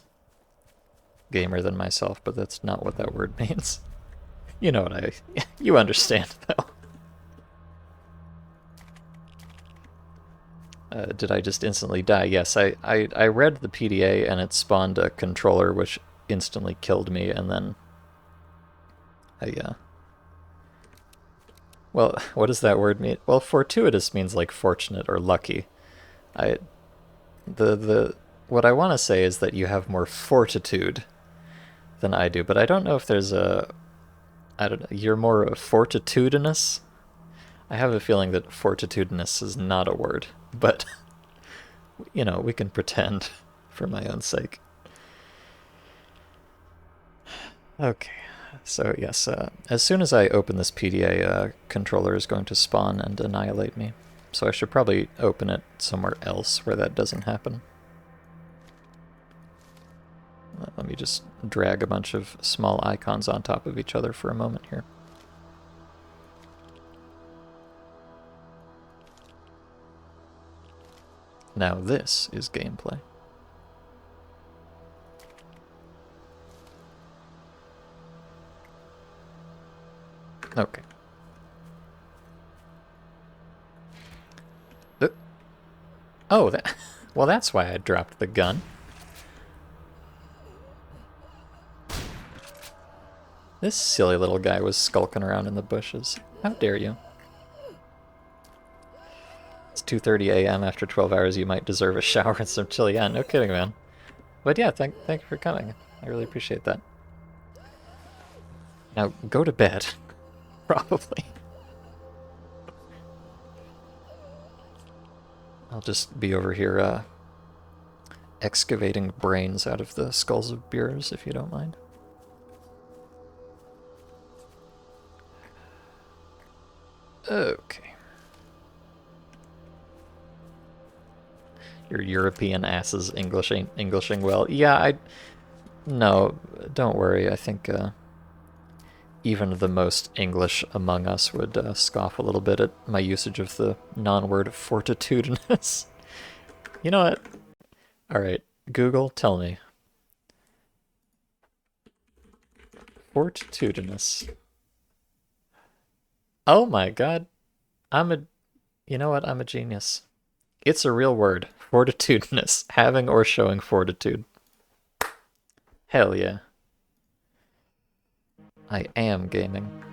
gamer than myself, but that's not what that word means. You know what you understand though. Did I just instantly die? Yes, I read the PDA and it spawned a controller which instantly killed me, and then well, what does that word mean? Well, fortuitous means like fortunate or lucky. What I want to say is that you have more fortitude than I do, but I don't know if there's I don't know, you're more fortitudinous? I have a feeling that fortitudinous is not a word, but you know, we can pretend for my own sake. Okay, so yes, as soon as I open this PDA, controller is going to spawn and annihilate me. So I should probably open it somewhere else where that doesn't happen. Let me just drag a bunch of small icons on top of each other for a moment here. Now this is gameplay. Okay. Oh, well, that's why I dropped the gun. This silly little guy was skulking around in the bushes. How dare you? It's 2:30 a.m. After 12 hours, you might deserve a shower and some chili. Yeah, no kidding, man. But yeah, thank you for coming. I really appreciate that. Now, go to bed. Probably. I'll just be over here, excavating brains out of the skulls of beers, if you don't mind. Okay. Your European asses English ain't Englishing well. Yeah, no, don't worry. I think even the most English among us would scoff a little bit at my usage of the non-word fortitudinous. You know what? All right, Google, tell me. Fortitudinous. Oh my god. You know what? I'm a genius. It's a real word. Fortitudinous. Having or showing fortitude. Hell yeah. I am gaming.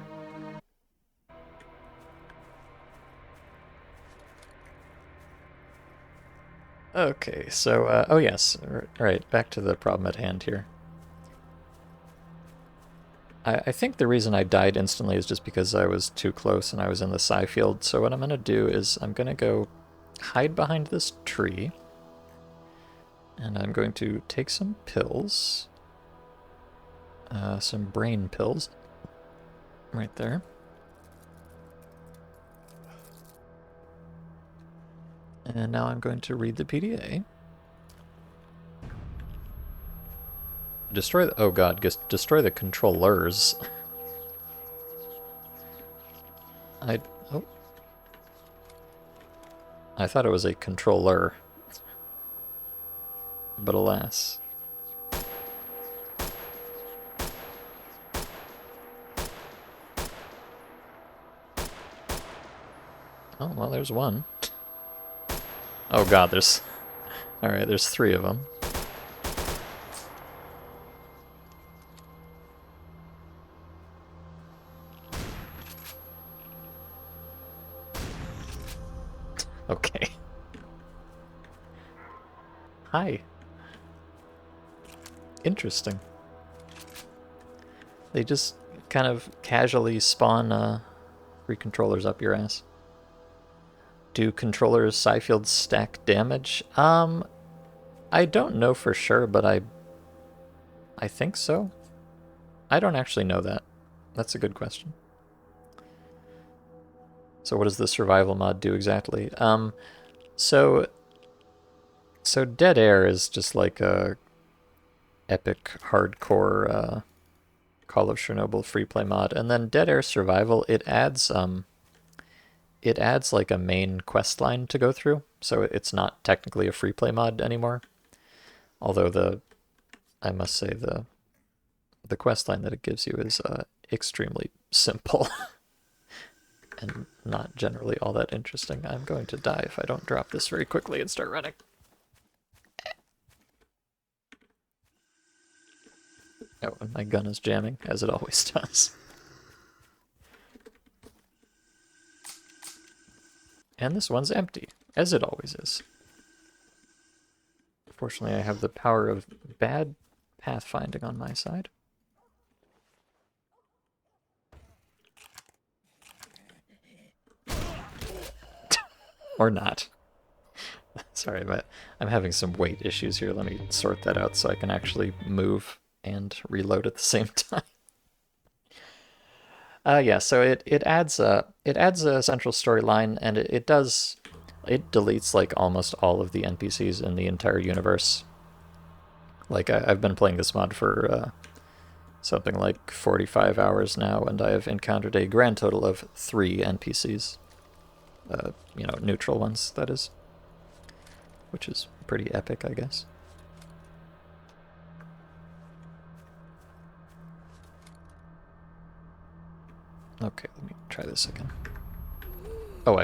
Okay, so, oh yes, right, back to the problem at hand here. I think the reason I died instantly is just because I was too close and I was in the psi field, so what I'm gonna do is I'm gonna go hide behind this tree, and I'm going to take some pills, some brain pills, right there. And now I'm going to read the PDA. Destroy the, oh god, destroy the controllers. Oh. I thought it was a controller. But alas. Oh, well, there's one. Oh god, there's... Alright, there's 3 of them. Okay. Hi. Interesting. They just kind of casually spawn 3 controllers up your ass. Do controllers psi fields stack damage? I don't know for sure, but I think so. I don't actually know that. That's a good question. So what does the survival mod do exactly? So Dead Air is just like a epic hardcore Call of Chernobyl free play mod, and then Dead Air Survival it adds like a main quest line to go through, so it's not technically a free play mod anymore. Although I must say the quest line that it gives you is extremely simple. And not generally all that interesting. I'm going to die if I don't drop this very quickly and start running. Oh, and my gun is jamming, as it always does. And this one's empty, as it always is. Fortunately, I have the power of bad pathfinding on my side. Or not. Sorry, but I'm having some weight issues here. Let me sort that out so I can actually move and reload at the same time. Yeah, so it adds a central storyline, and it deletes like almost all of the NPCs in the entire universe. Like I've been playing this mod for something like 45 hours now, and I have encountered a grand total of 3 NPCs. You know, neutral ones, that is. Which is pretty epic, I guess. Okay, let me try this again. Oh,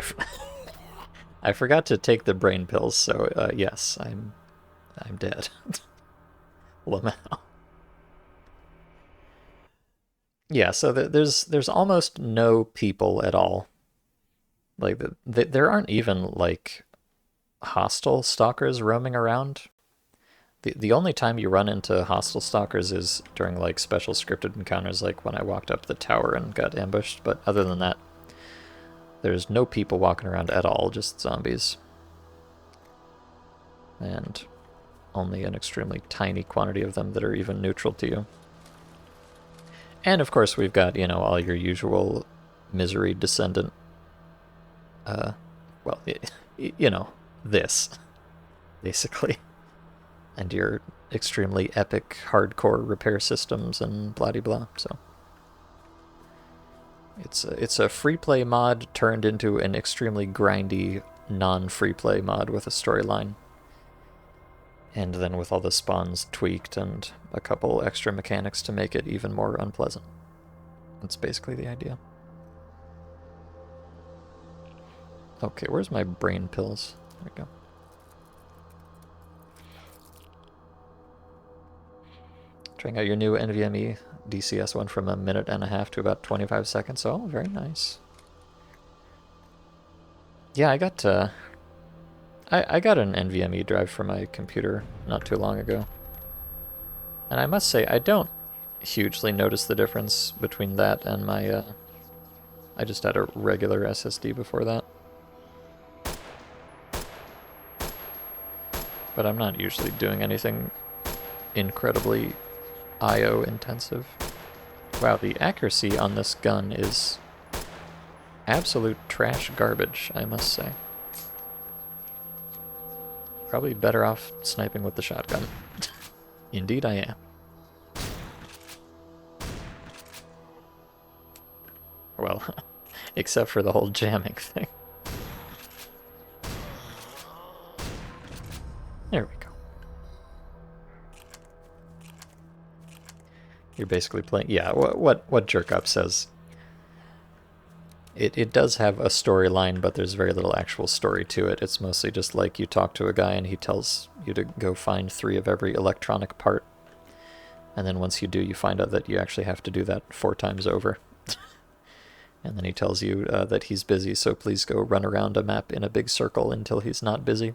I forgot to take the brain pills, so yes, I'm dead. Lamau. Yeah, so there's almost no people at all. Like there aren't even like hostile stalkers roaming around. The only time you run into hostile stalkers is during like special scripted encounters, like when I walked up the tower and got ambushed, but other than that, there's no people walking around at all, just zombies. And only an extremely tiny quantity of them that are even neutral to you. And of course we've got, you know, all your usual misery descendant, well, you know, this. basically. And your extremely epic hardcore repair systems and blah blah. So it's a free play mod turned into an extremely grindy non-free play mod with a storyline. And then with all the spawns tweaked and a couple extra mechanics to make it even more unpleasant. That's basically the idea. Okay, where's my brain pills? There we go. Trying out your new NVMe DCS one from 1.5 minutes to about 25 seconds. Oh, very nice. Yeah, I got I got an NVMe drive for my computer not too long ago. And I must say, I don't hugely notice the difference between that and my, I just had a regular SSD before that. But I'm not usually doing anything incredibly IO intensive. Wow, the accuracy on this gun is absolute trash garbage, I must say. Probably better off sniping with the shotgun. Indeed I am. Well, except for the whole jamming thing. There we go. You're basically playing... Yeah, what Jerk Up says. It does have a storyline, but there's very little actual story to it. It's mostly just like you talk to a guy and he tells you to go find 3 of every electronic part. And then once you do, you find out that you actually have to do that 4 times over. And then he tells you that he's busy, so please go run around a map in a big circle until he's not busy.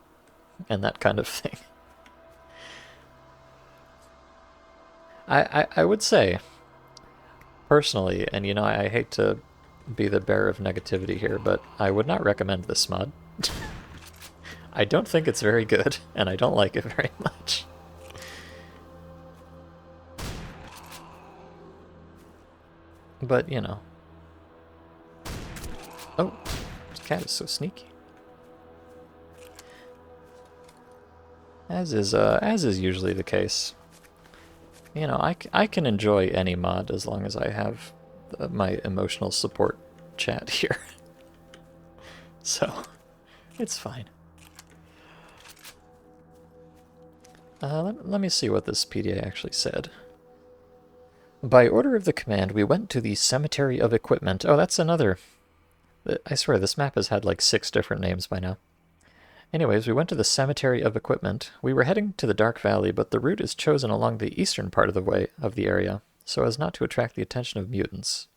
And that kind of thing. I would say, personally, and you know, I hate to be the bearer of negativity here, but I would not recommend this mod. I don't think it's very good, and I don't like it very much. But, you know. Oh, this cat is so sneaky. As is usually the case. You know, I can enjoy any mod as long as I have my emotional support chat here. So, it's fine. Let me see what this PDA actually said. By order of the command, we went to the Cemetery of Equipment. Oh, that's another... I swear, this map has had like 6 different names by now. Anyways, we went to the Cemetery of Equipment. We were heading to the Dark Valley, but the route is chosen along the eastern part of the area, so as not to attract the attention of mutants.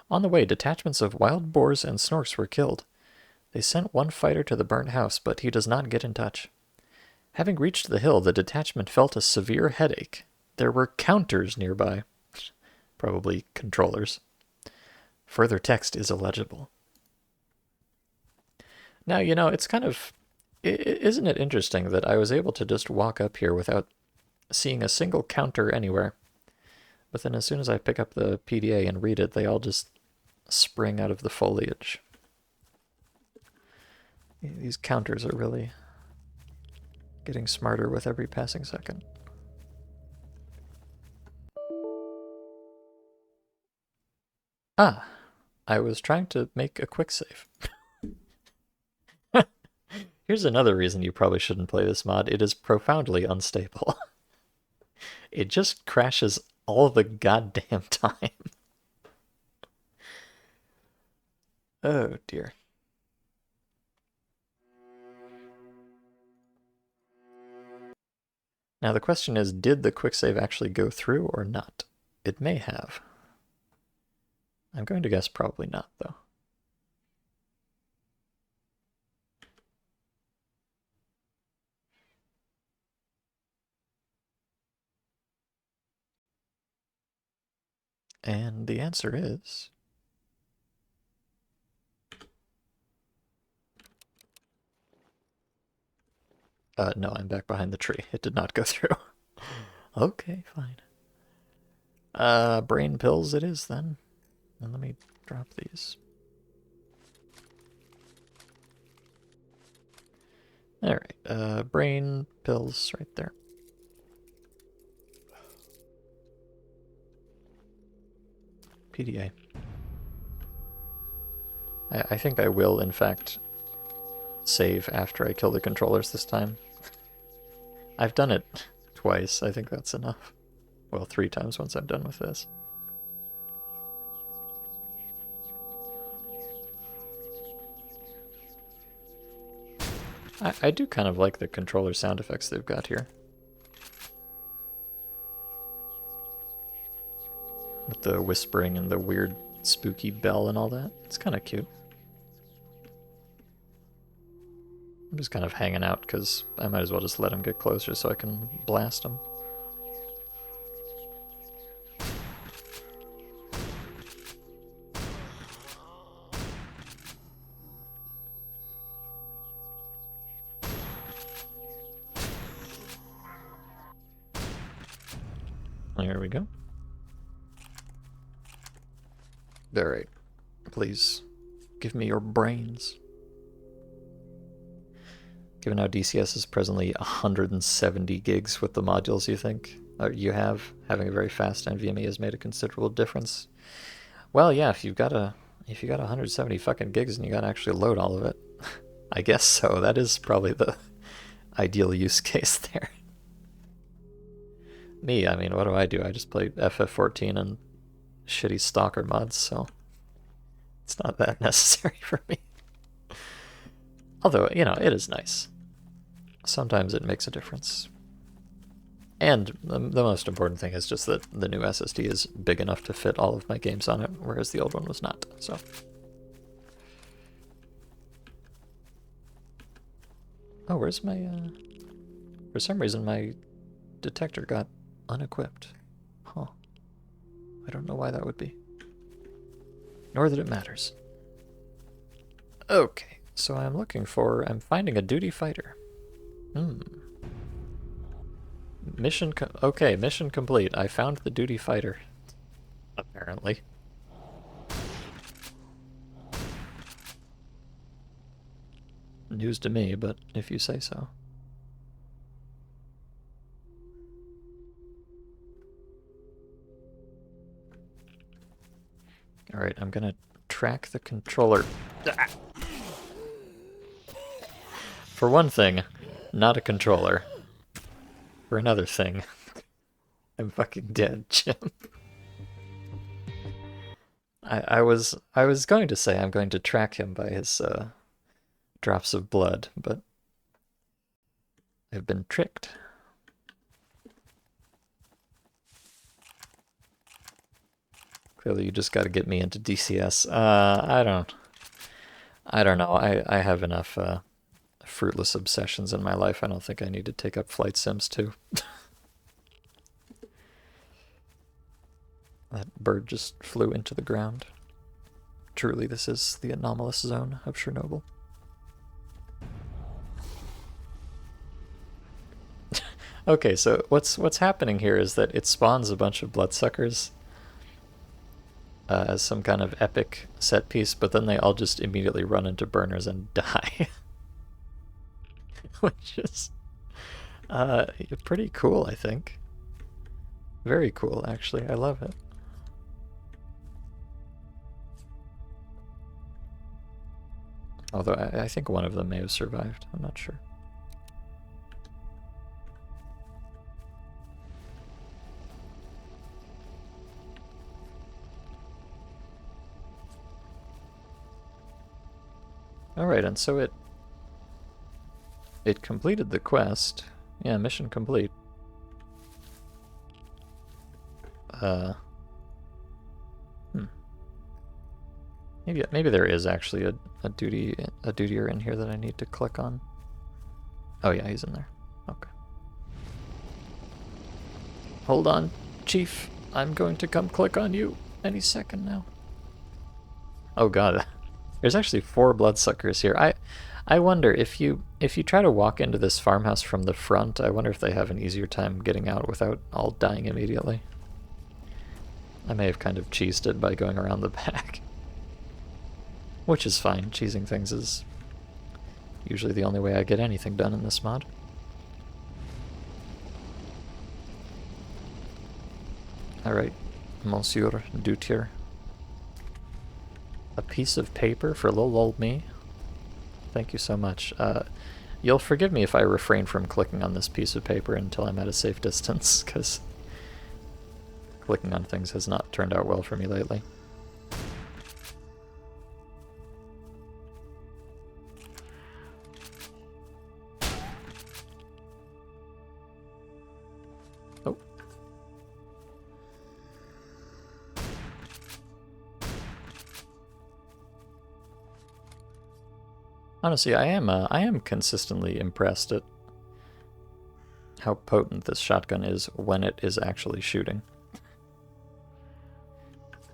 On the way, detachments of wild boars and snorks were killed. They sent one fighter to the burnt house, but he does not get in touch. Having reached the hill, the detachment felt a severe headache. There were counters nearby. Probably controllers. Further text is illegible. Now, you know, it's kind of... Isn't it interesting that I was able to just walk up here without seeing a single counter anywhere? But then as soon as I pick up the PDA and read it, they all just spring out of the foliage. These counters are really getting smarter with every passing second. Ah, I was trying to make a quick save. Here's another reason you probably shouldn't play this mod. It is profoundly unstable. It just crashes all the goddamn time. Oh dear. Now the question is, did the quick save actually go through or not? It may have. I'm going to guess probably not, though. And the answer is... no, I'm back behind the tree. It did not go through. Okay, fine. Brain pills it is, then. And let me drop these. Alright, brain pills right there. PDA. I think I will, in fact, save after I kill the controllers this time. I've done it twice. I think that's enough. Well, 3 times once I'm done with this. I do kind of like the controller sound effects they've got here. With the whispering and the weird spooky bell and all that. It's kind of cute. I'm just kind of hanging out because I might as well just let him get closer so I can blast him. Here we go. Alright. Please, give me your brains. Given how DCS is presently 170 gigs with the modules you think you have, having a very fast NVMe has made a considerable difference. Well, yeah, if you got 170 fucking gigs and you gotta actually load all of it, I guess so. That is probably the ideal use case there. Me, I mean, what do? I just play FF14 and shitty stalker mods, so it's not that necessary for me. Although, you know, it is nice. Sometimes it makes a difference. And the most important thing is just that the new SSD is big enough to fit all of my games on it, whereas the old one was not, so. Oh, where's my, for some reason my detector got unequipped. Huh. I don't know why that would be. Nor that it matters. Okay, so I'm finding a duty fighter. Mission complete. I found the duty fighter. Apparently. News to me, but if you say so. Alright, I'm gonna track the controller. Ah! For one thing, not a controller. For another thing, I'm fucking dead, Jim. I was going to say I'm going to track him by his drops of blood, but I've been tricked. Clearly, you just got to get me into DCS. I don't know. I have enough fruitless obsessions in my life. I don't think I need to take up flight sims too. That bird just flew into the ground. Truly, this is the anomalous zone of Chernobyl. Okay, so what's happening here is that it spawns a bunch of bloodsuckers as some kind of epic set piece, but then they all just immediately run into burners and die. Which is pretty cool, I think. Very cool, actually. I love it. Although I think one of them may have survived. I'm not sure. Alright, and so it completed the quest. Yeah, mission complete. Maybe there is actually a dutier in here that I need to click on. Oh yeah, he's in there. Okay. Hold on, Chief. I'm going to come click on you any second now. Oh god. There's actually 4 bloodsuckers here. I wonder if you try to walk into this farmhouse from the front, I wonder if they have an easier time getting out without all dying immediately. I may have kind of cheesed it by going around the back. Which is fine. Cheesing things is Usually the only way I get anything done in this mod. Alright, Monsieur Dutier. A piece of paper for little old me? Thank you so much. You'll forgive me if I refrain from clicking on this piece of paper until I'm at a safe distance, because clicking on things has not turned out well for me lately. Oh. Honestly, I am consistently impressed at how potent this shotgun is when it is actually shooting.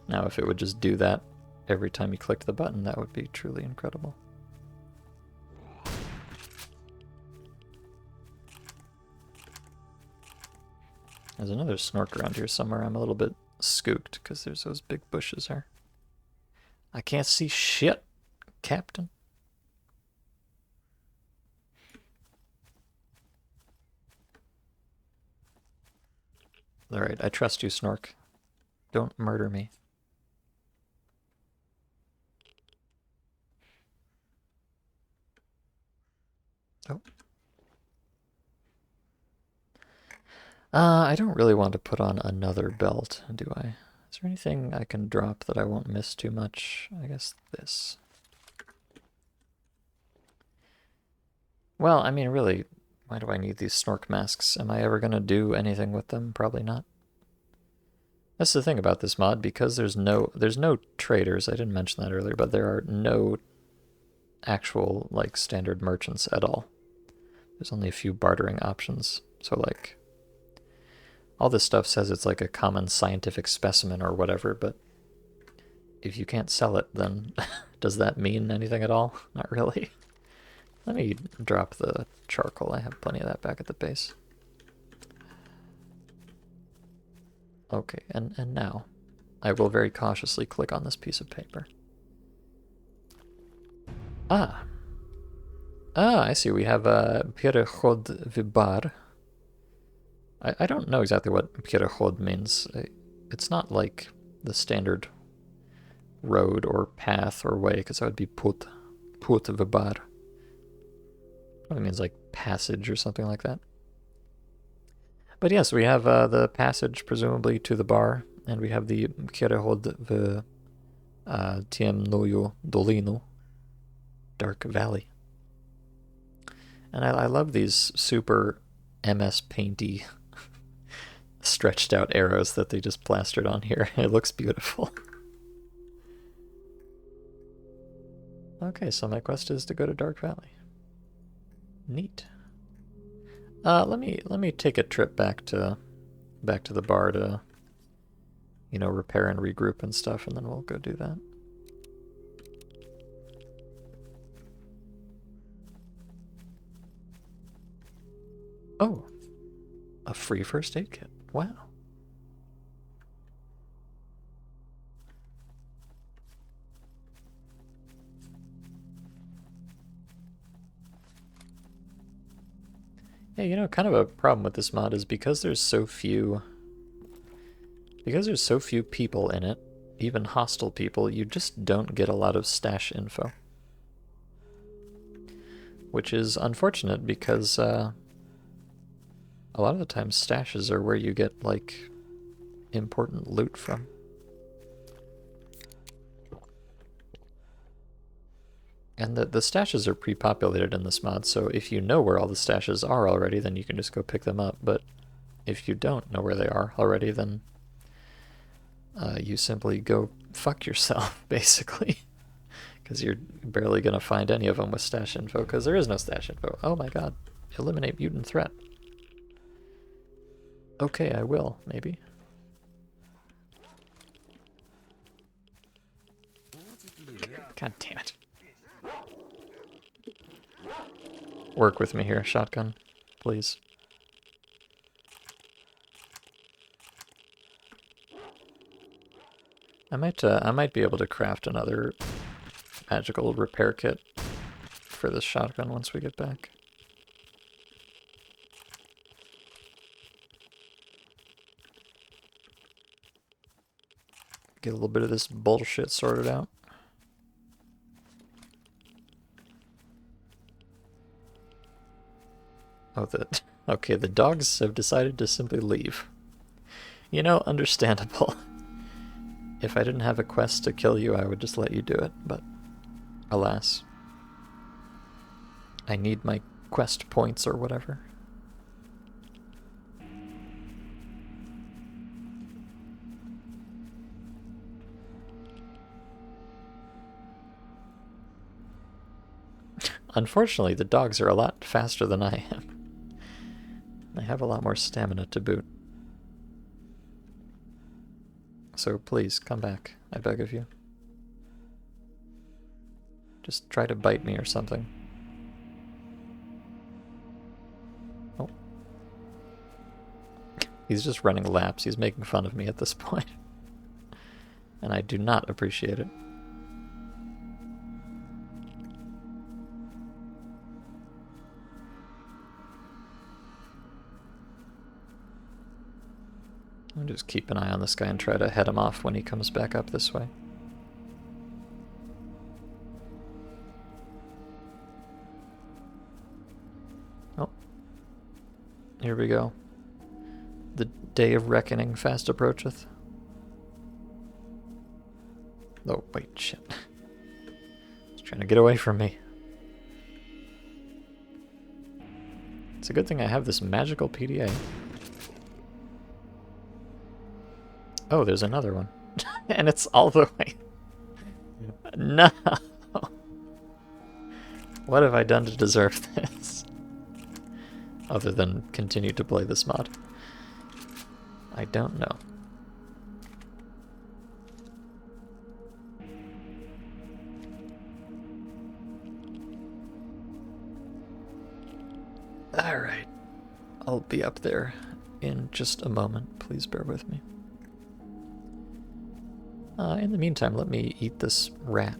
Now, if it would just do that every time you clicked the button, that would be truly incredible. There's another snork around here somewhere. I'm a little bit spooked because there's those big bushes there. I can't see shit, Captain. Alright, I trust you, Snork. Don't murder me. Oh. I don't really want to put on another belt, do I? Is there anything I can drop that I won't miss too much? I guess this. Well, I mean, really, why do I need these snork masks? Am I ever going to do anything with them? Probably not. That's the thing about this mod, because there's no traders. I didn't mention that earlier, but there are no actual, like, standard merchants at all. There's only a few bartering options. So, like, all this stuff says it's like a common scientific specimen or whatever, but if you can't sell it, then does that mean anything at all? Not really. Let me drop the charcoal. I have plenty of that back at the base. Okay, and now I will very cautiously click on this piece of paper. Ah, I see. We have Pripyat Vibar. I don't know exactly what Pripyat means. It's not like the standard road or path or way, because that would be Put Vibar. Probably means like passage or something like that. But yes, we have the passage presumably to the bar, and we have the Pripyat v Tiemnoyu Dolinu, Dark Valley. And I love these super MS Painty stretched out arrows that they just plastered on here. It looks beautiful. Okay, so my quest is to go to Dark Valley. Neat. Let me take a trip back to the bar to, you know, repair and regroup and stuff, and then we'll go do that. Oh, a free first aid kit. Wow. Yeah, you know, kind of a problem with this mod is because there's so few people in it, even hostile people, you just don't get a lot of stash info. Which is unfortunate because a lot of the time stashes are where you get, like, important loot from. And the stashes are pre-populated in this mod, so if you know where all the stashes are already, then you can just go pick them up. But if you don't know where they are already, then you simply go fuck yourself, basically. Because you're barely going to find any of them with stash info, because there is no stash info. Oh my god. Eliminate mutant threat. Okay, I will, maybe. God damn it. Work with me here, shotgun, please. I might be able to craft another magical repair kit for this shotgun once we get back. Get a little bit of this bullshit sorted out. Oh, okay, the dogs have decided to simply leave. You know, understandable. If I didn't have a quest to kill you, I would just let you do it, but alas. I need my quest points or whatever. Unfortunately, the dogs are a lot faster than I am. I have a lot more stamina to boot. So please, come back, I beg of you. Just try to bite me or something. Oh. He's just running laps. He's making fun of me at this point. And I do not appreciate it. I'll just keep an eye on this guy and try to head him off when he comes back up this way. Oh. Here we go. The day of reckoning fast approacheth. Oh, wait, shit. He's trying to get away from me. It's a good thing I have this magical PDA. Oh, there's another one. And it's all the way... No! What have I done to deserve this? Other than continue to play this mod. I don't know. Alright. I'll be up there in just a moment. Please bear with me. In the meantime, let me eat this rat.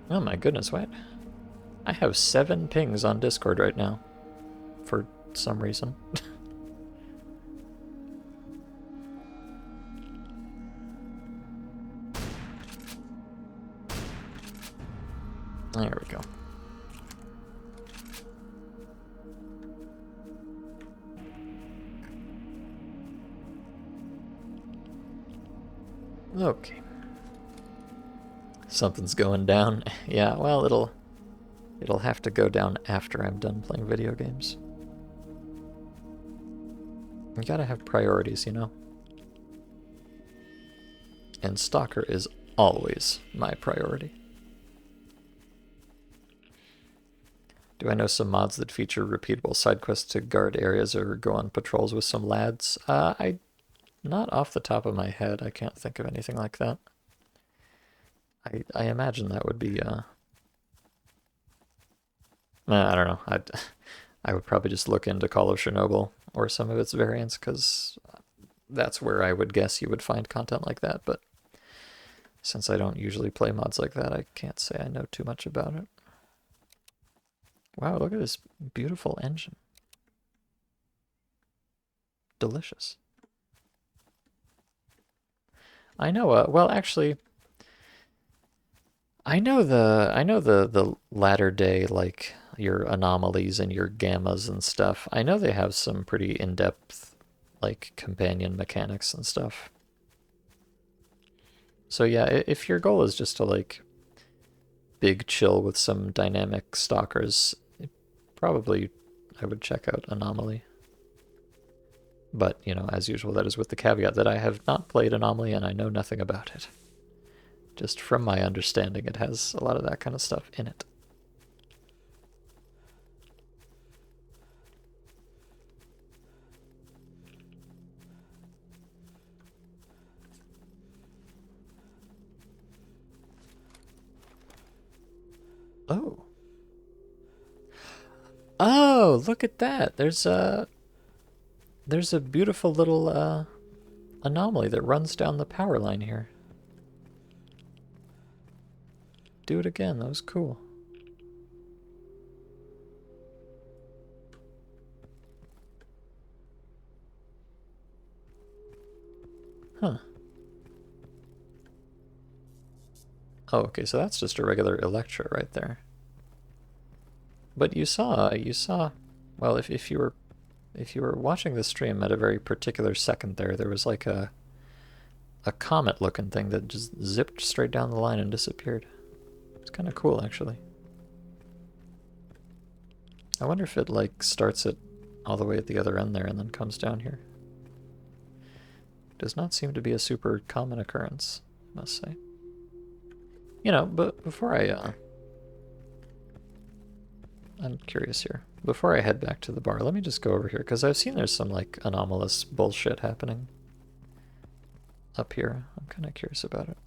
Oh my goodness, what? I have 7 pings on Discord right now. For some reason. There we go. Okay. Something's going down. Yeah, well, it'll have to go down after I'm done playing video games. You gotta have priorities, you know? And Stalker is always my priority. Do I know some mods that feature repeatable side quests to guard areas or go on patrols with some lads? Not off the top of my head. I can't think of anything like that. I imagine that would be, I don't know. I would probably just look into Call of Chernobyl or some of its variants, because that's where I would guess you would find content like that, but since I don't usually play mods like that, I can't say I know too much about it. Wow, look at this beautiful engine. Delicious. I know, well, actually, I know the latter day, like, your anomalies and your gammas and stuff. I know they have some pretty in-depth, like, companion mechanics and stuff. So yeah, if your goal is just to, like, big chill with some dynamic stalkers, probably I would check out Anomaly. But, you know, as usual, that is with the caveat that I have not played Anomaly and I know nothing about it. Just from my understanding, it has a lot of that kind of stuff in it. Oh. Oh, look at that. There's There's a beautiful little anomaly that runs down the power line here. Do it again, that was cool. Huh. Oh, okay, so that's just a regular Electra right there. But you saw, well, if you were watching the stream at a very particular second there was like a comet-looking thing that just zipped straight down the line and disappeared. It's kind of cool, actually. I wonder if it, like, starts it all the way at the other end there and then comes down here. Does not seem to be a super common occurrence, I must say. You know, but before I'm curious here. Before I head back to the bar, let me just go over here, because I've seen there's some, like, anomalous bullshit happening up here. I'm kind of curious about it.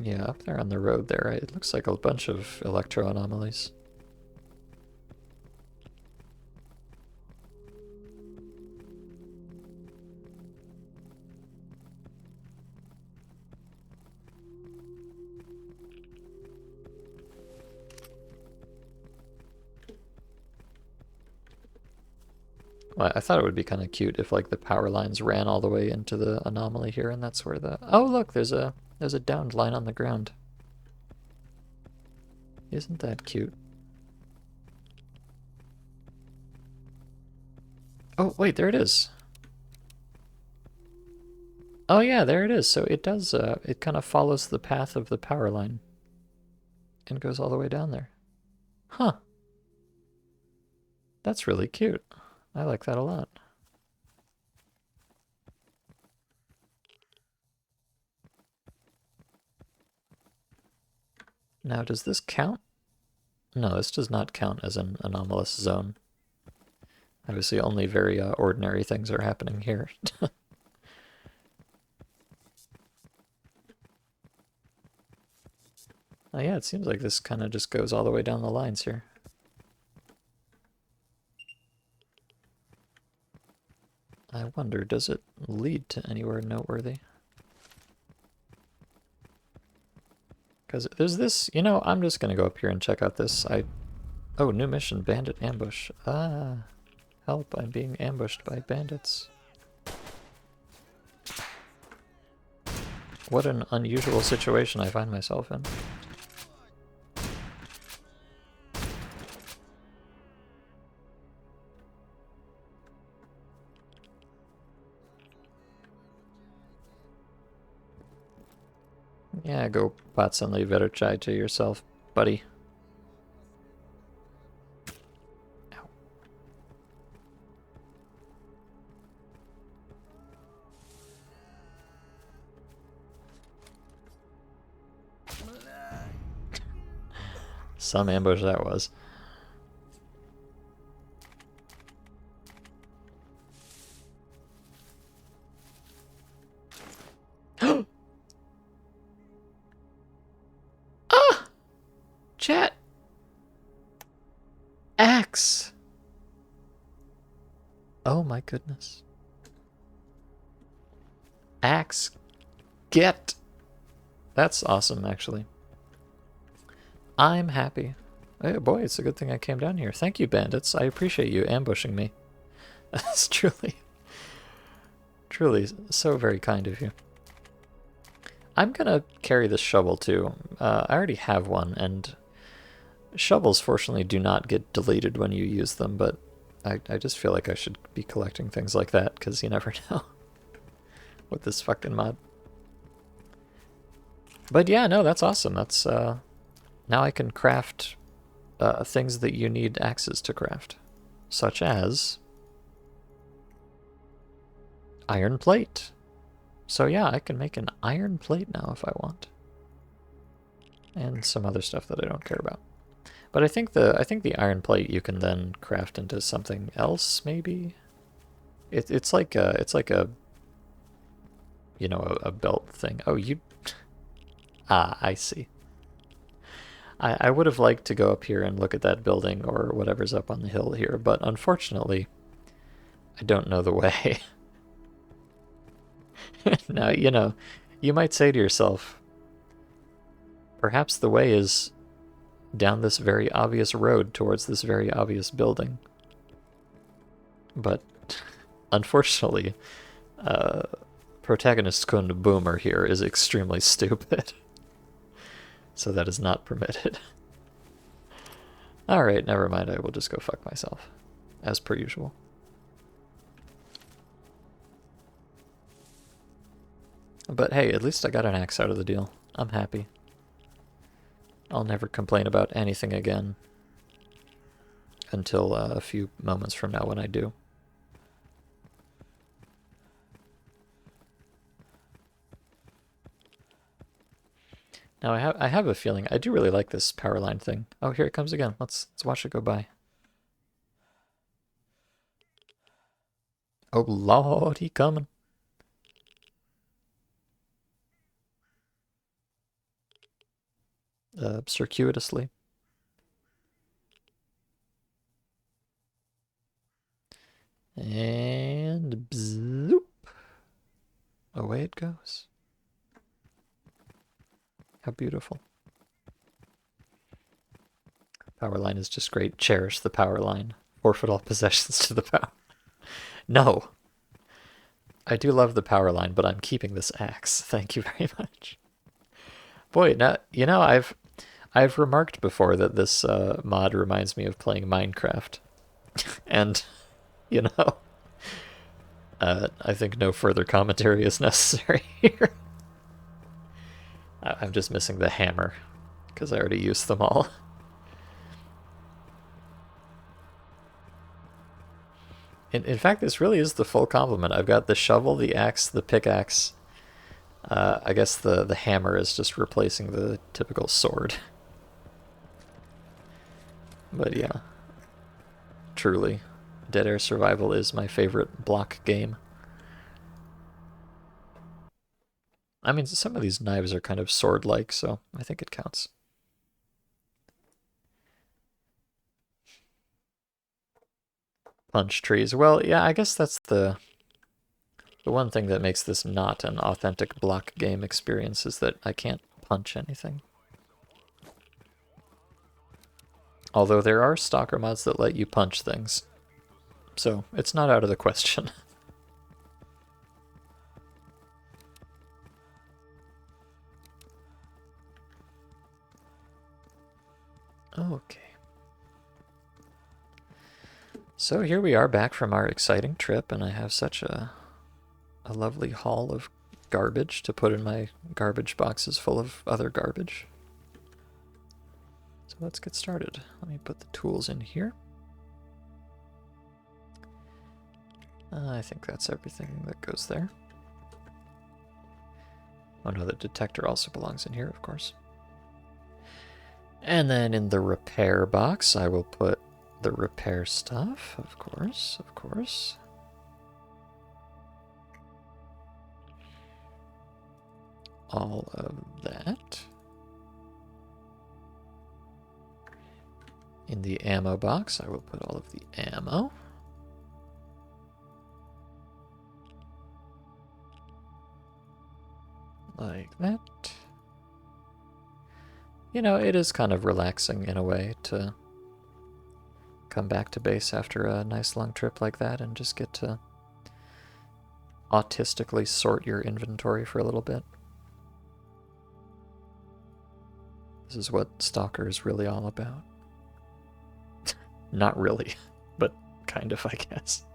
Yeah, up there on the road there, it looks like a bunch of electro anomalies. Well, I thought it would be kind of cute if, like, the power lines ran all the way into the anomaly here, and that's where the... Oh, look, there's a downed line on the ground. Isn't that cute? Oh, wait, there it is. Oh, yeah, there it is. So it does, it kind of follows the path of the power line and goes all the way down there. Huh. That's really cute. I like that a lot. Now, does this count? No, this does not count as an anomalous zone. Obviously, only very ordinary things are happening here. Oh yeah, it seems like this kind of just goes all the way down the lines here. I wonder, does it lead to anywhere noteworthy? Because there's this, you know, I'm just going to go up here and check out this. Oh, new mission, bandit ambush. Ah, help, I'm being ambushed by bandits. What an unusual situation I find myself in. Yeah, go Patsanli Verachai to yourself, buddy. Some ambush that was. Ah! Chat! Axe! Oh my goodness. Axe. Get! That's awesome, actually. I'm happy. Hey, boy, it's a good thing I came down here. Thank you, bandits. I appreciate you ambushing me. That's truly so very kind of you. I'm gonna carry this shovel, too. I already have one, and shovels, fortunately, do not get deleted when you use them, but I just feel like I should be collecting things like that, because you never know with this fucking mod. But yeah, no, that's awesome. That's, now I can craft things that you need axes to craft, such as iron plate. So yeah, I can make an iron plate now if I want, and some other stuff that I don't care about. But I think the iron plate you can then craft into something else, maybe. It's like a you know, a belt thing. Oh, you... Ah, I see. I would have liked to go up here and look at that building or whatever's up on the hill here, but unfortunately, I don't know the way. Now, you know, you might say to yourself, perhaps the way is down this very obvious road towards this very obvious building. But unfortunately, protagonist Kund Boomer here is extremely stupid. So that is not permitted. Alright, never mind, I will just go fuck myself. As per usual. But hey, at least I got an axe out of the deal. I'm happy. I'll never complain about anything again. Until a few moments from now when I do. Now I have a feeling I do really like this power line thing. Oh, here it comes again. Let's watch it go by. Oh Lord, he coming. Circuitously. And bzoop. Away it goes. How beautiful. Power line is just great. Cherish the power line. Forfeit all possessions to the power. No. I do love the power line, but I'm keeping this axe. Thank you very much. Boy, now you know I've remarked before that this mod reminds me of playing Minecraft, and you know, I think no further commentary is necessary here. I'm just missing the hammer because I already used them all. In fact, this really is the full complement. I've got the shovel, the axe, the pickaxe. I guess the hammer is just replacing the typical sword. But yeah, truly, Dead Air Survival is my favorite block game. I mean, some of these knives are kind of sword-like, so I think it counts. Punch trees. Well, yeah, I guess that's the one thing that makes this not an authentic block game experience is that I can't punch anything. Although there are stalker mods that let you punch things. So it's not out of the question. Okay. So here we are back from our exciting trip, and I have such a lovely haul of garbage to put in my garbage boxes full of other garbage. So let's get started. Let me put the tools in here. I think that's everything that goes there. Oh no, the detector also belongs in here, of course. And then in the repair box, I will put the repair stuff, of course, of course. All of that. In the ammo box, I will put all of the ammo. Like that. You know, it is kind of relaxing in a way to come back to base after a nice long trip like that and just get to autistically sort your inventory for a little bit. This is what Stalker is really all about. Not really, but kind of, I guess.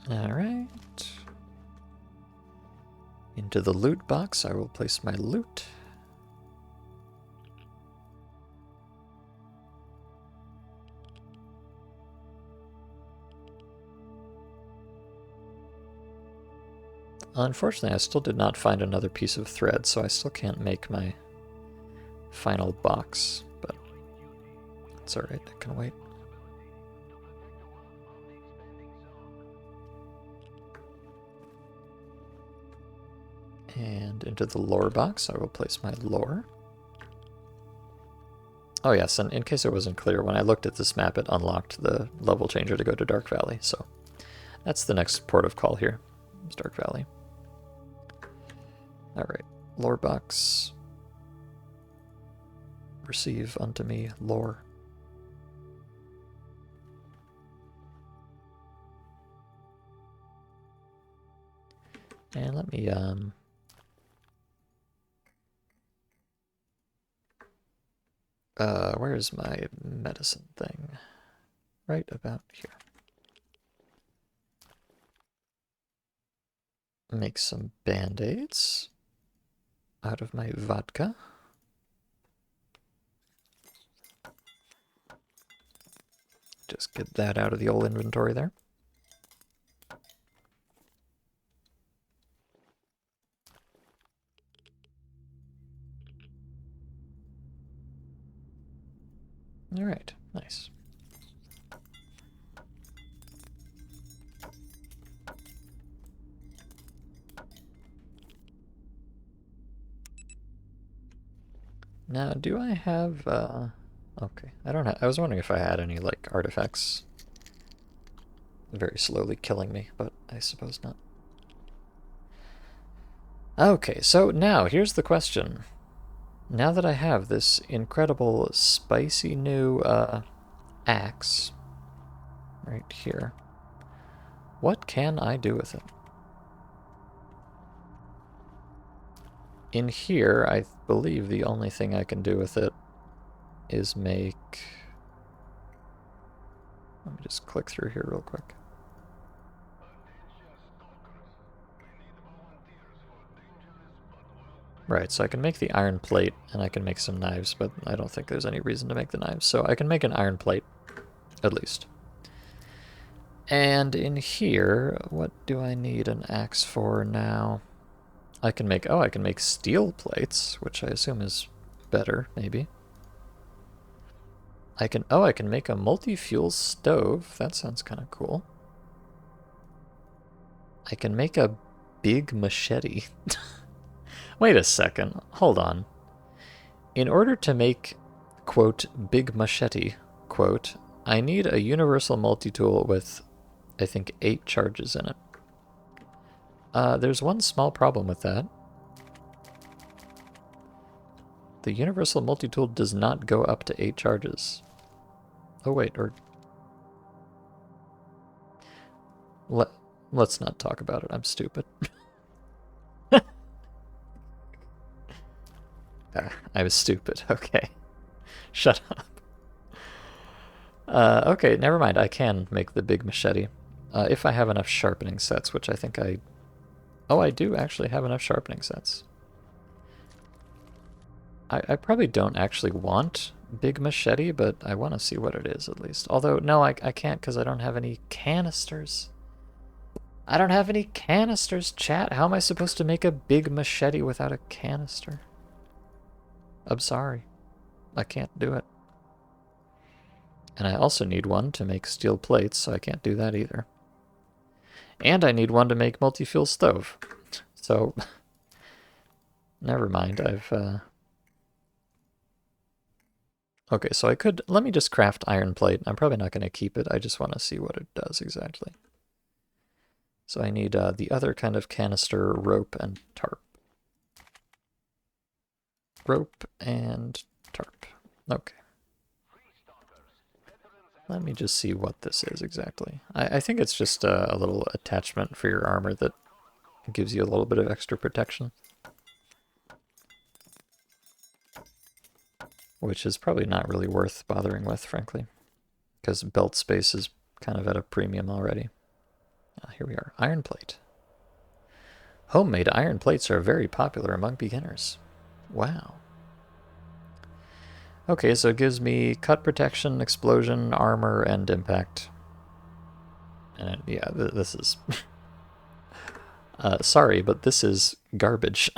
Alright. Into the loot box, I will place my loot. Unfortunately, I still did not find another piece of thread, so I still can't make my final box, but let's That's alright, I can wait. And into the lore box, I will place my lore. Oh yes, and in case it wasn't clear, when I looked at this map, it unlocked the level changer to go to Dark Valley, so that's the next port of call here, is Dark Valley. Alright, lore box. Receive unto me lore. And let me, where's my medicine thing? Right about here. Make some band-aids out of my vodka. Just get that out of the old inventory there. All right, nice. Now, do I have, okay, I don't have, I was wondering if I had any, like, artifacts very slowly killing me, but I suppose not. Okay, so now, here's the question. Now that I have this incredible, spicy new, axe right here, what can I do with it? In here, I believe the only thing I can do with it is make... Let me just click through here real quick. Right, so I can make the iron plate, and I can make some knives, but I don't think there's any reason to make the knives. So I can make an iron plate, at least. And in here, what do I need an axe for now? I can make, oh, I can make steel plates, which I assume is better, maybe. I can, oh, I can make a multi-fuel stove. That sounds kind of cool. I can make a big machete. Wait a second, hold on. In order to make, quote, big machete, quote, I need a universal multi-tool with, I think, 8 charges in it. There's one small problem with that. The universal multi-tool does not go up to 8 charges. Oh wait, or... Let's not talk about it, I'm stupid. I was stupid, okay. Shut up. Okay, never mind, I can make the big machete. If I have enough sharpening sets, which I think I... Oh, I do actually have enough sharpening sets. I probably don't actually want big machete, but I want to see what it is at least. Although, no, I can't because I don't have any canisters. I don't have any canisters, chat. How am I supposed to make a big machete without a canister? I'm sorry. I can't do it. And I also need one to make steel plates, so I can't do that either. And I need one to make multi-fuel stove. So, never mind, I've... Okay, so I could... Let me just craft iron plate. I'm probably not going to keep it, I just want to see what it does exactly. So I need the other kind of canister, rope, and tarp. Rope and tarp. Okay. Let me just see what this is exactly. I think it's just a little attachment for your armor that gives you a little bit of extra protection. Which is probably not really worth bothering with, frankly. Because belt space is kind of at a premium already. Here we are. Iron plate. Homemade iron plates are very popular among beginners. Wow. Okay, so it gives me cut protection, explosion, armor, and impact. And yeah, this is... sorry, but this is garbage.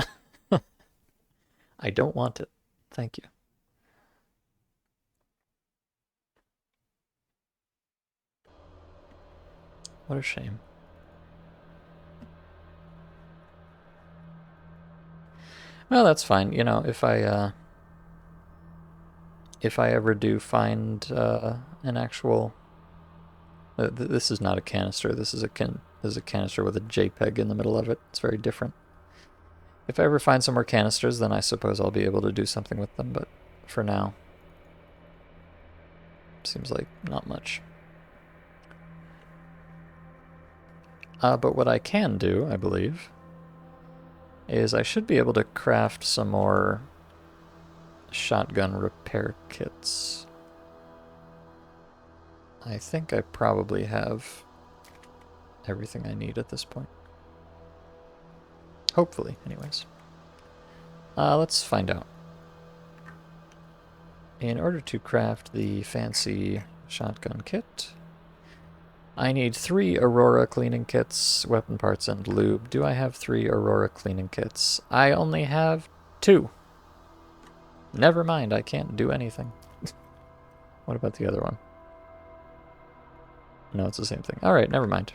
I don't want it. Thank you. What a shame. Well, that's fine. You know, if I ever do find an actual, this is not a canister. This is a canister with a JPEG in the middle of it. It's very different. If I ever find some more canisters, then I suppose I'll be able to do something with them. But for now, seems like not much. But what I can do, I believe, is I should be able to craft some more shotgun repair kits. I think I probably have everything I need at this point. Hopefully, anyways. Let's find out. In order to craft the fancy shotgun kit, I need 3 Aurora cleaning kits, weapon parts, and lube. Do I have 3 Aurora cleaning kits? I only have 2. Never mind, I can't do anything. What about the other one? No, it's the same thing. Alright, never mind.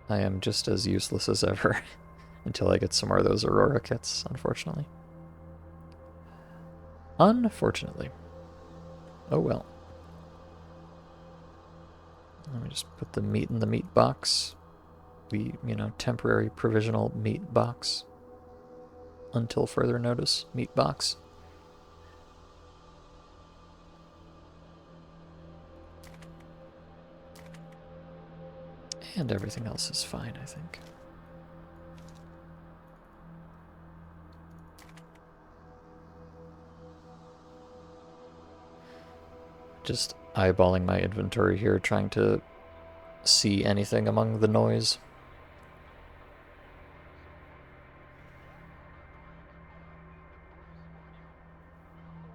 I am just as useless as ever until I get some more of those Aurora kits, unfortunately. Unfortunately. Oh well. Let me just put the meat in the meat box. The, temporary provisional meat box. Until further notice, meat box. And everything else is fine, I think. Just eyeballing my inventory here, trying to see anything among the noise.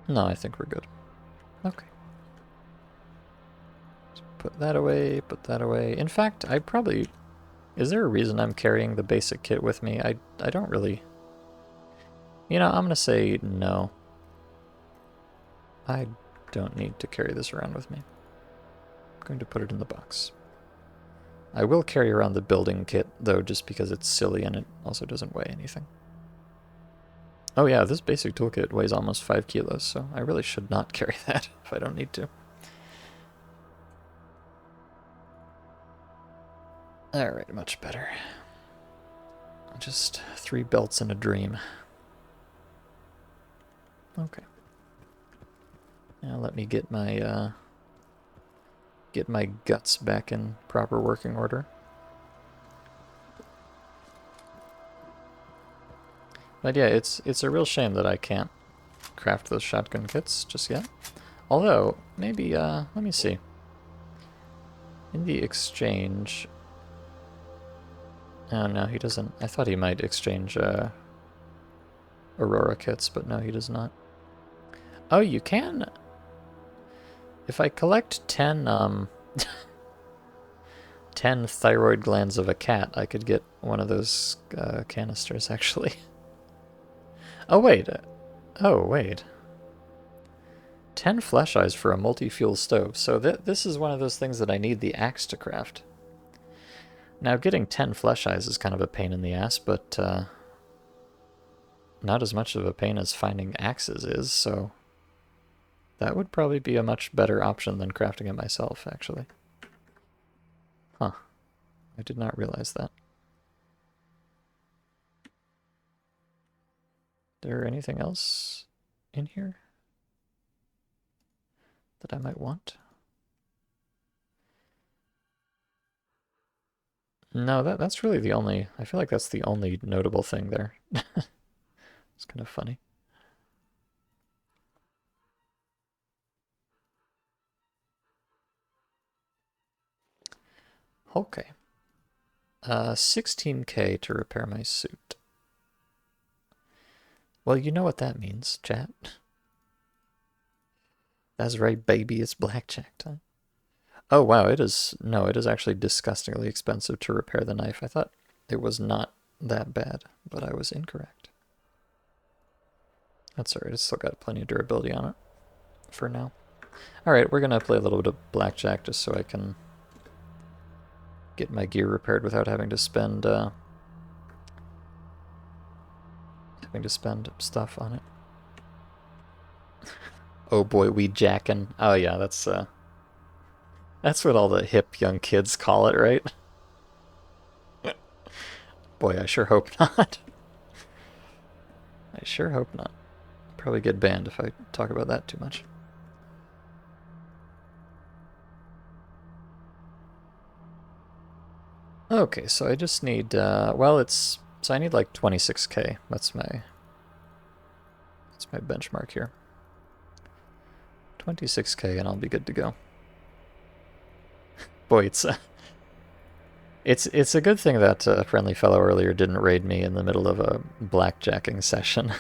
No, I think we're good. Okay. Put that away, put that away. In fact, I probably... Is there a reason I'm carrying the basic kit with me? I don't really... I'm going to say no. I don't need to carry this around with me. I'm going to put it in the box. I will carry around the building kit, though, just because it's silly and it also doesn't weigh anything. Oh yeah, this basic toolkit weighs almost 5 kilos, so I really should not carry that if I don't need to. Alright, much better. Just 3 belts and a dream. Okay. Now let me get my guts back in proper working order. But yeah, it's a real shame that I can't craft those shotgun kits just yet. Although, maybe, let me see. In the exchange... Oh, no, he doesn't. I thought he might exchange, Aurora kits, but no, he does not. Oh, you can... If I collect 10, 10 thyroid glands of a cat, I could get one of those, canisters, actually. Oh, wait. Oh, wait. 10 flesh eyes for a multi-fuel stove. So this is one of those things that I need the axe to craft. Now, getting 10 flesh eyes is kind of a pain in the ass, but not as much of a pain as finding axes is, so that would probably be a much better option than crafting it myself, actually. Huh. I did not realize that. Is there anything else in here that I might want? No, that's really the only... I feel like that's the only notable thing there. It's kind of funny. Okay. 16K to repair my suit. Well, you know what that means, chat. That's right, baby, it's blackjack time. Oh, wow, it is... No, it is actually disgustingly expensive to repair the knife. I thought it was not that bad, but I was incorrect. That's alright, it's still got plenty of durability on it for now. Alright, we're gonna play a little bit of blackjack just so I can get my gear repaired without having to spend stuff on it. Oh boy, we jackin'. Oh yeah, that's what all the hip young kids call it, right? Boy, I sure hope not. I sure hope not. Probably get banned if I talk about that too much. Okay, so I just need, so I need like 26k. That's my benchmark here. 26k and I'll be good to go. Boy, it's a good thing that a friendly fellow earlier didn't raid me in the middle of a blackjacking session.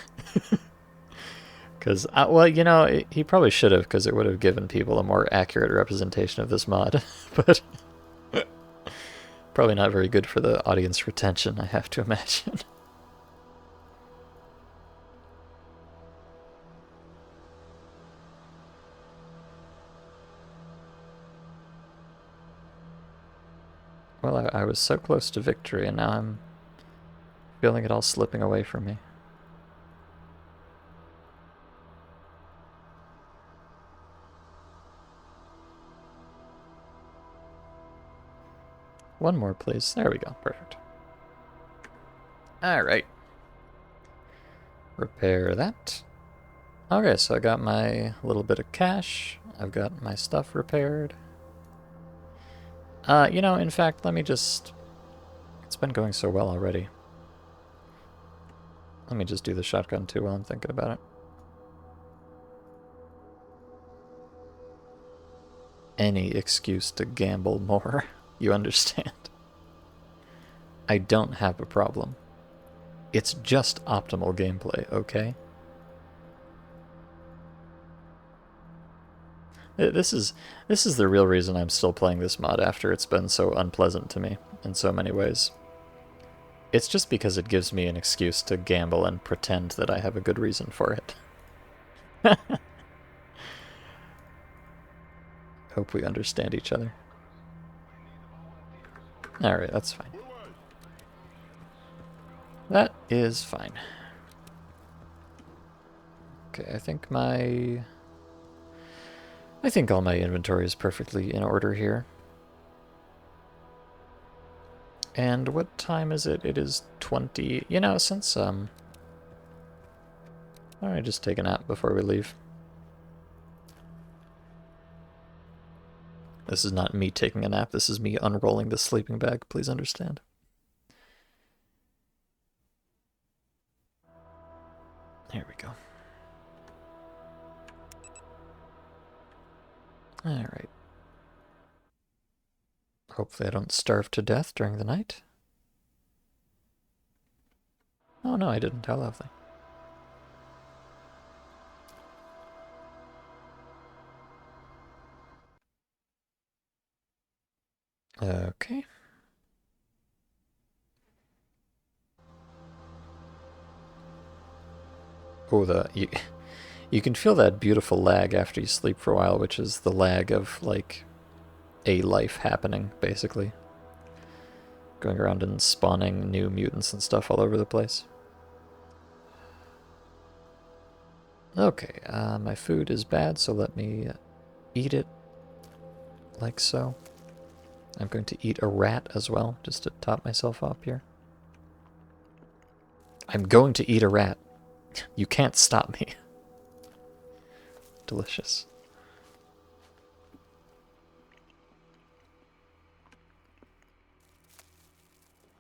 Because, well, you know, he probably should have, because it would have given people a more accurate representation of this mod. But probably not very good for the audience retention, I have to imagine. Well, I was so close to victory, and now I'm feeling it all slipping away from me. One more, please. There we go. Perfect. Alright. Repair that. Okay, so I got my little bit of cash. I've got my stuff repaired. You know, in fact, let me just... It's been going so well already. Let me just do the shotgun too while I'm thinking about it. Any excuse to gamble more, you understand. I don't have a problem. It's just optimal gameplay, okay? This is the real reason I'm still playing this mod after it's been so unpleasant to me in so many ways. It's just because it gives me an excuse to gamble and pretend that I have a good reason for it. Hope we understand each other. Alright, that's fine. That is fine. Okay, I think all my inventory is perfectly in order here. And what time is it? It is 20... You know, since, why don't I just take a nap before we leave? This is not me taking a nap, this is me unrolling the sleeping bag, please understand. Here we go. Alright. Hopefully I don't starve to death during the night. Oh no, I didn't. How lovely. Okay. Oh, you can feel that beautiful lag after you sleep for a while, which is the lag of, like, a life happening, basically. Going around and spawning new mutants and stuff all over the place. Okay, my food is bad, so let me eat it like so. I'm going to eat a rat as well, just to top myself up here. I'm going to eat a rat. You can't stop me. Delicious.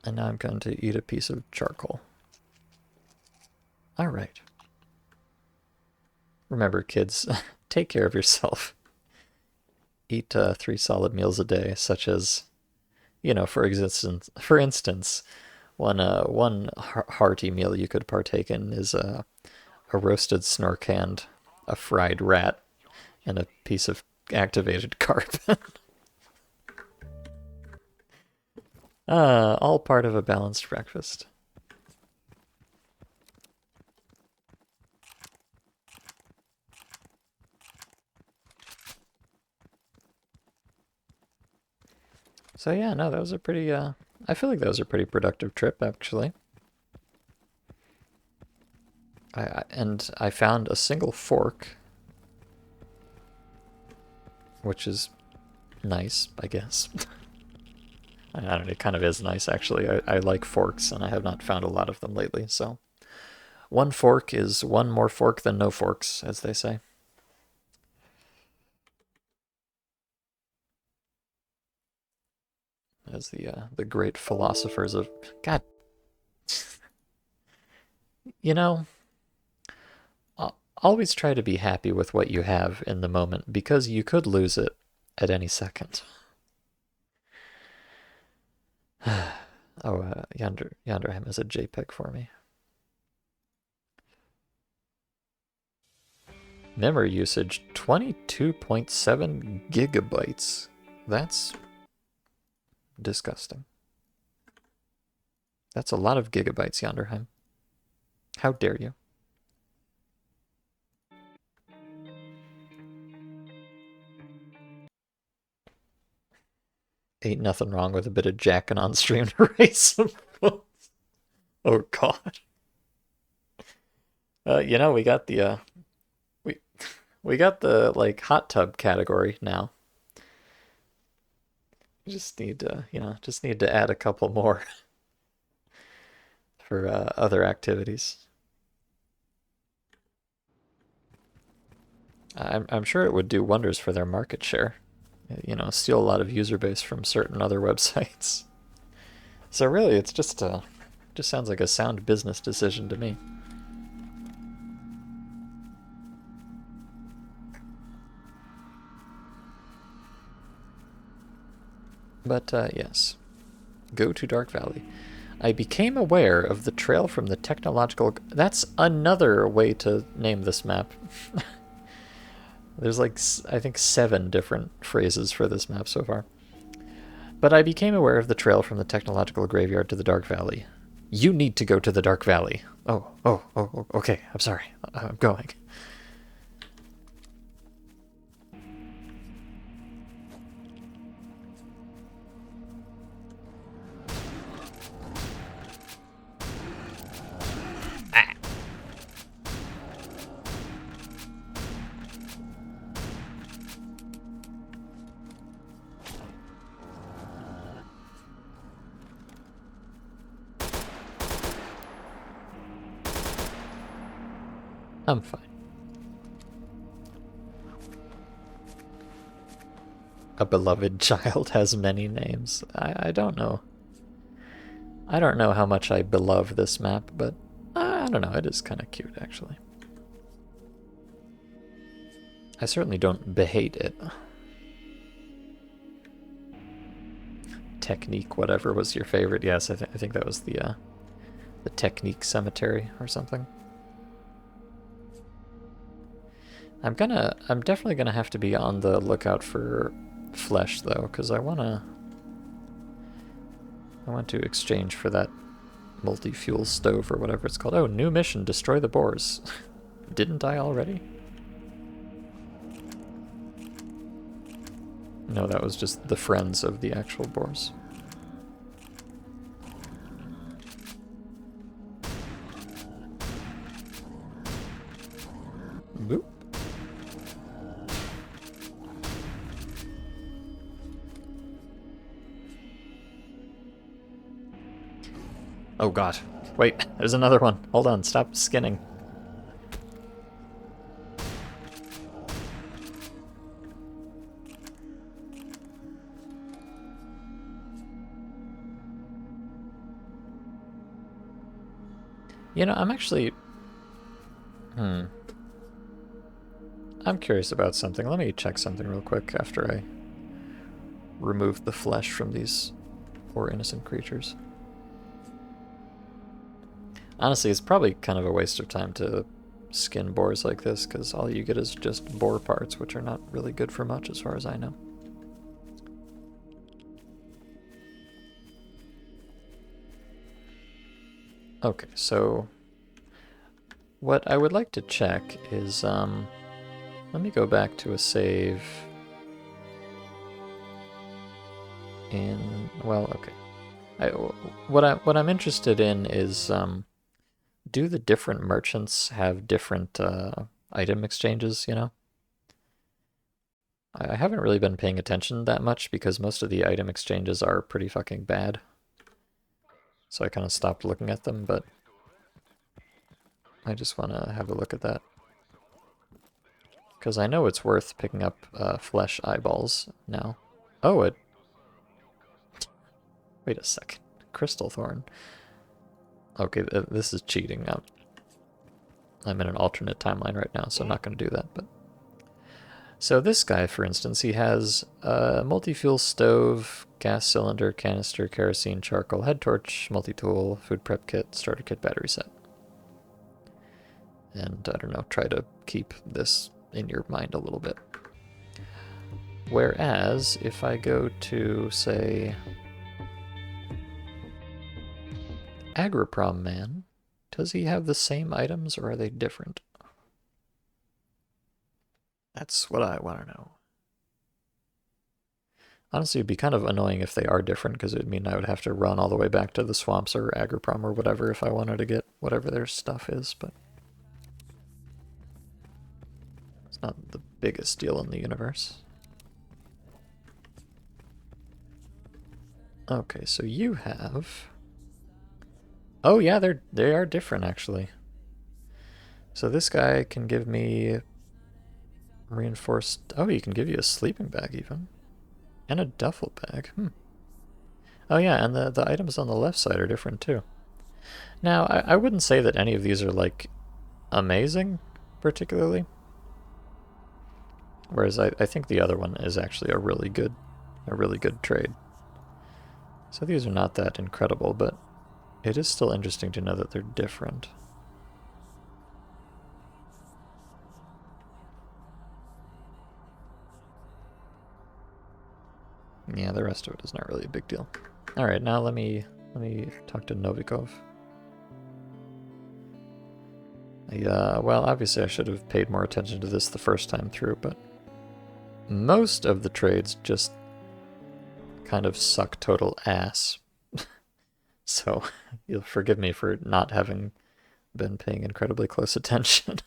And now I'm going to eat a piece of charcoal. Alright. Remember, kids, take care of yourself. Eat 3 solid meals a day, such as, you know, for instance, one hearty meal you could partake in is a roasted snorkand, a fried rat, and a piece of activated carbon. All part of a balanced breakfast. So So yeah, no, that was a pretty, I feel like that was a pretty productive trip, actually. And I found a single fork, which is nice, I guess. I don't know, it kind of is nice, actually. I like forks, and I have not found a lot of them lately, so. One fork is one more fork than no forks, as they say. As the great philosophers of... God, you know, always try to be happy with what you have in the moment, because you could lose it at any second. Oh, Yanderheim has a JPEG for me. Memory usage 22.7 gigabytes. That's disgusting. That's a lot of gigabytes, Yanderheim. How dare you? Ain't nothing wrong with a bit of jacking on stream to raise some funds. Oh god. We got the we we got the like hot tub category now. We just need to, just need to add a couple more for other activities. I'm sure it would do wonders for their market share. Steal a lot of user base from certain other websites. So really, it's just sounds like a sound business decision to me. But yes, go to Dark Valley. I became aware of the trail from the technological... That's another way to name this map. There's like, I think, 7 different phrases for this map so far. But I became aware of the trail from the technological graveyard to the Dark Valley. You need to go to the Dark Valley. Oh, okay, I'm sorry. I'm going. I'm fine. A beloved child has many names. I don't know. I don't know how much I beloved this map, but I don't know. It is kind of cute, actually. I certainly don't behate it. Technique, whatever was your favorite? Yes, I think that was the Technique Cemetery or something. I'm definitely gonna have to be on the lookout for flesh though, because I want to exchange for that multi-fuel stove or whatever it's called. Oh, new mission, destroy the boars. Didn't I already? No, that was just the friends of the actual boars. Boop. Oh god. Wait, there's another one. Hold on, stop skinning. I'm actually... I'm curious about something. Let me check something real quick after I remove the flesh from these poor innocent creatures. Honestly, it's probably kind of a waste of time to skin boars like this, because all you get is just boar parts, which are not really good for much as far as I know. Okay, so what I would like to check is, let me go back to a save. Well, okay. What I'm interested in is do the different merchants have different item exchanges, you know? I haven't really been paying attention that much because most of the item exchanges are pretty fucking bad. So I kind of stopped looking at them, but I just want to have a look at that. Because I know it's worth picking up flesh eyeballs now. Oh, it... Wait a second. Crystal Thorn. Okay, this is cheating. I'm in an alternate timeline right now, so I'm not going to do that, but... So this guy, for instance, he has a multi-fuel stove, gas cylinder, canister, kerosene, charcoal, head torch, multi-tool, food prep kit, starter kit, battery set. And, I don't know, try to keep this in your mind a little bit. Whereas, if I go to, say, Agriprom Man, does he have the same items or are they different? That's what I want to know. Honestly, it'd be kind of annoying if they are different, because it would mean I would have to run all the way back to the swamps or Agriprom or whatever if I wanted to get whatever their stuff is, but it's not the biggest deal in the universe. Okay, so you have... Oh yeah, they are different actually. So this guy can give me reinforced... Oh, he can give you a sleeping bag even. And a duffel bag. Oh yeah, and the items on the left side are different too. Now, I wouldn't say that any of these are, like, amazing, particularly. Whereas I think the other one is actually a really good trade. So these are not that incredible, but it is still interesting to know that they're different. Yeah, the rest of it is not really a big deal. Alright, now let me talk to Novikov. Well, obviously I should have paid more attention to this the first time through, but most of the trades just kind of suck total ass. So you'll forgive me for not having been paying incredibly close attention.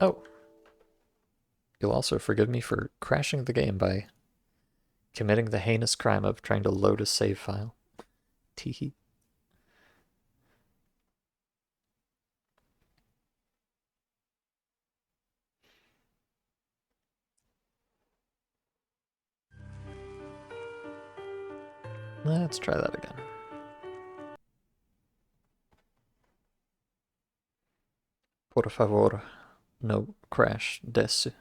Oh. You'll also forgive me for crashing the game by committing the heinous crime of trying to load a save file. Teehee. Let's try that again. Por favor, no crash desu.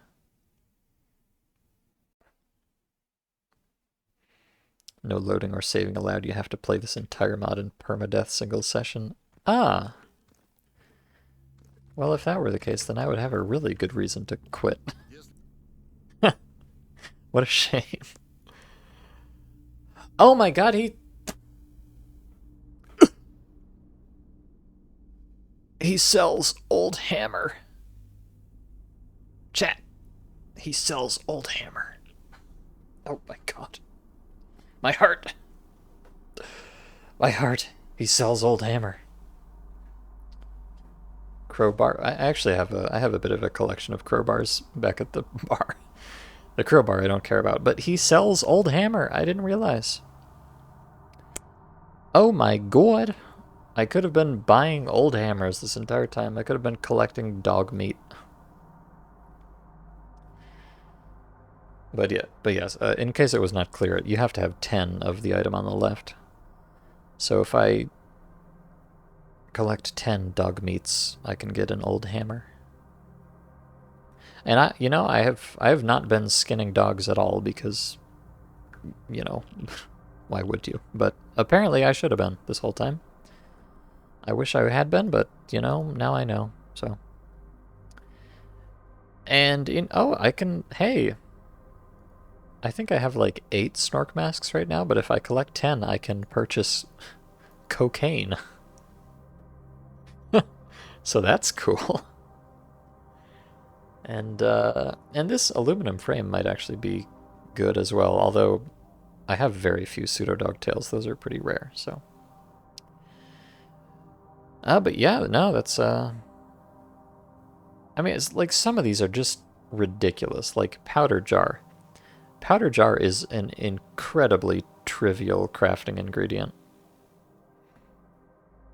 No loading or saving allowed. You have to play this entire mod in permadeath single session. Ah! Well, if that were the case, then I would have a really good reason to quit. What a shame. Oh my god, he sells old hammer. Chat. He sells old hammer. Oh my god. My heart. My heart. He sells old hammer. Crowbar. I actually have a bit of a collection of crowbars back at the bar. The crowbar I don't care about, but he sells old hammer. I didn't realize. Oh my god. I could have been buying old hammers this entire time. I could have been collecting dog meat. But yes, in case it was not clear, you have to have 10 of the item on the left. So if I collect 10 dog meats, I can get an old hammer. And I have not been skinning dogs at all because, why would you? But apparently I should have been this whole time. I wish I had been, but, now I know, so. And hey, I think I have like 8 snork masks right now, but if I collect 10, I can purchase cocaine. So that's cool. And this aluminum frame might actually be good as well, although I have very few pseudo dogtails. Those are pretty rare, so. But yeah, no, that's I mean, it's like some of these are just ridiculous, like powder jar. Powder jar is an incredibly trivial crafting ingredient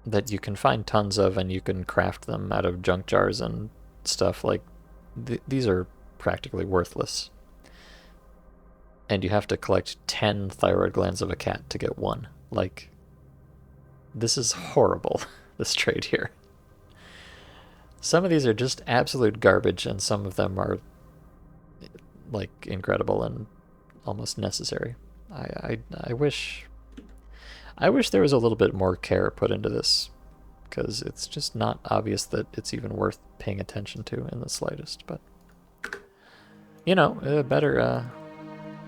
that you can find tons of, and you can craft them out of junk jars and stuff. Like, these are practically worthless. And you have to collect 10 thyroid glands of a cat to get one. Like, this is horrible, this trade here. Some of these are just absolute garbage, and some of them are, like, incredible and almost necessary. I wish there was a little bit more care put into this, because it's just not obvious that it's even worth paying attention to in the slightest. But, you know, better,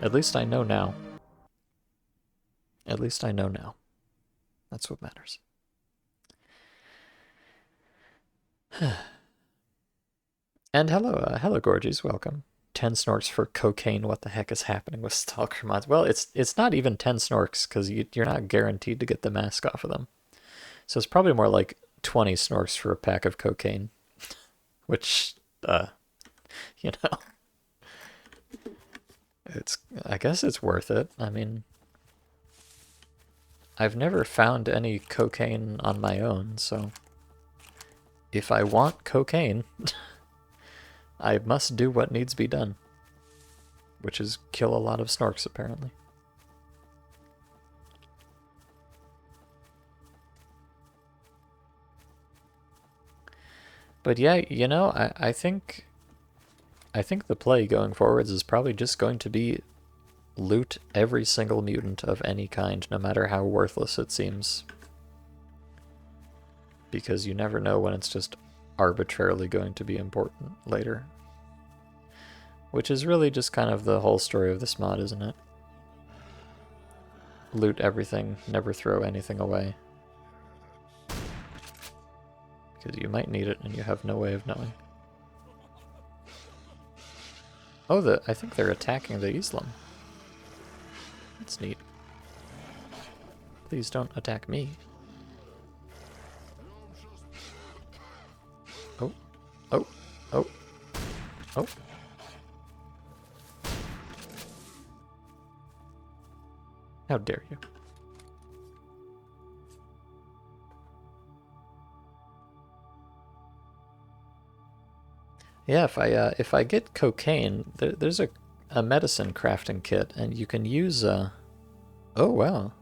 at least I know now. At least I know now. That's what matters. And hello, Gorgies, welcome. 10 snorks for cocaine. What the heck is happening with Stalker mods? Well, it's not even 10 snorks, because you're not guaranteed to get the mask off of them. So it's probably more like 20 snorks for a pack of cocaine, which, you know, I guess it's worth it. I mean, I've never found any cocaine on my own, so if I want cocaine, I must do what needs to be done, which is kill a lot of snorks, apparently. But yeah, you know, I think the play going forwards is probably just going to be loot every single mutant of any kind, no matter how worthless it seems. Because you never know when it's just arbitrarily going to be important later. Which is really just kind of the whole story of this mod, isn't it? Loot everything, never throw anything away. Because you might need it and you have no way of knowing. Oh, I think they're attacking the Islam. That's neat. Please don't attack me. Oh, oh, oh, oh. How dare you? Yeah, if I get cocaine, there's a medicine crafting kit, and you can use oh wow,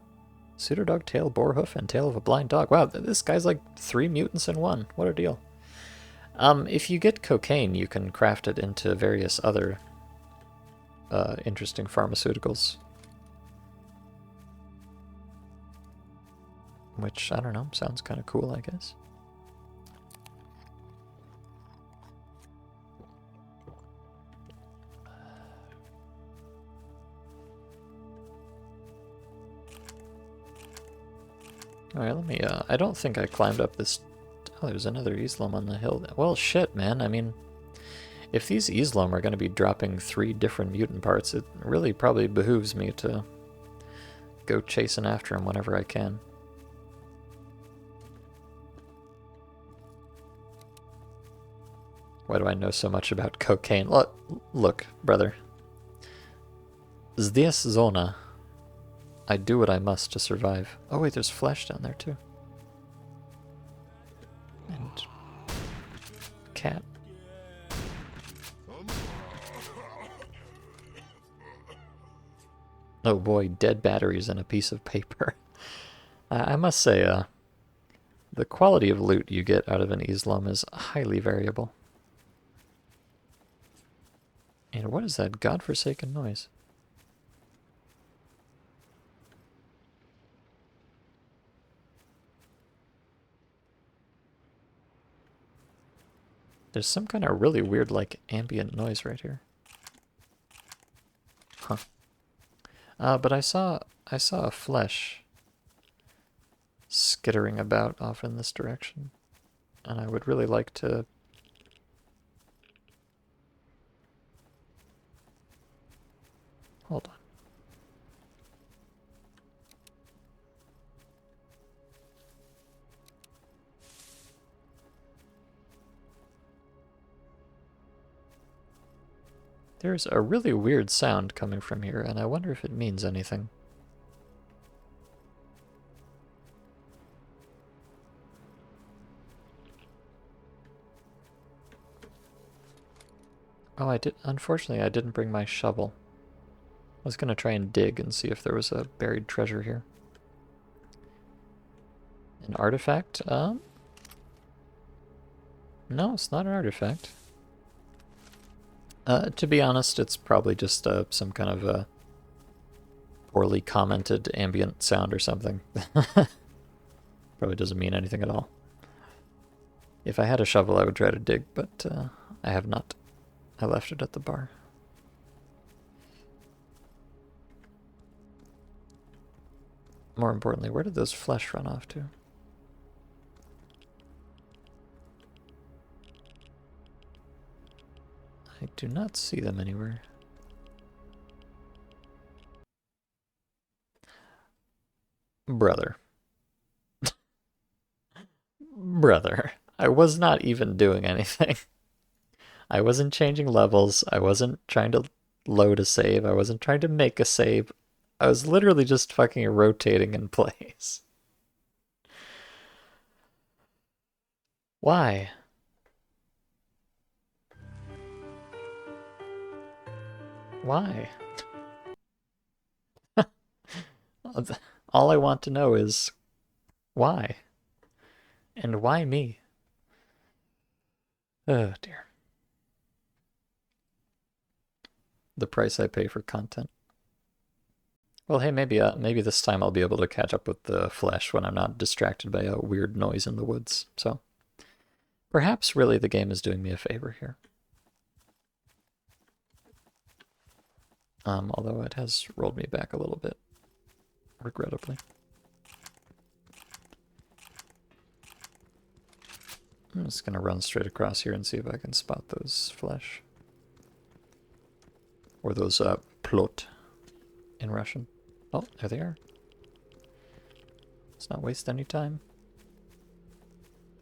pseudodog tail, boarhoof, and tail of a blind dog. Wow, this guy's like 3 mutants in one. What a deal. If you get cocaine, you can craft it into various other interesting pharmaceuticals. Which, I don't know, sounds kind of cool, I guess. Alright, let me, I don't think I climbed up this... Oh, there's another Islam on the hill. Well, shit, man, I mean, if these Islam are going to be dropping 3 different mutant parts, it really probably behooves me to go chasing after them whenever I can. Why do I know so much about cocaine? Look, brother. Здесь зона. I do what I must to survive. Oh wait, there's flesh down there too. And cat. Oh boy, dead batteries and a piece of paper. I must say, the quality of loot you get out of an Islam is highly variable. And what is that godforsaken noise? There's some kind of really weird, like, ambient noise right here. Huh. But I saw a flesh skittering about off in this direction. And I would really like to Hold on. There's a really weird sound coming from here, and I wonder if it means anything. Oh, I did. Unfortunately, I didn't bring my shovel. I was gonna try and dig and see if there was a buried treasure here. An artifact? No, it's not an artifact. To be honest, it's probably just some kind of poorly commented ambient sound or something. Probably doesn't mean anything at all. If I had a shovel, I would try to dig, but I have not. I left it at the bar. More importantly, where did those flesh run off to? I do not see them anywhere. Brother. Brother. I was not even doing anything. I wasn't changing levels. I wasn't trying to load a save. I wasn't trying to make a save. I was literally just fucking rotating in place. Why? Why? All I want to know is why? And why me? Oh dear. The price I pay for content. Well, hey, maybe this time I'll be able to catch up with the flesh when I'm not distracted by a weird noise in the woods. So, perhaps really the game is doing me a favor here. Although it has rolled me back a little bit, regrettably. I'm just gonna run straight across here and see if I can spot those flesh. Or those plot in Russian. Oh, there they are. Let's not waste any time.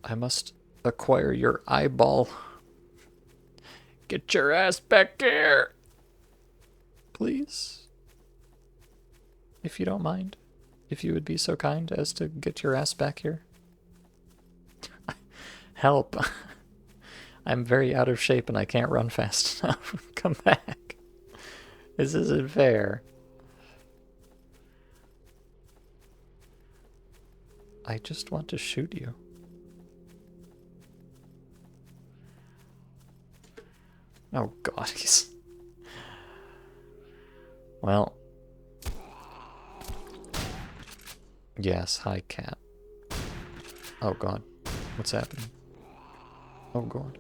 I must acquire your eyeball. Get your ass back here! Please. If you don't mind. If you would be so kind as to get your ass back here. Help. I'm very out of shape and I can't run fast enough. Come back. This isn't fair. I just want to shoot you. Oh god, he's... Well... Yes, hi cat. Oh god, what's happening? Oh god.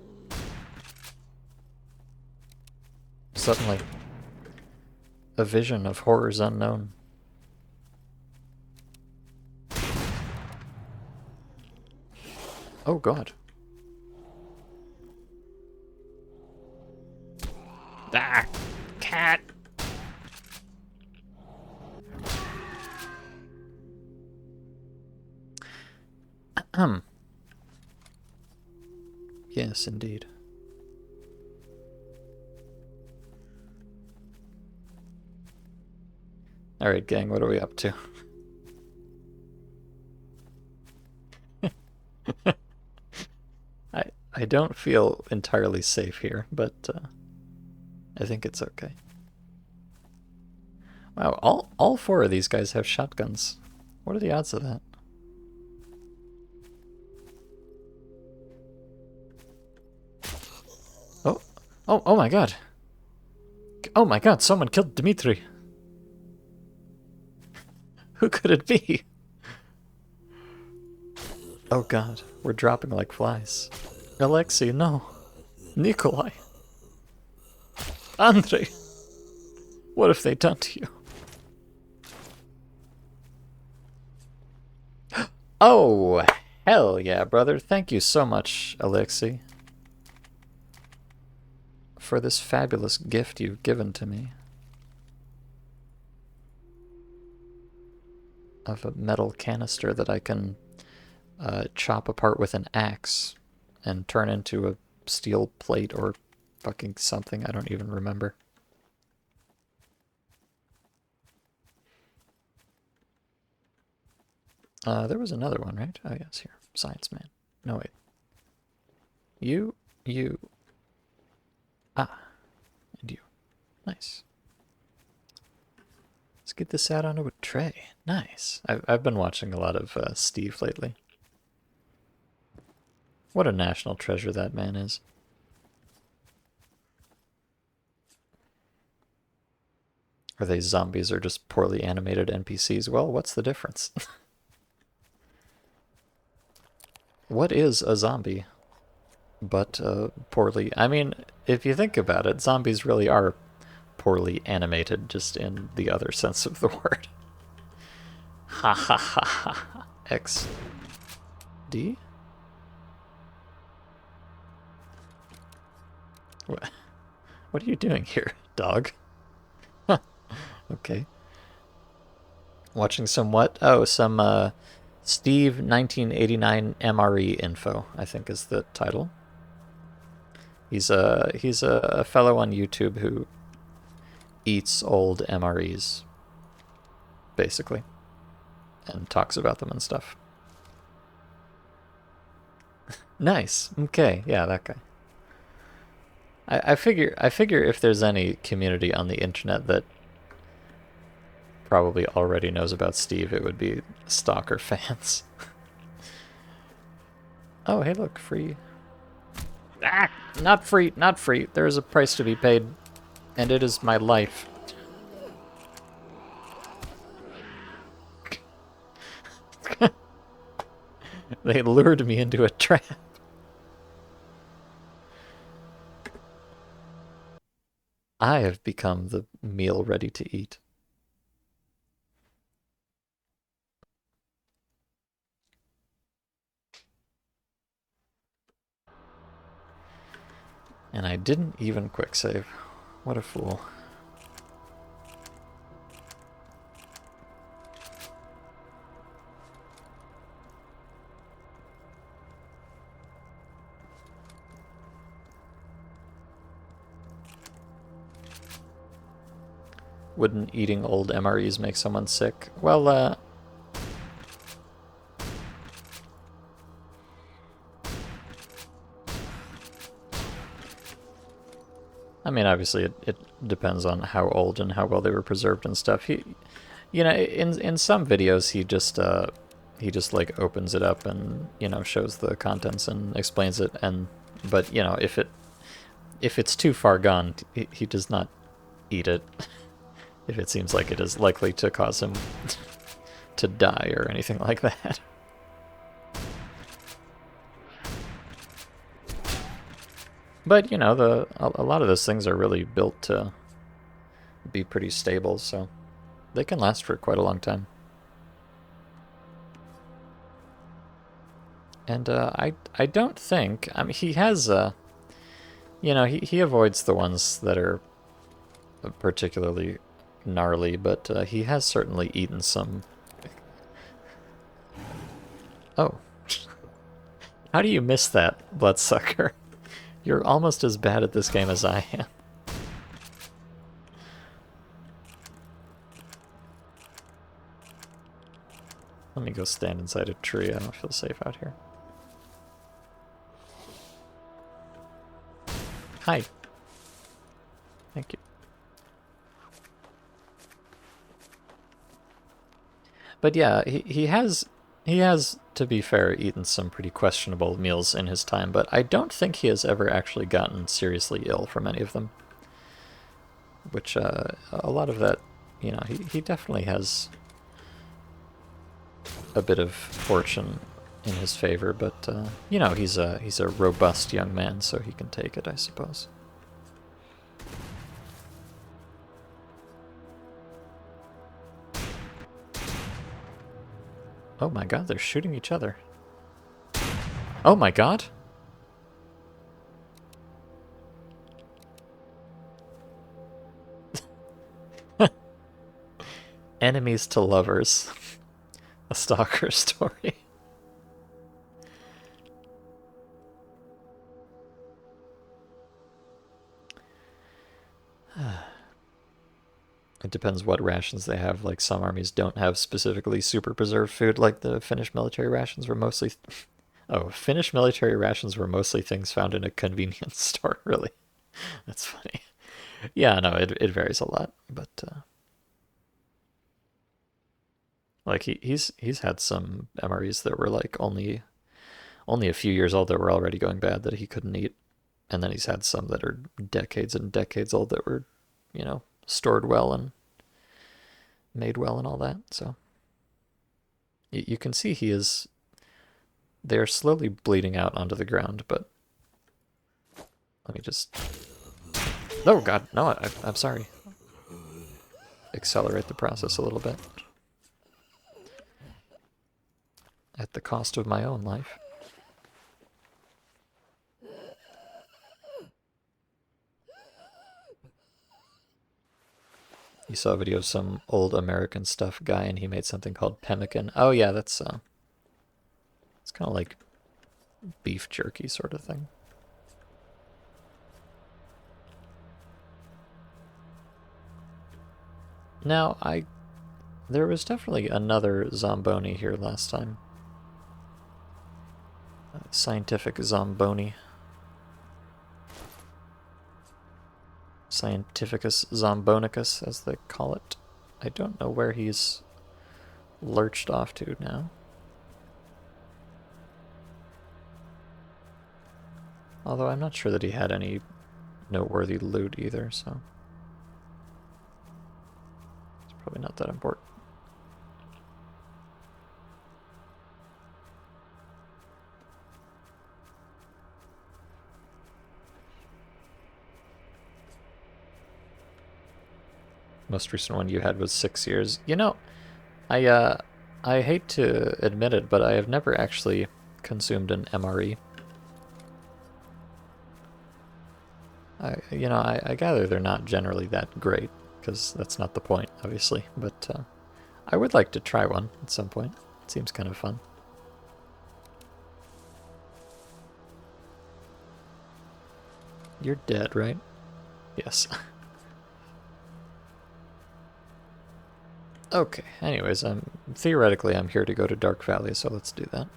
Suddenly, a vision of horrors unknown. Oh god. Ah, cat. Yes, indeed. Alright, gang, what are we up to? I don't feel entirely safe here, but I think it's okay. Wow, all four of these guys have shotguns. What are the odds of that? Oh my god. Oh my god, someone killed Dmitri. Who could it be? Oh god, we're dropping like flies. Alexei, no. Nikolai. Andrei. What have they done to you? Oh, hell yeah, brother. Thank you so much, Alexei, for this fabulous gift you've given to me. of a metal canister that I can chop apart with an axe and turn into a steel plate or fucking something. I don't even remember. There was another one, right? Oh, yes, here. Science man. No, wait. You. Ah, and you. Nice. Let's get this out onto a tray. Nice. I've been watching a lot of Steve lately. What a national treasure that man is. Are they zombies or just poorly animated NPCs? Well, what's the difference? What is a zombie but poorly? I mean, if you think about it, zombies really are poorly animated, just in the other sense of the word. Ha ha ha ha. X. D? What are you doing here, dog? Okay. Watching some what? Oh, some Steve 1989 MRE info, I think is the title. He's a fellow on YouTube who eats old MREs, basically, and talks about them and stuff. Nice. Okay, yeah, that guy. I figure if there's any community on the internet that probably already knows about Steve, it would be Stalker fans. Oh, hey, look, free. Ah, not free, not free. There is a price to be paid, and it is my life. They lured me into a trap. I have become the meal ready to eat. And I didn't even quick save. What a fool. Wouldn't eating old MREs make someone sick? Well, I mean, obviously it depends on how old and how well they were preserved and stuff. In some videos he just like opens it up and shows the contents and explains it, and but if it's too far gone, he does not eat it if it seems like it is likely to cause him to die or anything like that. But a lot of those things are really built to be pretty stable, so they can last for quite a long time. And I don't think, I mean, he has he avoids the ones that are particularly gnarly, but he has certainly eaten some. Oh. How do you miss that, bloodsucker? You're almost as bad at this game as I am. Let me go stand inside a tree. I don't feel safe out here. Hi. Thank you. But yeah, he has, to be fair, eaten some pretty questionable meals in his time, but I don't think he has ever actually gotten seriously ill from any of them. Which, a lot of that, he definitely has a bit of fortune in his favor, but, he's a robust young man, so he can take it, I suppose. Oh my god, they're shooting each other. Oh my god! Enemies to lovers. A stalker story. It depends what rations they have. Like, some armies don't have specifically super preserved food, like the Finnish military rations were mostly. Oh, Finnish military rations were mostly things found in a convenience store, really. That's funny. Yeah, no, it varies a lot, but like he's had some MREs that were like only a few years old that were already going bad that he couldn't eat, and then he's had some that are decades and decades old that were, stored well and made well and all that. So you can see they are slowly bleeding out onto the ground, but let me just. Oh God, no! I'm sorry. Accelerate the process a little bit at the cost of my own life. You saw a video of some old American stuff guy, and he made something called pemmican. Oh yeah, it's kind of like beef jerky sort of thing. Now, there was definitely another Zomboni here last time. Scientific Zomboni. Scientificus Zombonicus, as they call it. I don't know where he's lurched off to now. Although I'm not sure that he had any noteworthy loot either, so it's probably not that important. Most recent one you had was 6 years. I hate to admit it, but I have never actually consumed an MRE. I gather they're not generally that great, because that's not the point, obviously. But I would like to try one at some point. It seems kind of fun. You're dead, right? Yes. Okay, anyways, theoretically I'm here to go to Dark Valley, so let's do that.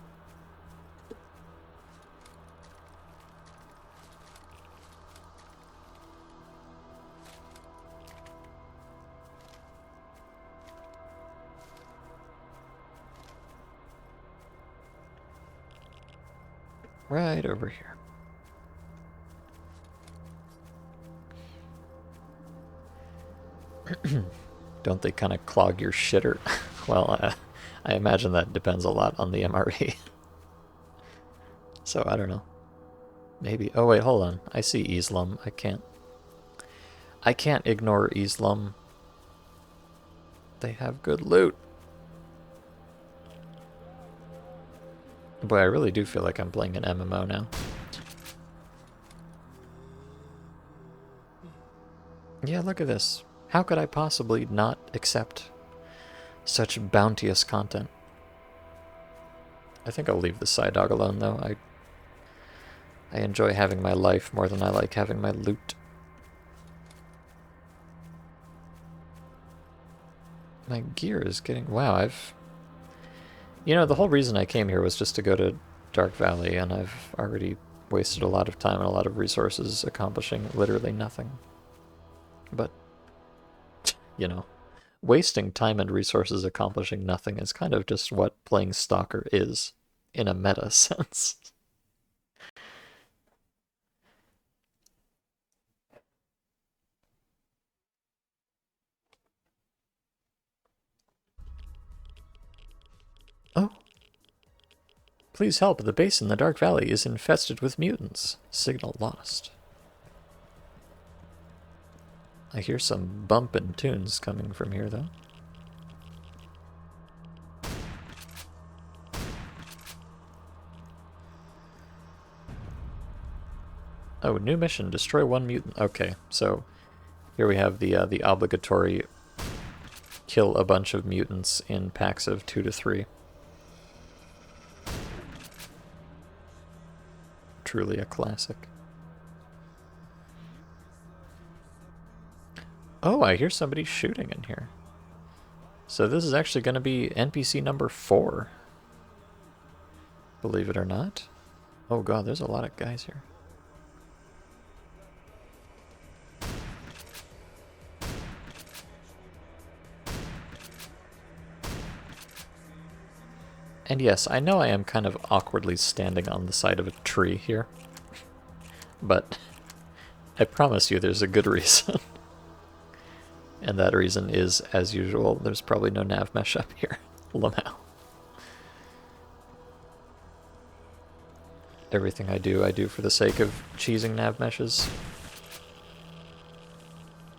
Right over here. Don't they kind of clog your shitter? Well, I imagine that depends a lot on the MRE. So, I don't know. Maybe. Oh, wait, hold on. I see Islam. I can't ignore Islam. They have good loot. Boy, I really do feel like I'm playing an MMO now. Yeah, look at this. How could I possibly not accept such bounteous content? I think I'll leave the side dog alone, though. I enjoy having my life more than I like having my loot. My gear is getting... Wow, the whole reason I came here was just to go to Dark Valley, and I've already wasted a lot of time and a lot of resources accomplishing literally nothing. But, wasting time and resources accomplishing nothing is kind of just what playing Stalker is, in a meta sense. Oh. Please help, the base in the Dark Valley is infested with mutants. Signal lost. I hear some bumpin' tunes coming from here, though. Oh, new mission, destroy one mutant. Okay, so here we have the obligatory kill a bunch of mutants in packs of 2 to 3. truly a classic. Oh, I hear somebody shooting in here. So this is actually going to be NPC number 4. Believe it or not. Oh god, there's a lot of guys here. And yes, I know I am kind of awkwardly standing on the side of a tree here. But I promise you there's a good reason. And that reason is, as usual, there's probably no nav mesh up here. Lamau. Everything I do for the sake of cheesing nav meshes.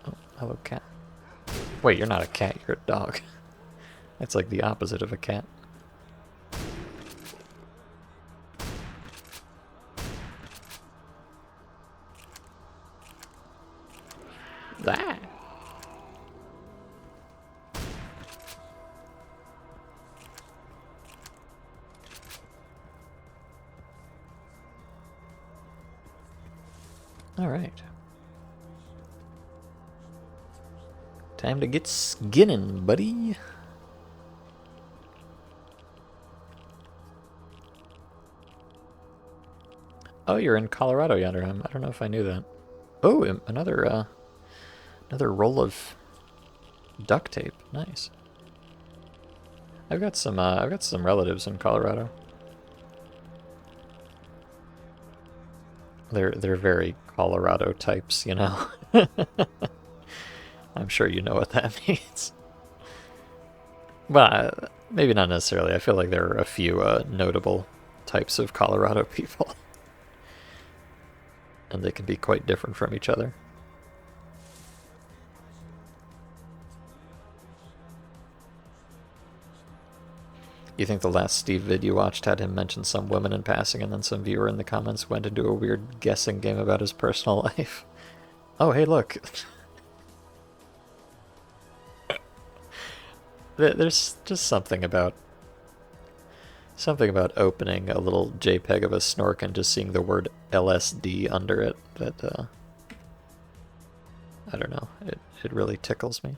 Oh, hello cat. Wait, you're not a cat, you're a dog. That's like the opposite of a cat. That. All right. Time to get skinning, buddy. Oh, you're in Colorado yonder. I don't know if I knew that. Oh, another roll of duct tape. Nice. I've got some relatives in Colorado. They're very Colorado types, you know. I'm sure you know what that means. Well, maybe not necessarily. I feel like there are a few notable types of Colorado people. And they can be quite different from each other. You think the last Steve vid you watched had him mention some women in passing and then some viewer in the comments went into a weird guessing game about his personal life? Oh, hey, look. There's just something about opening a little JPEG of a snork and just seeing the word LSD under it that, I don't know, it really tickles me.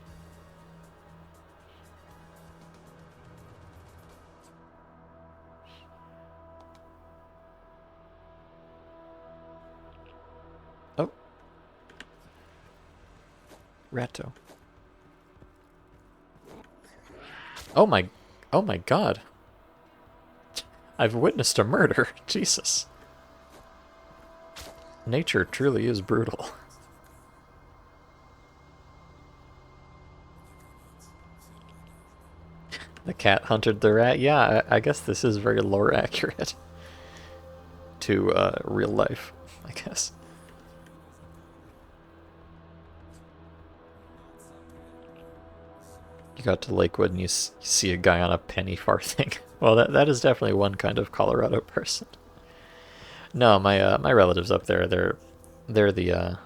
Oh. Ratto. Oh my god. I've witnessed a murder. Jesus. Nature truly is brutal. The cat hunted the rat. Yeah, I guess this is very lore accurate to real life, I guess. You got to Lakewood and you see a guy on a penny farthing. Well, that is definitely one kind of Colorado person. No, my relatives up there, they're the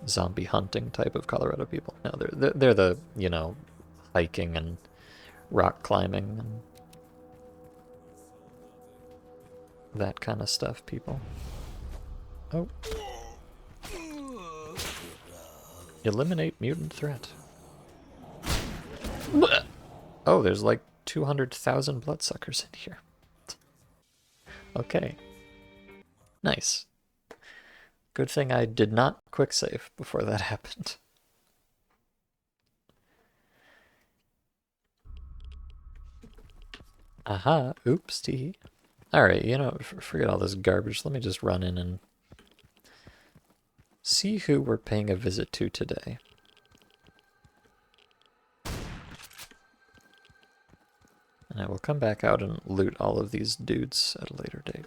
zombie hunting type of Colorado people. No, they're the, you know, hiking and rock climbing and that kind of stuff people. Oh. Eliminate mutant threat. Oh, there's like 200,000 bloodsuckers in here. Okay. Nice. Good thing I did not quick save before that happened. Aha, oops, tee. Alright, you know, forget all this garbage. Let me just run in and see who we're paying a visit to today. And I will come back out and loot all of these dudes at a later date.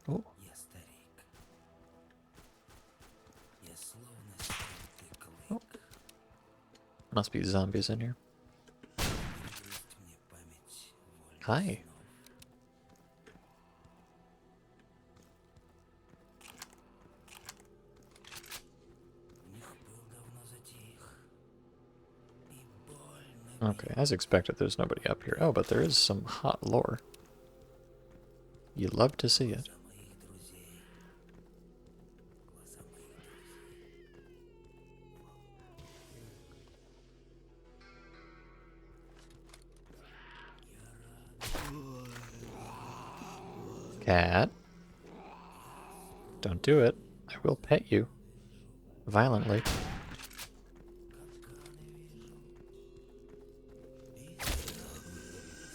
Oh. Oh. Must be zombies in here. Hi. Okay, as expected, there's nobody up here. Oh, but there is some hot lore. You love to see it. Cat. Don't do it. I will pet you. Violently.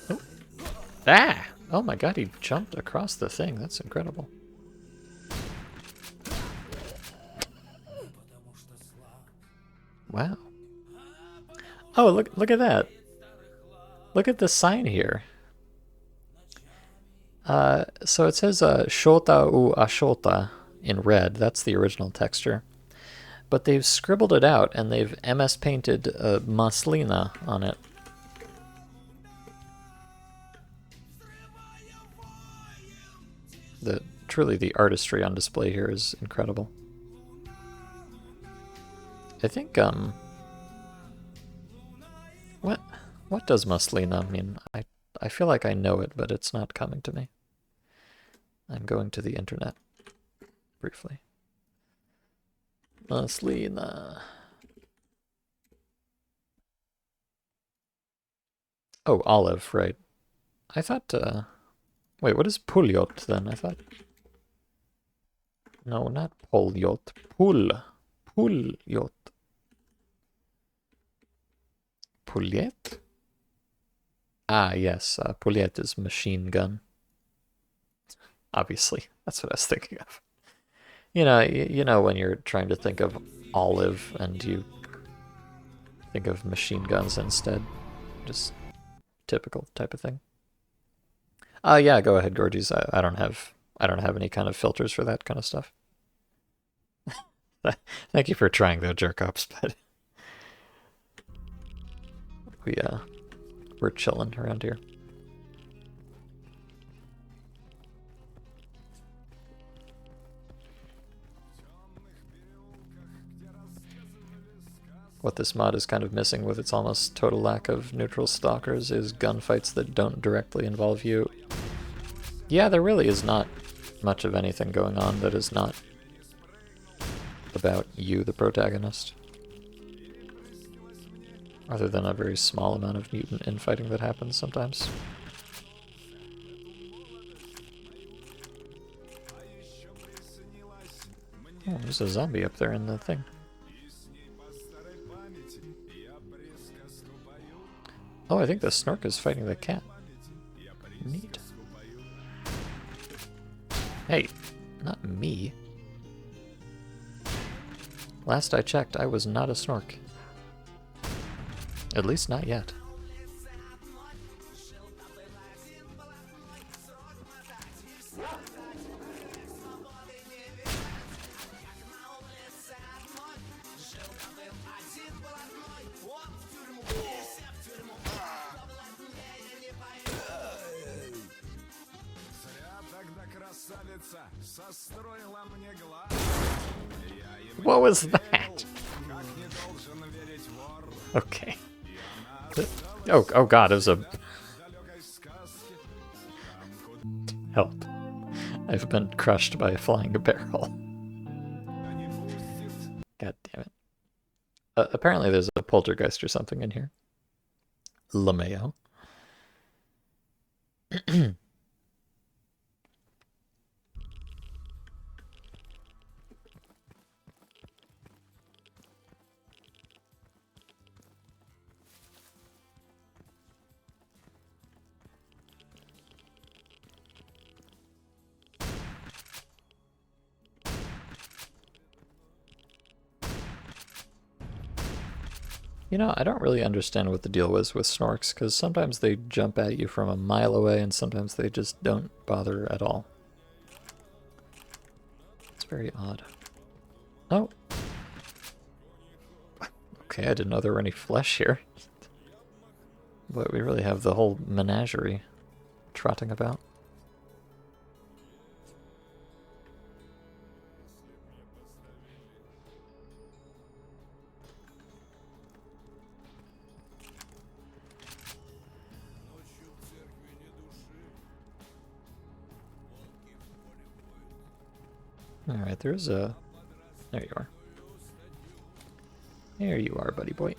Oh. Ah! Oh my god, he jumped across the thing. That's incredible. Wow. Oh, look at that. Look at the sign here. So it says Shota u Ashota in red. That's the original texture. But they've scribbled it out and they've MS painted Maslina on it. Truly the artistry on display here is incredible. I think what does Maslina mean? I feel like I know it, but it's not coming to me. I'm going to the internet briefly. Maslina. Oh, olive, right. I thought wait, what is pulyot then? I thought no, not polyot. Pulyot. Pulyet? Ah, yes. Pulyet is machine gun. Obviously, that's what I was thinking of. You know when you're trying to think of olive and you think of machine guns instead. Just typical type of thing. Yeah, go ahead, Gorgies. I don't have any kind of filters for that kind of stuff. Thank you for trying though, jerk ups, but we're chilling around here. What this mod is kind of missing with its almost total lack of neutral stalkers is gunfights that don't directly involve you. Yeah, there really is not much of anything going on that is not about you, the protagonist. Other than a very small amount of mutant infighting that happens sometimes. Oh, there's a zombie up there in the thing. Oh, I think the Snork is fighting the cat. Neat. Hey, not me. Last I checked, I was not a Snork. At least not yet. What was that? Okay. Oh god, it was a... Help. I've been crushed by a flying barrel. God damn it. Apparently there's a poltergeist or something in here. LeMayo. You know, I don't really understand what the deal was with Snorks, because sometimes they jump at you from a mile away, and sometimes they just don't bother at all. It's very odd. Oh. Okay, I didn't know there were any flesh here. But we really have the whole menagerie trotting about. Alright, there's a... There you are. There you are, buddy boy.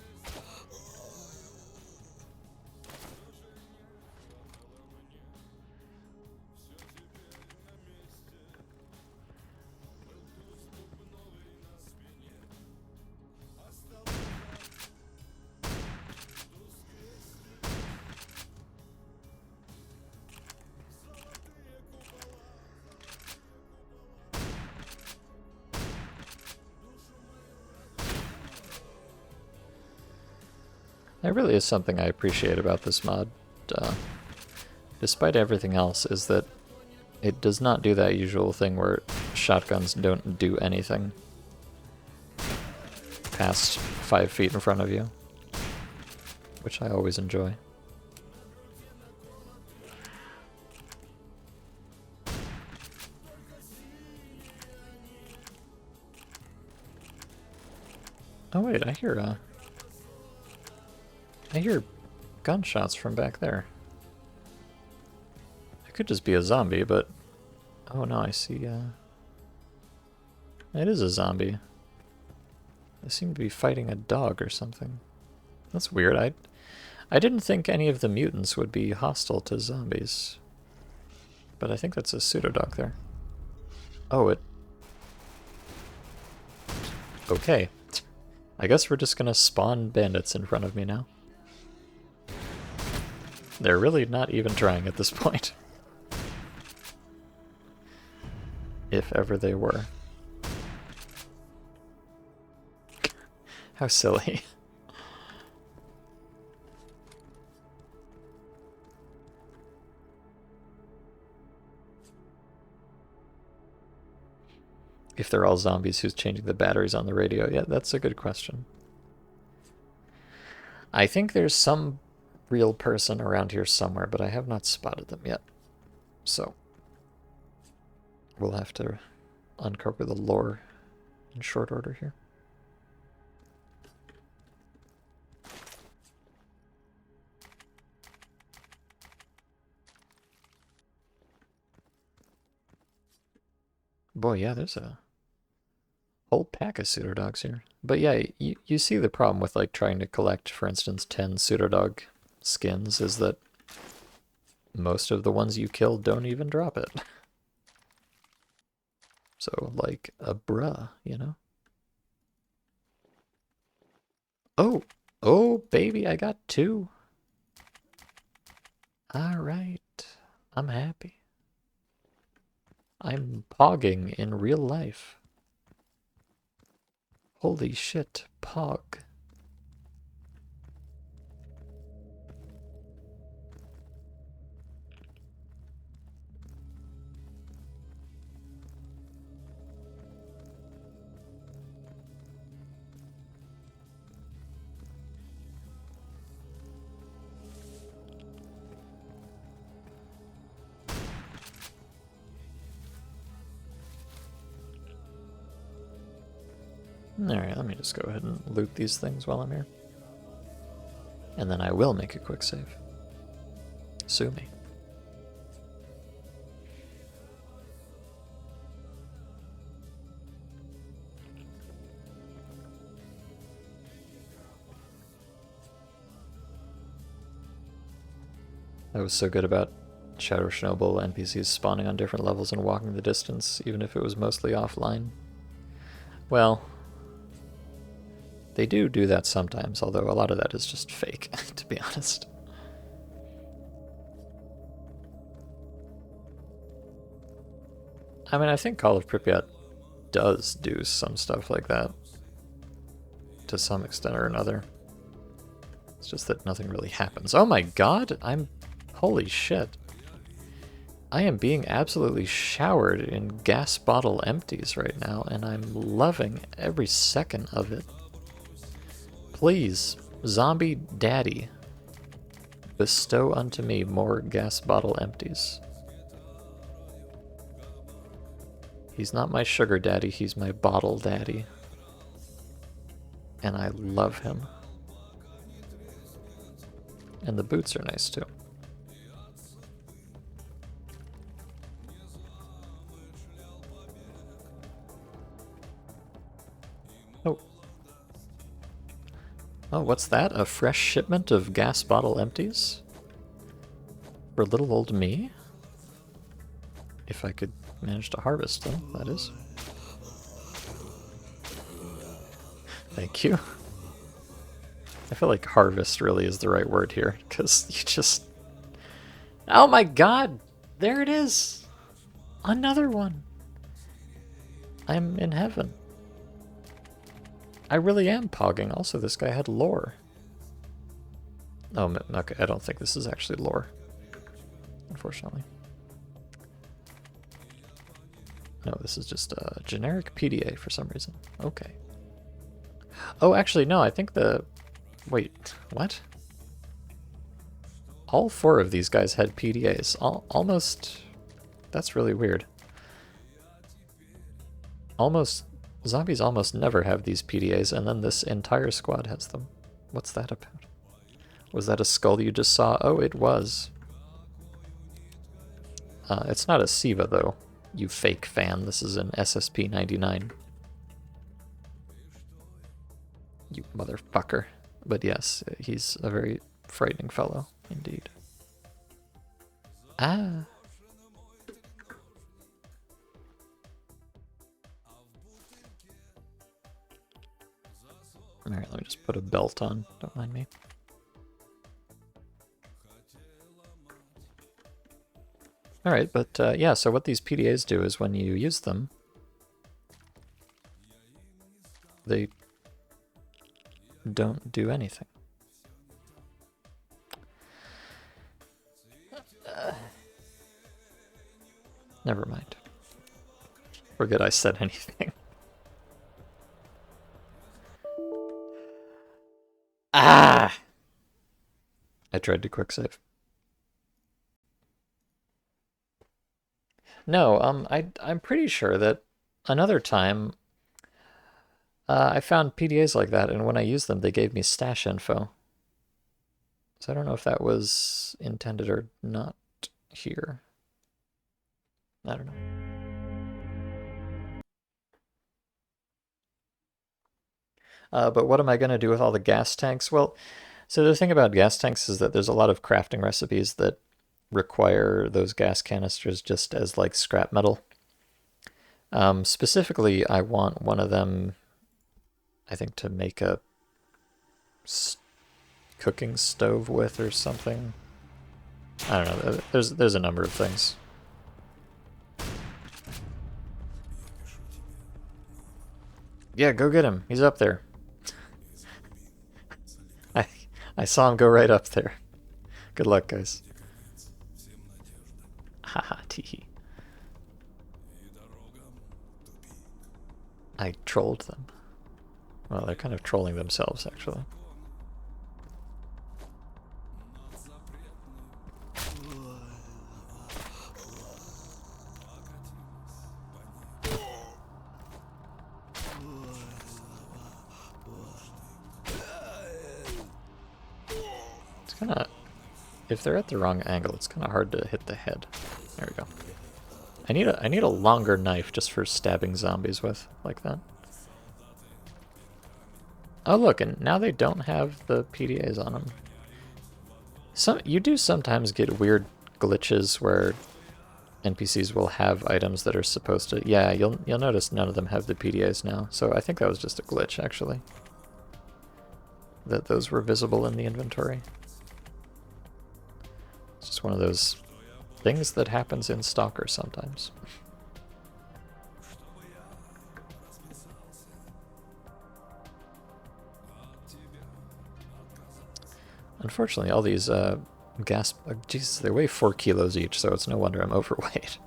That really is something I appreciate about this mod, despite everything else, is that it does not do that usual thing where shotguns don't do anything past 5 feet in front of you, which I always enjoy. Oh wait, I hear gunshots from back there. It could just be a zombie, but... Oh no, I see, it is a zombie. They seem to be fighting a dog or something. That's weird. I didn't think any of the mutants would be hostile to zombies. But I think that's a pseudodog there. Oh, it... Okay. I guess we're just gonna spawn bandits in front of me now. They're really not even trying at this point. If ever they were. How silly. If they're all zombies, who's changing the batteries on the radio? Yeah, that's a good question. I think there's some real person around here somewhere, but I have not spotted them yet. So, we'll have to uncover the lore in short order here. Boy, yeah, there's a whole pack of pseudodogs here. But yeah, you see the problem with like trying to collect, for instance, 10 pseudodog skins is that most of the ones you kill don't even drop it. So, like, a bruh, you know? Oh! Oh, baby, I got 2. Alright. I'm happy. I'm pogging in real life. Holy shit, pog. Alright, let me just go ahead and loot these things while I'm here. And then I will make a quick save. Sue me. That was so good about Shadow Chernobyl NPCs spawning on different levels and walking the distance, even if it was mostly offline. Well, they do that sometimes, although a lot of that is just fake, to be honest. I mean, I think Call of Pripyat does do some stuff like that, to some extent or another. It's just that nothing really happens. Oh my god, holy shit. I am being absolutely showered in gas bottle empties right now, and I'm loving every second of it. Please, zombie daddy, bestow unto me more gas bottle empties. He's not my sugar daddy, he's my bottle daddy. And I love him. And the boots are nice too. Oh. Oh, what's that? A fresh shipment of gas bottle empties? For little old me? If I could manage to harvest them, that is. Thank you. I feel like harvest really is the right word here, because you just... Oh my god! There it is! Another one! I'm in heaven. I really am pogging. Also, this guy had lore. Oh, okay, I don't think this is actually lore. Unfortunately. No, this is just a generic PDA for some reason. Okay. Oh, actually, no, I think the... Wait, what? All four of these guys had PDAs. Almost... That's really weird. Zombies almost never have these PDAs, and then this entire squad has them. What's that about? Was that a skull you just saw? Oh, it was. It's not a Siva, though, you fake fan. This is an SSP-99. You motherfucker. But yes, he's a very frightening fellow, indeed. Ah. Alright, let me just put a belt on. Don't mind me. Alright, but yeah, so what these PDAs do is when you use them, they don't do anything. Never mind. Forget I said anything. Ah! I tried to quick save. No, I'm pretty sure that another time I found PDAs like that, and when I used them, they gave me stash info. So I don't know if that was intended or not here. I don't know. But what am I going to do with all the gas tanks? Well, so the thing about gas tanks is that there's a lot of crafting recipes that require those gas canisters just as like scrap metal. Specifically, I want one of them, I think, to make a cooking stove with or something. I don't know. There's a number of things. Yeah, go get him. He's up there. I saw him go right up there. Good luck, guys. Haha, teehee. I trolled them. Well, they're kind of trolling themselves, actually. It's kind of... If they're at the wrong angle, it's kind of hard to hit the head. There we go. I need a longer knife just for stabbing zombies with, like that. Oh look, and now they don't have the PDAs on them. You do sometimes get weird glitches where NPCs will have items that are supposed to... Yeah, you'll notice none of them have the PDAs now. So I think that was just a glitch, actually. That those were visible in the inventory. It's just one of those things that happens in Stalker sometimes. Unfortunately, all these gas... Jesus, they weigh 4 kilos each, so it's no wonder I'm overweight.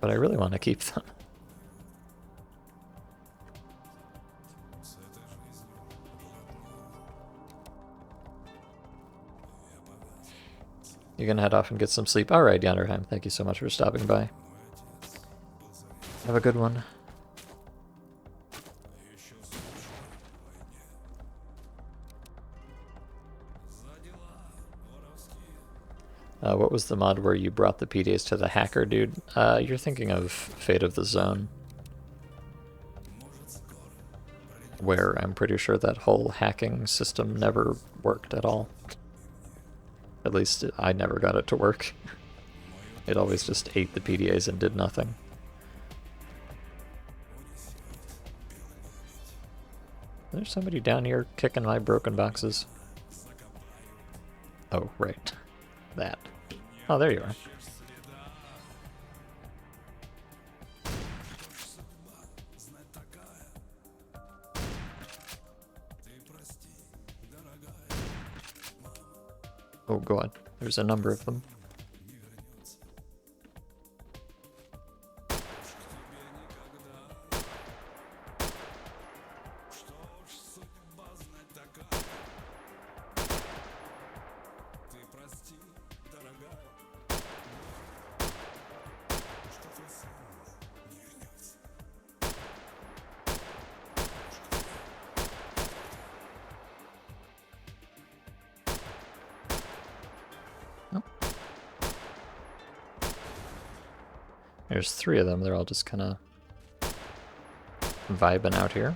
But I really want to keep them. You're gonna head off and get some sleep. Alright, Yanderheim, thank you so much for stopping by. Have a good one. What was the mod where you brought the PDAs to the hacker, dude? You're thinking of Fate of the Zone. where I'm pretty sure that whole hacking system never worked at all. At least I never got it to work. It always just ate the PDAs and did nothing. There's somebody down here kicking my broken boxes. Oh, right. That. Oh, there you are. Oh god, there's a number of them. There's 3 of them, they're all just kind of vibing out here,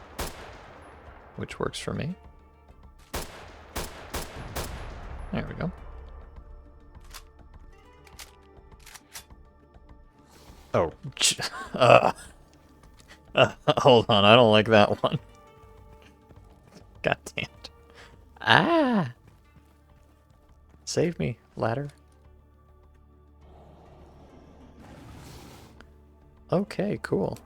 which works for me. There we go. Oh, hold on, I don't like that one. God damn it. Ah! Save me, ladder. Okay, cool.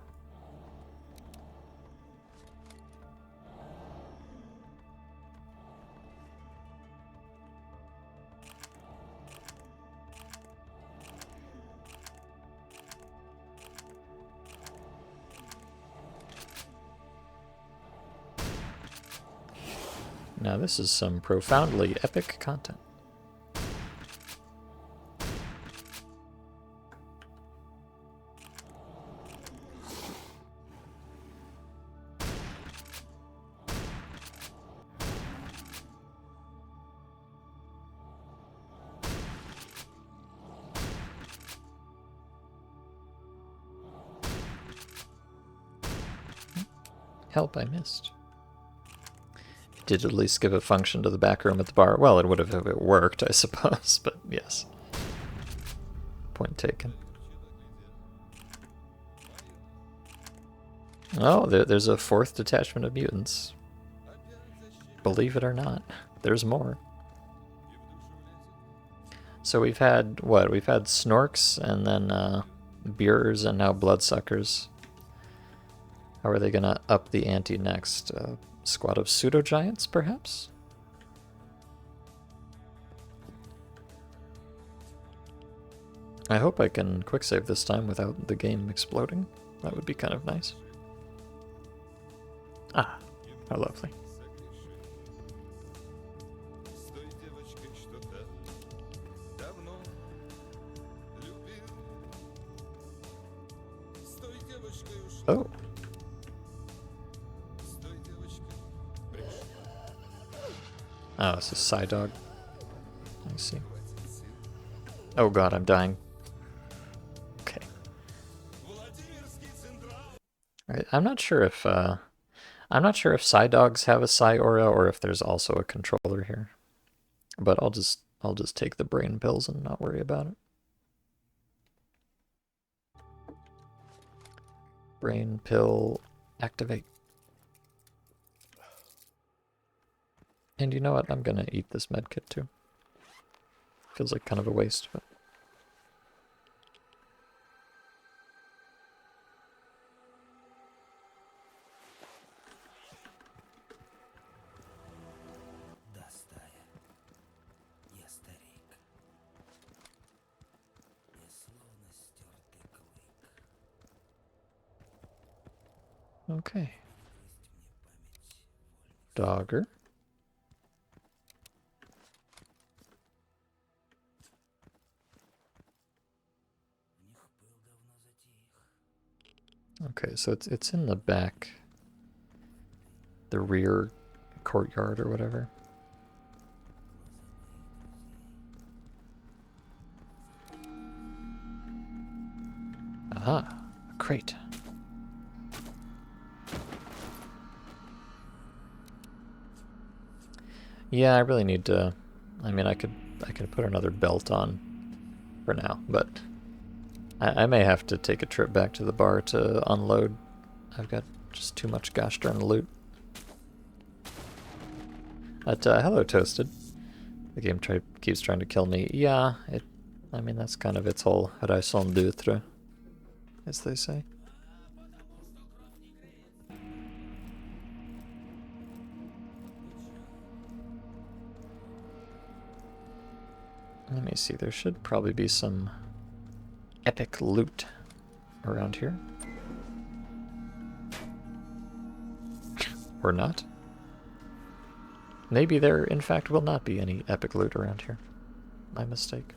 Now this is some profoundly epic content. Help, I missed. Did at least give a function to the back room at the bar. Well, it would have if it worked, I suppose, but yes. Point taken. Oh, there's a 4th detachment of mutants. Believe it or not, there's more. So we've had, what? We've had Snorks, and then Beerers, and now Bloodsuckers. How are they gonna up the ante next? Squad of pseudo-giants, perhaps? I hope I can quick save this time without the game exploding. That would be kind of nice. Ah, how lovely. Oh. Oh, it's a Psydog. I see. Oh god, I'm dying. Okay. Alright, I'm not sure if Psydogs have a Psy aura or if there's also a controller here. But I'll just take the brain pills and not worry about it. Brain pill activate. And you know what? I'm gonna eat this medkit too. Feels like kind of a waste, but... Okay. Dogger. Okay, so it's in the back, the rear courtyard or whatever. Aha, a crate. Yeah, I really need to. I mean, I could put another belt on for now, but I may have to take a trip back to the bar to unload. I've got just too much gosh darn loot. But hello, Toasted. The game keeps trying to kill me. Yeah, I mean, that's kind of its whole raison d'etre, as they say. Let me see, there should probably be some epic loot around here. Or not. Maybe there, in fact, will not be any epic loot around here. My mistake.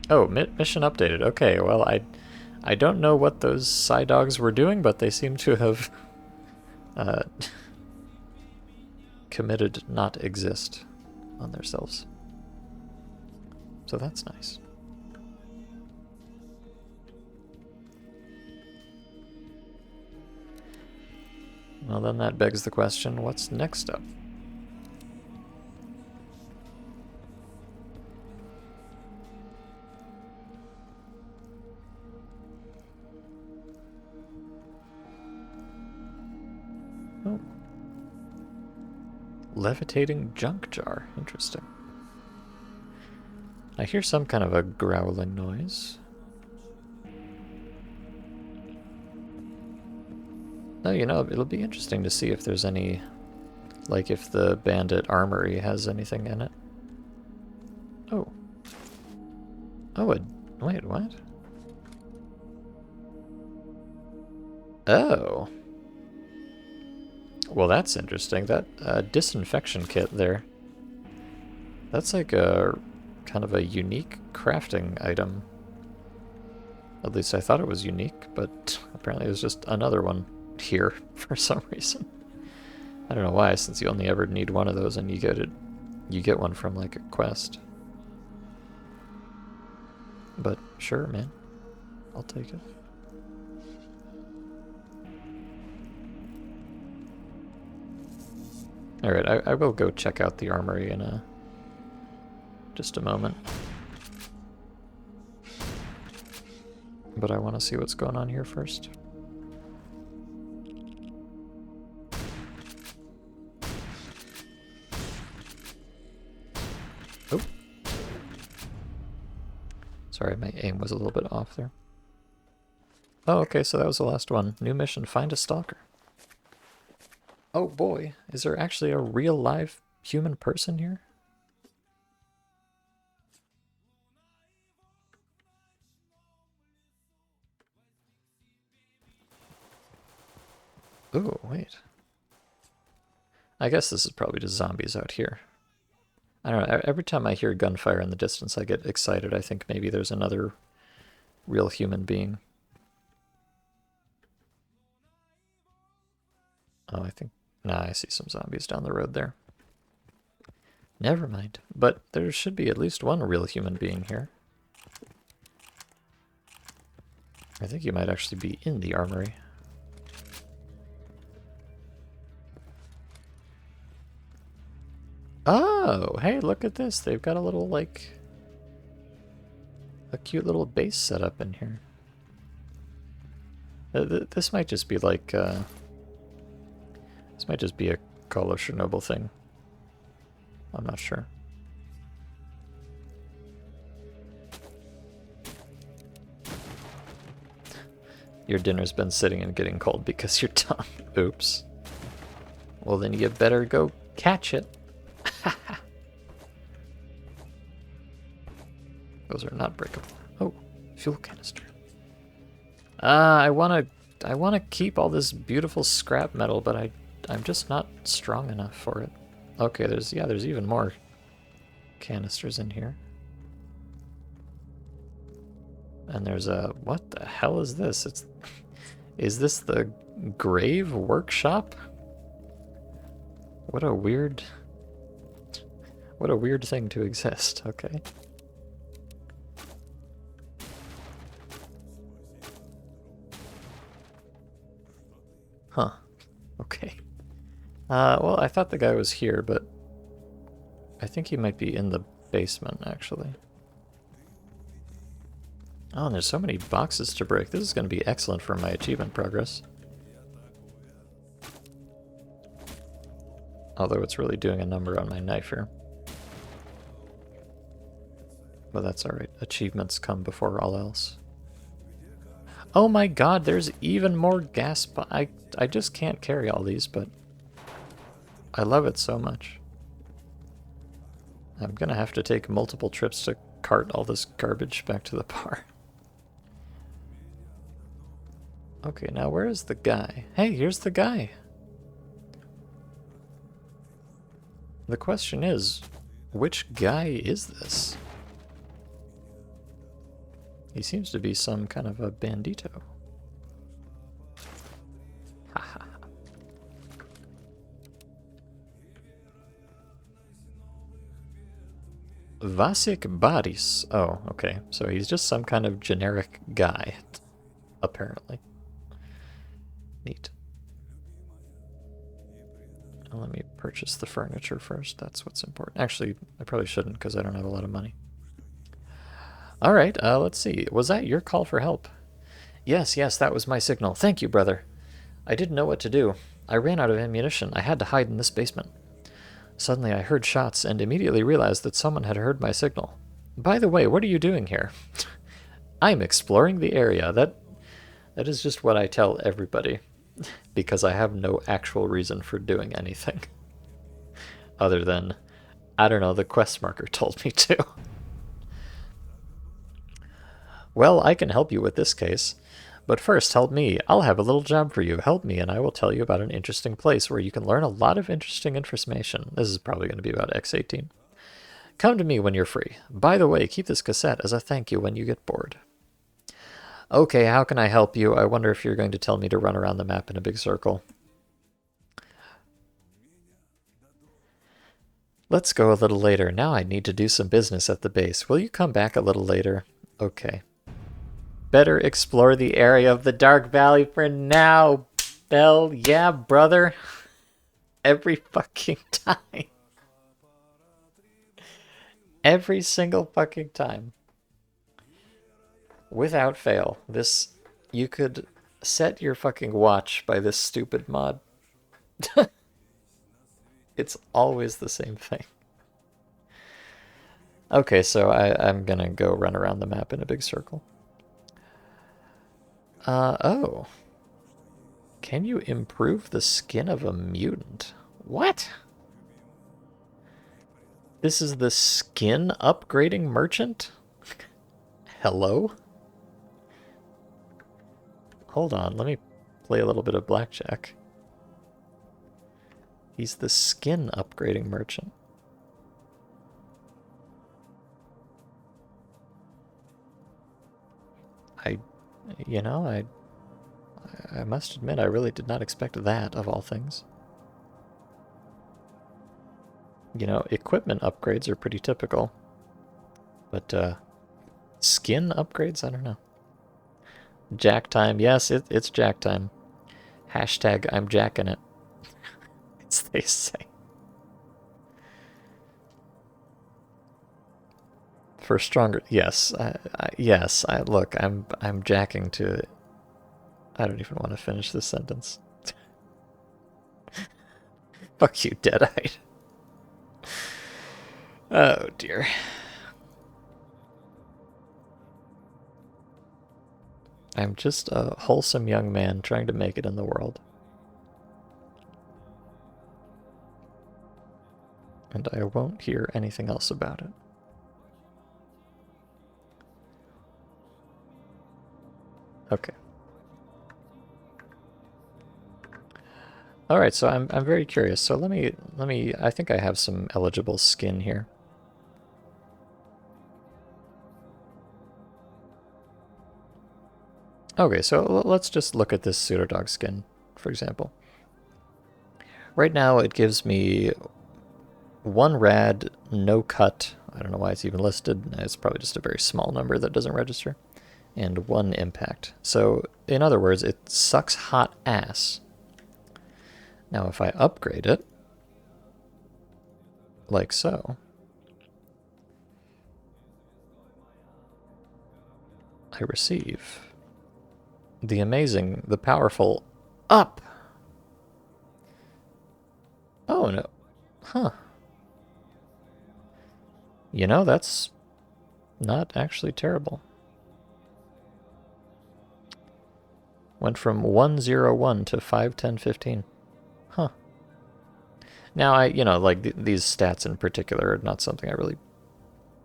Oh, mission updated. Okay, well, I don't know what those Psy dogs were doing, but they seem to have uh, committed not exist on themselves. So that's nice. Well, then that begs the question, what's next up? Oh. Levitating junk jar. Interesting. I hear some kind of a growling noise. Oh, you know, it'll be interesting to see if there's any, like if the bandit armory has anything in it. Oh. Oh, wait, what? Oh. Well, that's interesting. That disinfection kit there. That's like a kind of a unique crafting item. At least I thought it was unique, but apparently there's just another one here for some reason. I don't know why, since you only ever need one of those and you get one from like a quest. But sure, man. I'll take it. Alright, I will go check out the armory in just a moment. But I want to see what's going on here first. Oh. Sorry, my aim was a little bit off there. Oh, okay, so that was the last one. New mission, find a stalker. Oh boy, is there actually a real live human person here? Ooh, wait. I guess this is probably just zombies out here. I don't know, every time I hear gunfire in the distance I get excited. I think maybe there's another real human being. Oh, I think... Nah, I see some zombies down the road there. Never mind. But there should be at least one real human being here. I think he might actually be in the armory. Oh, hey, look at this. They've got a little, like... a cute little base set up in here. This might just be like, this might just be a Call of Chernobyl thing. I'm not sure. Your dinner's been sitting and getting cold because you're done. Oops. Well, then you better go catch it. Those are not breakable. Oh, fuel canister. I wanna keep all this beautiful scrap metal, but I'm just not strong enough for it. Okay, there's even more canisters in here. And there's a, what the hell is this? Is this the grave workshop? What a weird thing to exist. Okay. Huh. Okay. Well, I thought the guy was here, but I think he might be in the basement, actually. Oh, and there's so many boxes to break. This is going to be excellent for my achievement progress. Although it's really doing a number on my knife here. But that's alright. Achievements come before all else. Oh my god, there's even more gas. I just can't carry all these, but I love it so much. I'm gonna have to take multiple trips to cart all this garbage back to the bar. Okay, now where is the guy? Hey, here's the guy. The question is, which guy is this? He seems to be some kind of a bandito. Ha ha ha. Vasik Baris. Oh, okay. So he's just some kind of generic guy, apparently. Neat. Let me purchase the furniture first. That's what's important. Actually, I probably shouldn't because I don't have a lot of money. All right, let's see. Was that your call for help? Yes, that was my signal. Thank you, brother. I didn't know what to do. I ran out of ammunition. I had to hide in this basement. Suddenly I heard shots and immediately realized that someone had heard my signal. By the way, what are you doing here? I'm exploring the area. That is just what I tell everybody, because I have no actual reason for doing anything. Other than, I don't know, the quest marker told me to. Well, I can help you with this case. But first, help me. I'll have a little job for you. Help me, and I will tell you about an interesting place where you can learn a lot of interesting information. This is probably going to be about X18. Come to me when you're free. By the way, keep this cassette as a thank you when you get bored. Okay, how can I help you? I wonder if you're going to tell me to run around the map in a big circle. Let's go a little later. Now I need to do some business at the base. Will you come back a little later? Okay. Better explore the area of the Dark Valley for now, Bell. Yeah, brother. Every fucking time. Every single fucking time. Without fail. This, you could set your fucking watch by this stupid mod. It's always the same thing. Okay, so I'm gonna go run around the map in a big circle. Oh. Can you improve the skin of a mutant? What? This is the skin upgrading merchant? Hello? Hold on, let me play a little bit of blackjack. He's the skin upgrading merchant. I must admit, I really did not expect that, of all things. You know, equipment upgrades are pretty typical. But, skin upgrades? I don't know. Jack time. Yes, it's jack time. Hashtag I'm jacking it. As they say. For stronger, yes, look, I'm jacking to. I don't even want to finish this sentence. Fuck you, Deadite. Oh dear. I'm just a wholesome young man trying to make it in the world. And I won't hear anything else about it. Okay. All right, so I'm very curious. So let me I think I have some eligible skin here. Okay, so let's just look at this pseudodog skin, for example. Right now it gives me 1 rad, no cut. I don't know why it's even listed. It's probably just a very small number that doesn't register. And 1 impact. So, in other words, it sucks hot ass. Now if I upgrade it, like so, I receive the amazing, the powerful up. Oh no. Huh. You know, that's not actually terrible. Went from 101 to 5, 10, 15. Huh. Now, like these stats in particular are not something I really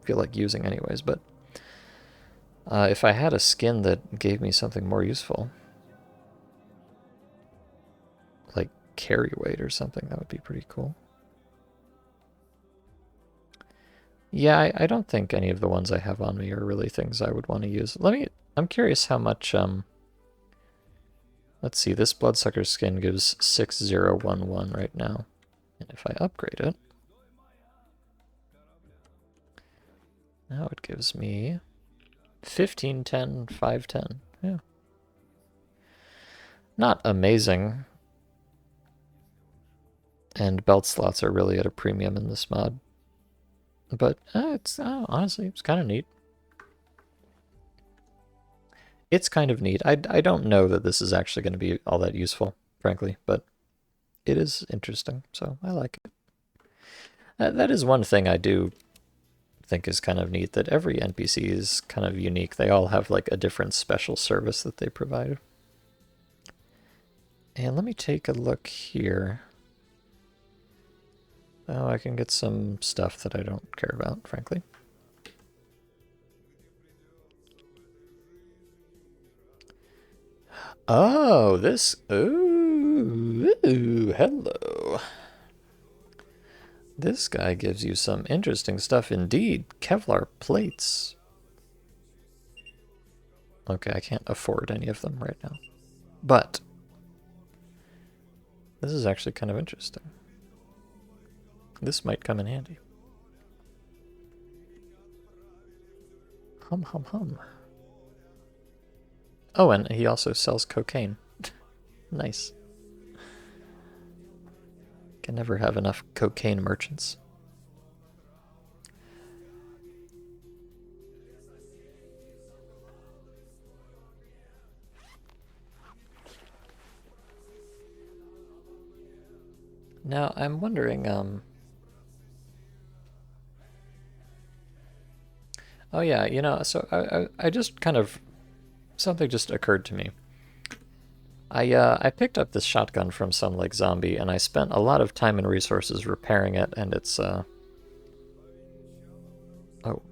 feel like using anyways, but if I had a skin that gave me something more useful, like carry weight or something, that would be pretty cool. Yeah, I don't think any of the ones I have on me are really things I would want to use. I'm curious how much, let's see, this Bloodsucker skin gives 6011 right now. And if I upgrade it, now it gives me 1510, 510. Yeah. Not amazing. And belt slots are really at a premium in this mod. But it's honestly, it's kind of neat. It's kind of neat. I don't know that this is actually going to be all that useful, frankly, but it is interesting, so I like it. That is one thing I do think is kind of neat, that every NPC is kind of unique. They all have like a different special service that they provide. And let me take a look here. Oh, I can get some stuff that I don't care about, frankly. Oh, this... Ooh, hello. This guy gives you some interesting stuff indeed. Kevlar plates. Okay, I can't afford any of them right now. But this is actually kind of interesting. This might come in handy. Hum, hum, hum. Oh, and he also sells cocaine. Nice. Can never have enough cocaine merchants. Now, I'm wondering, oh yeah, so I just kind of, something just occurred to me. I picked up this shotgun from some like zombie, and I spent a lot of time and resources repairing it, and it's oh,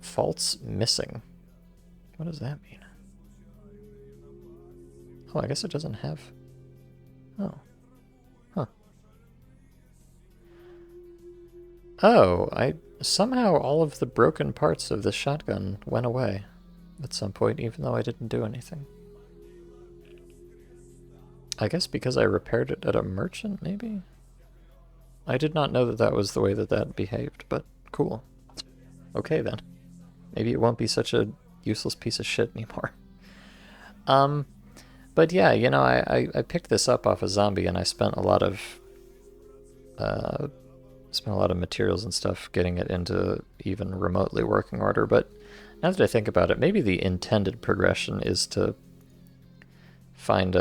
faults missing. What does that mean? Oh, I guess it doesn't have. Oh, huh. Oh, somehow all of the broken parts of the shotgun went away at some point, even though I didn't do anything. I guess because I repaired it at a merchant, maybe? I did not know that that was the way that that behaved, but cool. Okay then. Maybe it won't be such a useless piece of shit anymore. But yeah, I picked this up off a zombie, and I spent a lot of materials and stuff getting it into even remotely working order. But now that I think about it, maybe the intended progression is to find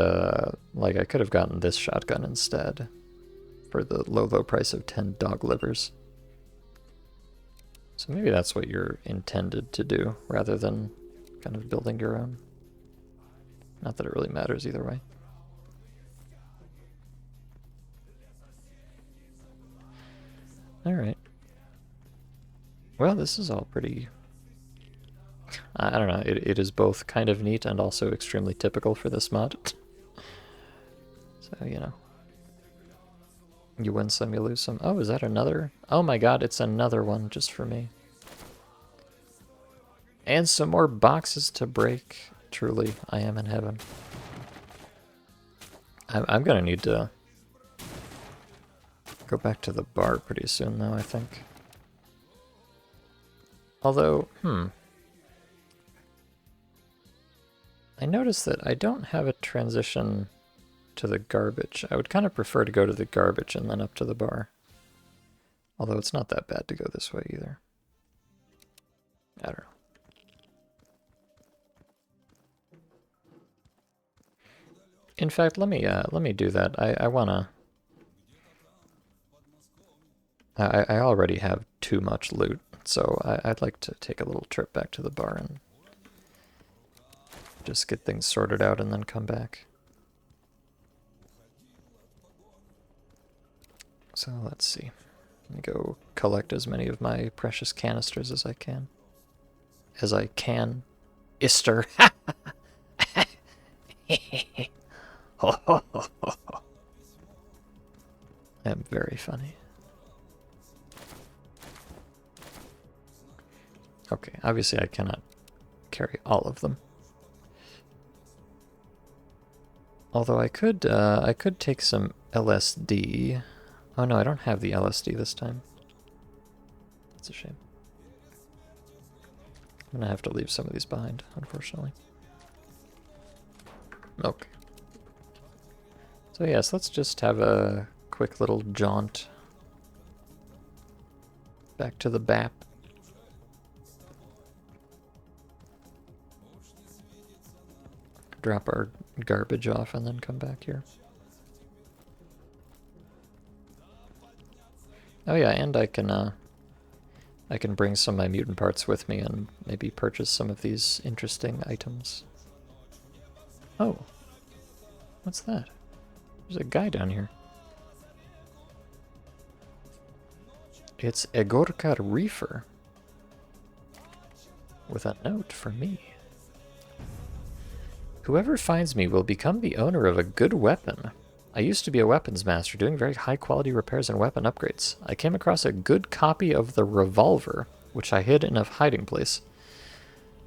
like I could have gotten this shotgun instead for the low price of 10 dog livers. So maybe that's what you're intended to do, rather than kind of building your own. Not that it really matters either way. Alright. Well, this is all pretty... I don't know, it is both kind of neat and also extremely typical for this mod. So, you win some, you lose some. Oh, is that another? Oh my god, it's another one just for me. And some more boxes to break. Truly, I am in heaven. I'm gonna need to go back to the bar pretty soon, though, I think. Although, I noticed that I don't have a transition to the garbage. I would kind of prefer to go to the garbage and then up to the bar. Although it's not that bad to go this way either. I don't know. In fact, let me do that. I wanna. I already have too much loot, so I'd like to take a little trip back to the bar and just get things sorted out and then come back. So let's see. Let me go collect as many of my precious canisters as I can. Ister. I'm very funny. Okay, obviously I cannot carry all of them. Although I could take some LSD. Oh no, I don't have the LSD this time. That's a shame. I'm gonna have to leave some of these behind, unfortunately. Okay. So yes, let's just have a quick little jaunt back to the BAP. Drop our garbage off and then come back here. Oh yeah, and I can bring some of my mutant parts with me and maybe purchase some of these interesting items. Oh, what's that? There's a guy down here. It's Egorka Reefer with a note for me. Whoever finds me will become the owner of a good weapon. I used to be a weapons master doing very high quality repairs and weapon upgrades. I came across a good copy of the revolver, which I hid in a hiding place.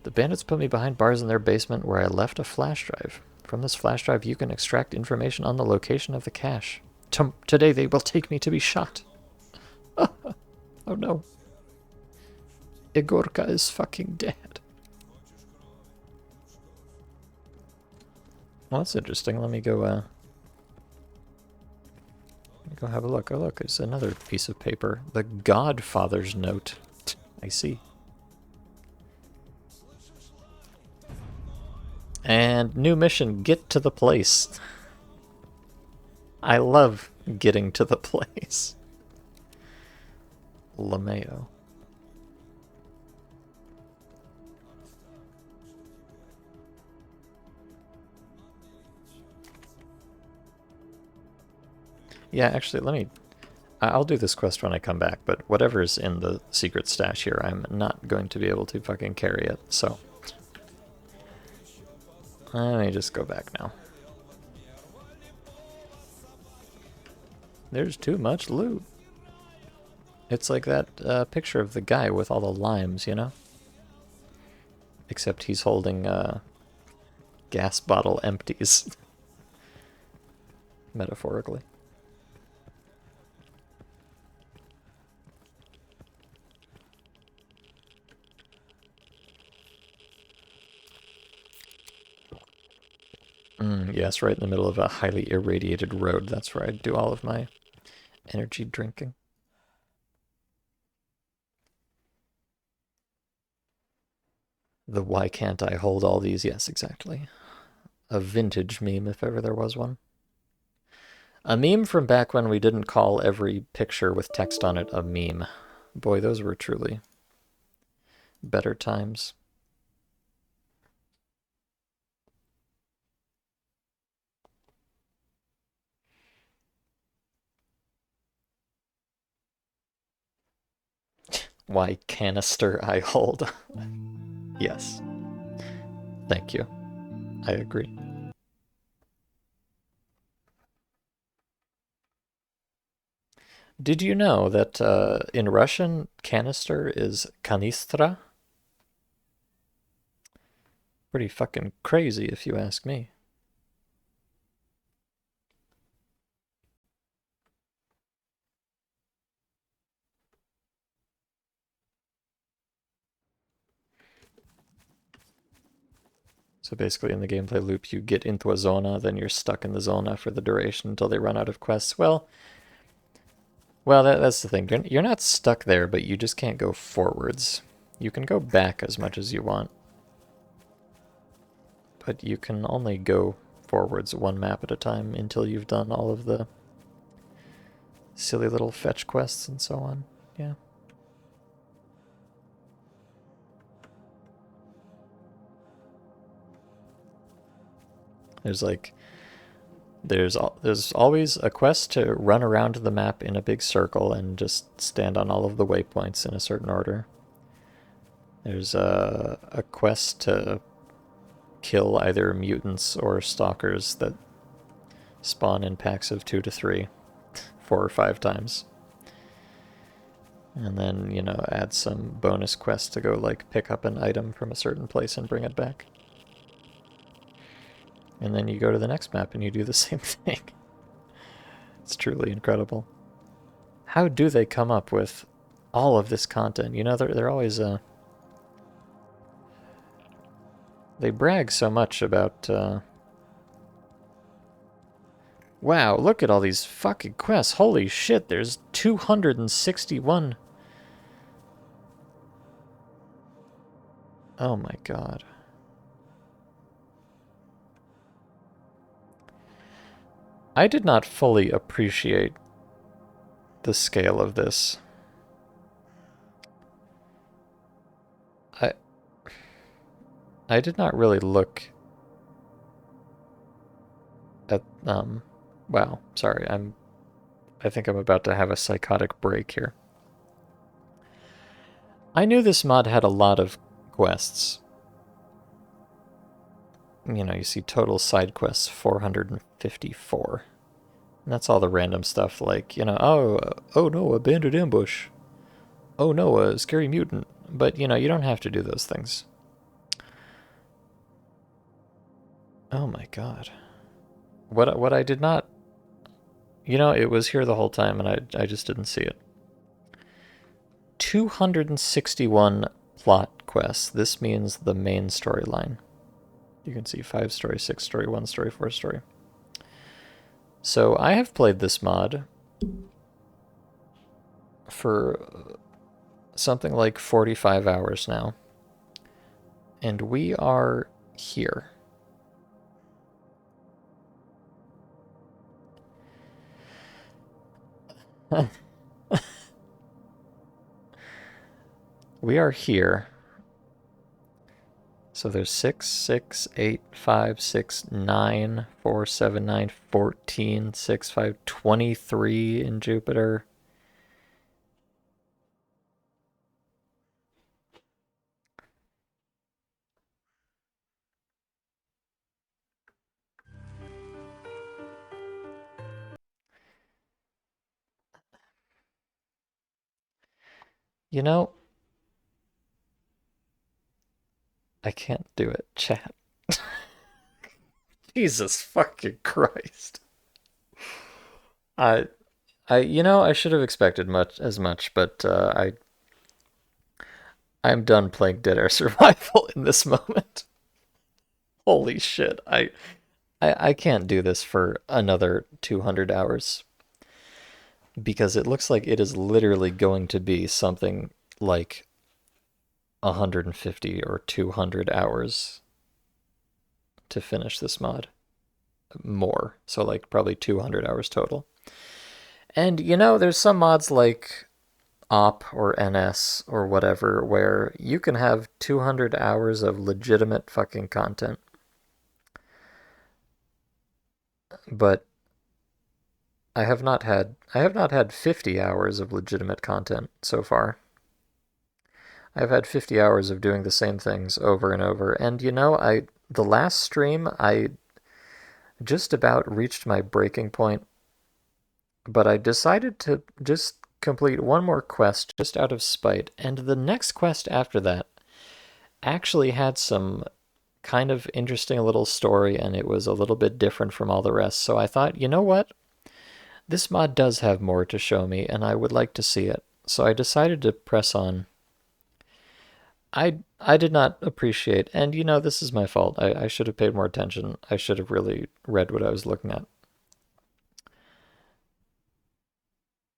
The bandits put me behind bars in their basement where I left a flash drive. From this flash drive you can extract information on the location of the cache. Today they will take me to be shot. Oh no. Egorka is fucking dead. Well, that's interesting. Let me go have a look. Oh, look, there's another piece of paper. The Godfather's note. I see. And new mission, get to the place. I love getting to the place. LeMayo. Yeah, actually, I'll do this quest when I come back, but whatever's in the secret stash here, I'm not going to be able to fucking carry it, so. Let me just go back now. There's too much loot. It's like that picture of the guy with all the limes, you know? Except he's holding gas bottle empties. Metaphorically. Yes, right in the middle of a highly irradiated road. That's where I do all of my energy drinking. The why can't I hold all these? Yes, exactly. A vintage meme, if ever there was one. A meme from back when we didn't call every picture with text on it a meme. Boy, those were truly better times. Why canister I hold? Yes. Thank you. I agree. Did you know that in Russian, canister is kanistra? Pretty fucking crazy if you ask me. So So basically, in the gameplay loop, you get into a zona, then you're stuck in the zona for the duration until they run out of quests. Well, that's the thing. You're not stuck there, but you just can't go forwards. You can go back as much as you want, but you can only go forwards one map at a time until you've done all of the silly little fetch quests and so on. Yeah. There's like there's always a quest to run around the map in a big circle and just stand on all of the waypoints in a certain order. There's a quest to kill either mutants or stalkers that spawn in packs of 2 to 3, 4 or 5 times. And then, you know, add some bonus quests to go like pick up an item from a certain place and bring it back. And then you go to the next map and you do the same thing. It's truly incredible. How do they come up with all of this content? You know, they're always they brag so much about wow, look at all these fucking quests. Holy shit, there's 261. Oh my god. I did not fully appreciate the scale of this. I did not really look at wow, sorry. I think I'm about to have a psychotic break here. I knew this mod had a lot of quests. You know, you see total side quests 454. And that's all the random stuff like, you know, oh no, abandoned ambush. Oh no, a scary mutant. But, you know, you don't have to do those things. Oh my god. What I did not... You know, it was here the whole time and I just didn't see it. 261 plot quests. This means the main storyline. You can see 5 story, 6 story, 1 story, 4 story. So I have played this mod for something like 45 hours now. And we are here. We are here. So there's 6, 6, 8, 5, 6, 9, 4, 7, 9, 14, 6, 5, 23 in Jupiter. You know, I can't do it, chat. Jesus fucking Christ. I, you know, I should have expected as much, but I'm done playing Dead Air Survival in this moment. Holy shit, I can't do this for another 200 hours. Because it looks like it is literally going to be something like 150 or 200 hours to finish this mod. More. So like probably 200 hours total. And you know, there's some mods like OP or NS or whatever where you can have 200 hours of legitimate fucking content. But I have not had 50 hours of legitimate content so far. I've had 50 hours of doing the same things over and over. And you know, the last stream I just about reached my breaking point, but I decided to just complete one more quest just out of spite. And the next quest after that actually had some kind of interesting little story, and it was a little bit different from all the rest. So I thought, you know what? This mod does have more to show me, and I would like to see it. So I decided to press on. I did not appreciate, and this is my fault. I should have paid more attention. I should have really read what I was looking at.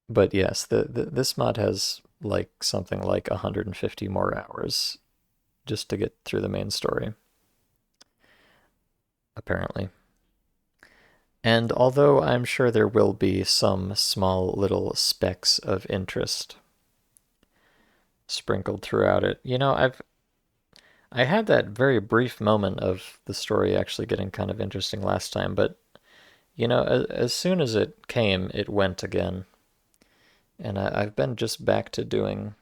But yes, this mod has like something like 150 more hours just to get through the main story, apparently. And although I'm sure there will be some small little specks of interest sprinkled throughout it, I had that very brief moment of the story actually getting kind of interesting last time, but as soon as it came, it went again. And I've been just back to doing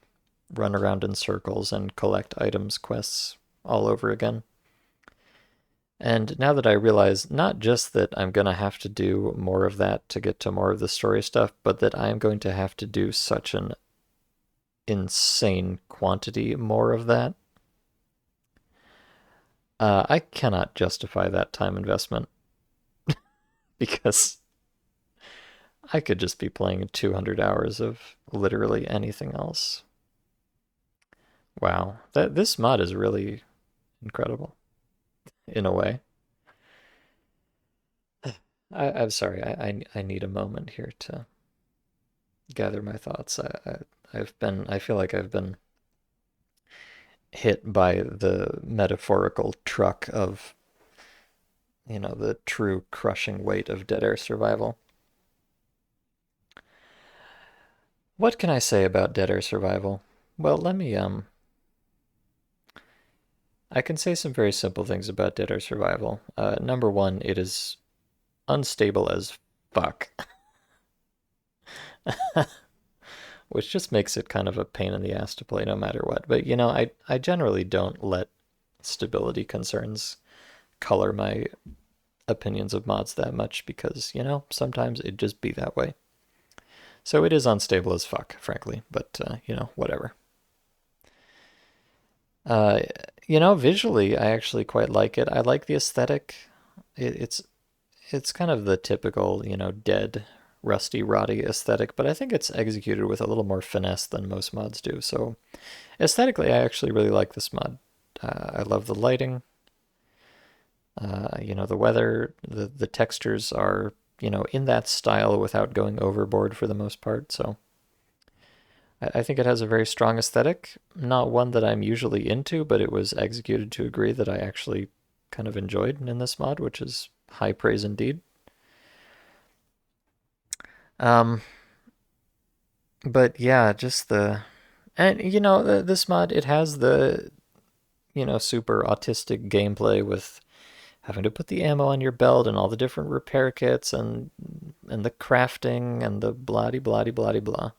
run around in circles and collect items quests all over again. And now that I realize not just that I'm going to have to do more of that to get to more of the story stuff, but that I'm going to have to do such an insane quantity more of that, I cannot justify that time investment because I could just be playing 200 hours of literally anything else. Wow, this mod is really incredible in a way. I'm sorry, I need a moment here to gather my thoughts. I feel like I've been hit by the metaphorical truck of, the true crushing weight of Dead Air Survival. What can I say about Dead Air Survival? Well, I can say some very simple things about Dead Air Survival. Number one, it is unstable as fuck, which just makes it kind of a pain in the ass to play no matter what. But I generally don't let stability concerns color my opinions of mods that much because, sometimes it just be that way. So it is unstable as fuck, frankly, but whatever. Uh, visually, I actually quite like it. I like the aesthetic. It's kind of the typical, dead, rusty, rotty aesthetic, but I think it's executed with a little more finesse than most mods do. So aesthetically, I actually really like this mod. I love the lighting. The weather, the textures are, in that style without going overboard for the most part. So I think it has a very strong aesthetic. Not one that I'm usually into, but it was executed to a degree that I actually kind of enjoyed in this mod, which is high praise indeed. Um, but yeah, just and this mod, it has the, super autistic gameplay with having to put the ammo on your belt and all the different repair kits and the crafting and the bloody bloody bloody blah.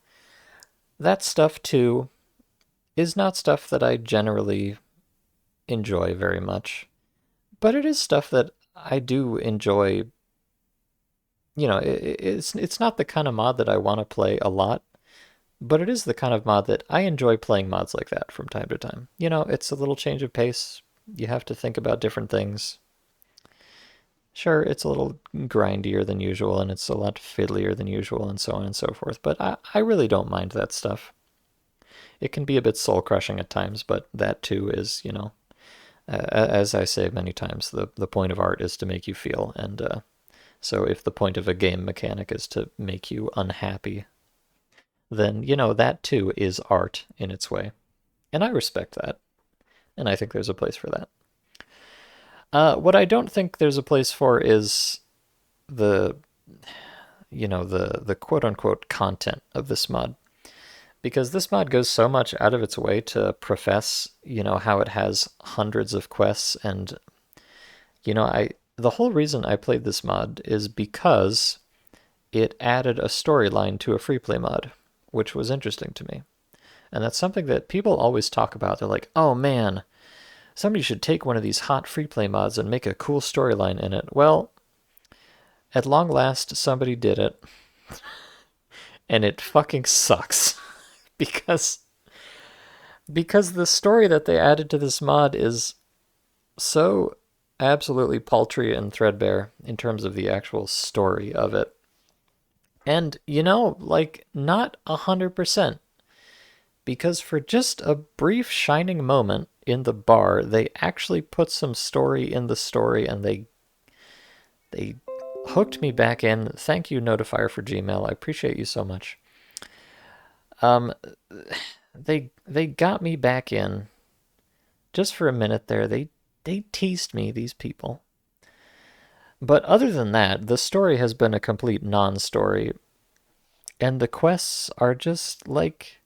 That stuff too is not stuff that I generally enjoy very much, but it is stuff that I do enjoy. It's not the kind of mod that I want to play a lot, but it is the kind of mod that I enjoy playing mods like that from time to time. It's a little change of pace. You have to think about different things. Sure, it's a little grindier than usual and it's a lot fiddlier than usual and so on and so forth, but I really don't mind that stuff. It can be a bit soul crushing at times, but that too is, as I say many times, the point of art is to make you feel. And so if the point of a game mechanic is to make you unhappy, then, that too is art in its way. And I respect that. And I think there's a place for that. What I don't think there's a place for is the, the quote unquote content of this mod. Because this mod goes so much out of its way to profess, how it has hundreds of quests. And, the whole reason I played this mod is because it added a storyline to a free play mod, which was interesting to me. And that's something that people always talk about. They're like, oh man, somebody should take one of these hot free play mods and make a cool storyline in it. Well, at long last, somebody did it. And it fucking sucks. because because the story that they added to this mod is so absolutely paltry and threadbare in terms of the actual story of it. And, like, not 100%. because for just a brief shining moment in the bar, they actually put some story in the story and they hooked me back in. Thank you, Notifier for Gmail. I appreciate you so much. Um, they got me back in just for a minute there. They teased me, these people. But other than that, the story has been a complete non-story, and the quests are just like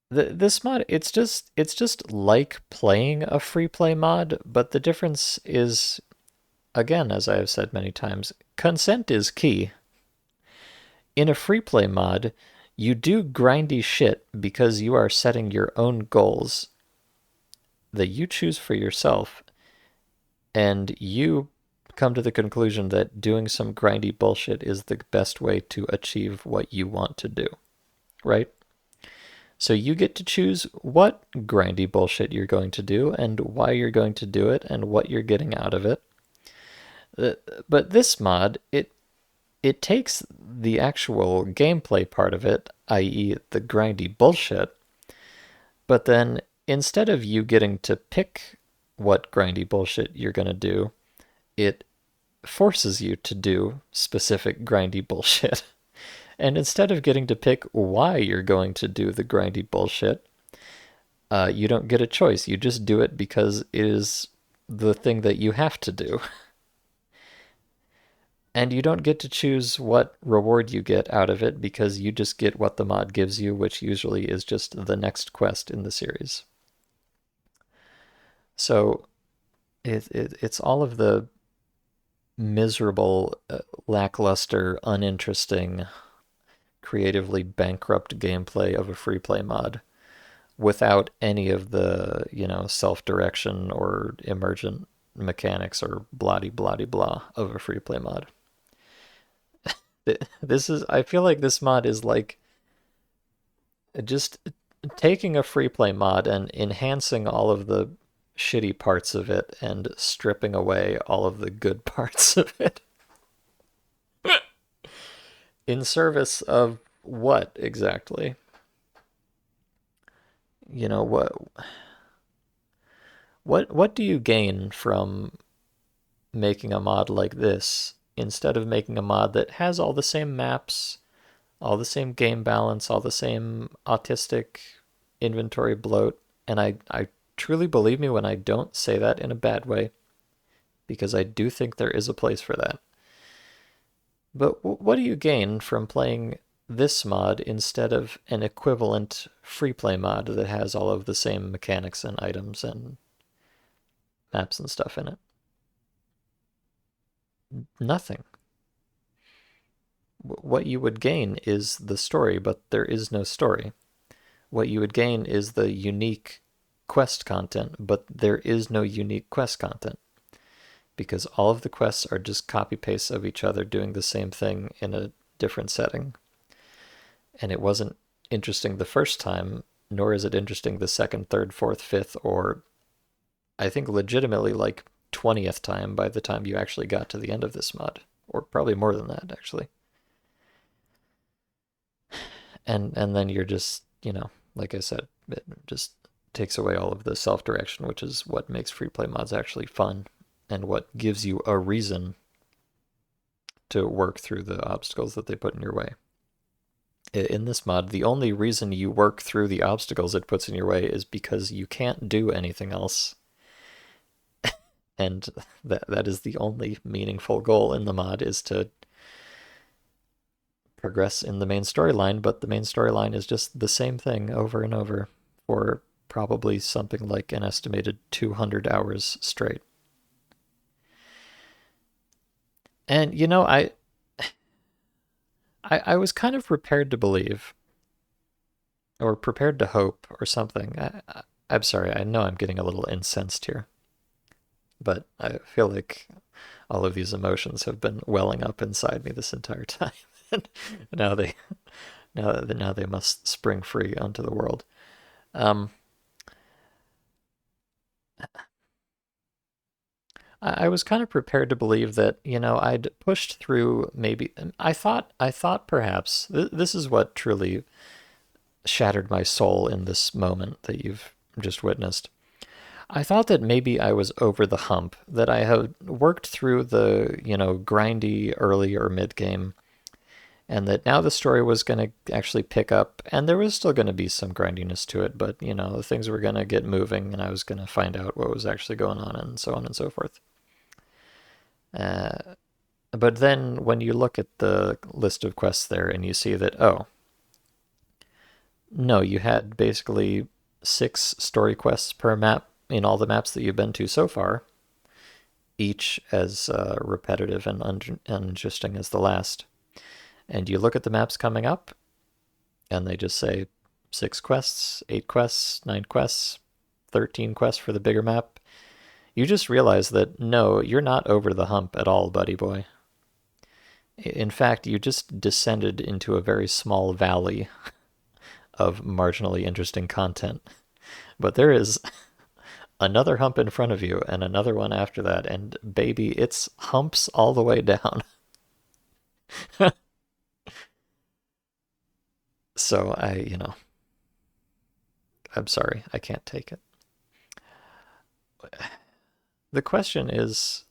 this mod. It's just like playing a free play mod, but the difference is, again, as I have said many times, consent is key. In a free play mod, you do grindy shit because you are setting your own goals that you choose for yourself, and you come to the conclusion that doing some grindy bullshit is the best way to achieve what you want to do, right? So you get to choose what grindy bullshit you're going to do and why you're going to do it and what you're getting out of it. Uh, But this mod, it takes the actual gameplay part of it, i.e., the grindy bullshit, but then instead of you getting to pick what grindy bullshit you're going to do, it forces you to do specific grindy bullshit. And instead of getting to pick why you're going to do the grindy bullshit, you don't get a choice. You just do it because it is the thing that you have to do. And you don't get to choose what reward you get out of it because you just get what the mod gives you, which usually is just the next quest in the series. So it's all of the miserable, lackluster, uninteresting, creatively bankrupt gameplay of a free play mod without any of the, self-direction or emergent mechanics or blah blah blah of a free play mod. I feel like this mod is like just taking a free play mod and enhancing all of the shitty parts of it and stripping away all of the good parts of it. In service of what exactly? You know, what do you gain from making a mod like this instead of making a mod that has all the same maps, all the same game balance, all the same autistic inventory bloat? And I truly, believe me when I don't say that in a bad way, because I do think there is a place for that. But what do you gain from playing this mod instead of an equivalent free play mod that has all of the same mechanics and items and maps and stuff in it? Nothing. What you would gain is the story, but there is no story. What you would gain is the unique quest content, but there is no unique quest content because all of the quests are just copy pastes of each other doing the same thing in a different setting. And it wasn't interesting the first time, nor is it interesting the second, third, fourth, fifth, or I think legitimately like 20th time by the time you actually got to the end of this mod, or probably more than that actually. And then you're just, like I said, it just takes away all of the self-direction, which is what makes free play mods actually fun and what gives you a reason to work through the obstacles that they put in your way. In this mod, the only reason you work through the obstacles it puts in your way is because you can't do anything else. And that is the only meaningful goal in the mod, is to progress in the main storyline, but the main storyline is just the same thing over and over for probably something like an estimated 200 hours straight. And I was kind of prepared to believe, or prepared to hope, or something. I'm sorry, I know I'm getting a little incensed here, but I feel like all of these emotions have been welling up inside me this entire time. And now they now they must spring free onto the world. Um, I was kind of prepared to believe that, I'd pushed through maybe. I thought perhaps this is what truly shattered my soul in this moment that you've just witnessed. I thought that maybe I was over the hump, that I had worked through the, grindy early or mid game, and that now the story was going to actually pick up, and there was still going to be some grindiness to it, but, things were going to get moving, and I was going to find out what was actually going on and so forth. Uh, but then when you look at the list of quests there and you see that, oh, no, you had basically 6 story quests per map in all the maps that you've been to so far, each as repetitive and uninteresting as the last. And you look at the maps coming up, and they just say 6 quests, 8 quests, 9 quests, 13 quests for the bigger map. You just realize that no, you're not over the hump at all, buddy boy. In fact, you just descended into a very small valley of marginally interesting content. But there is another hump in front of you and another one after that, and baby, it's humps all the way down. So I'm sorry, I can't take it. The question is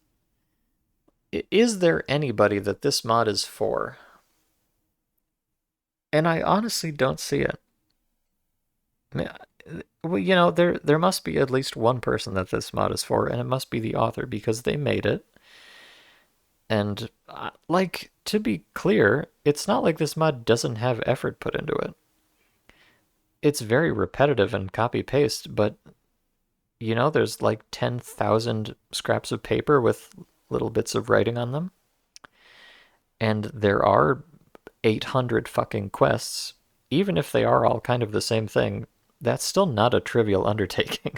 there anybody that this mod is for? And I honestly don't see it. I mean, well, there must be at least one person that this mod is for, and it must be the author because they made it. And like to be clear, it's not like this mod doesn't have effort put into it. It's very repetitive and copy paste, but there's like 10,000 scraps of paper with little bits of writing on them. And there are 800 fucking quests. Even if they are all kind of the same thing, that's still not a trivial undertaking.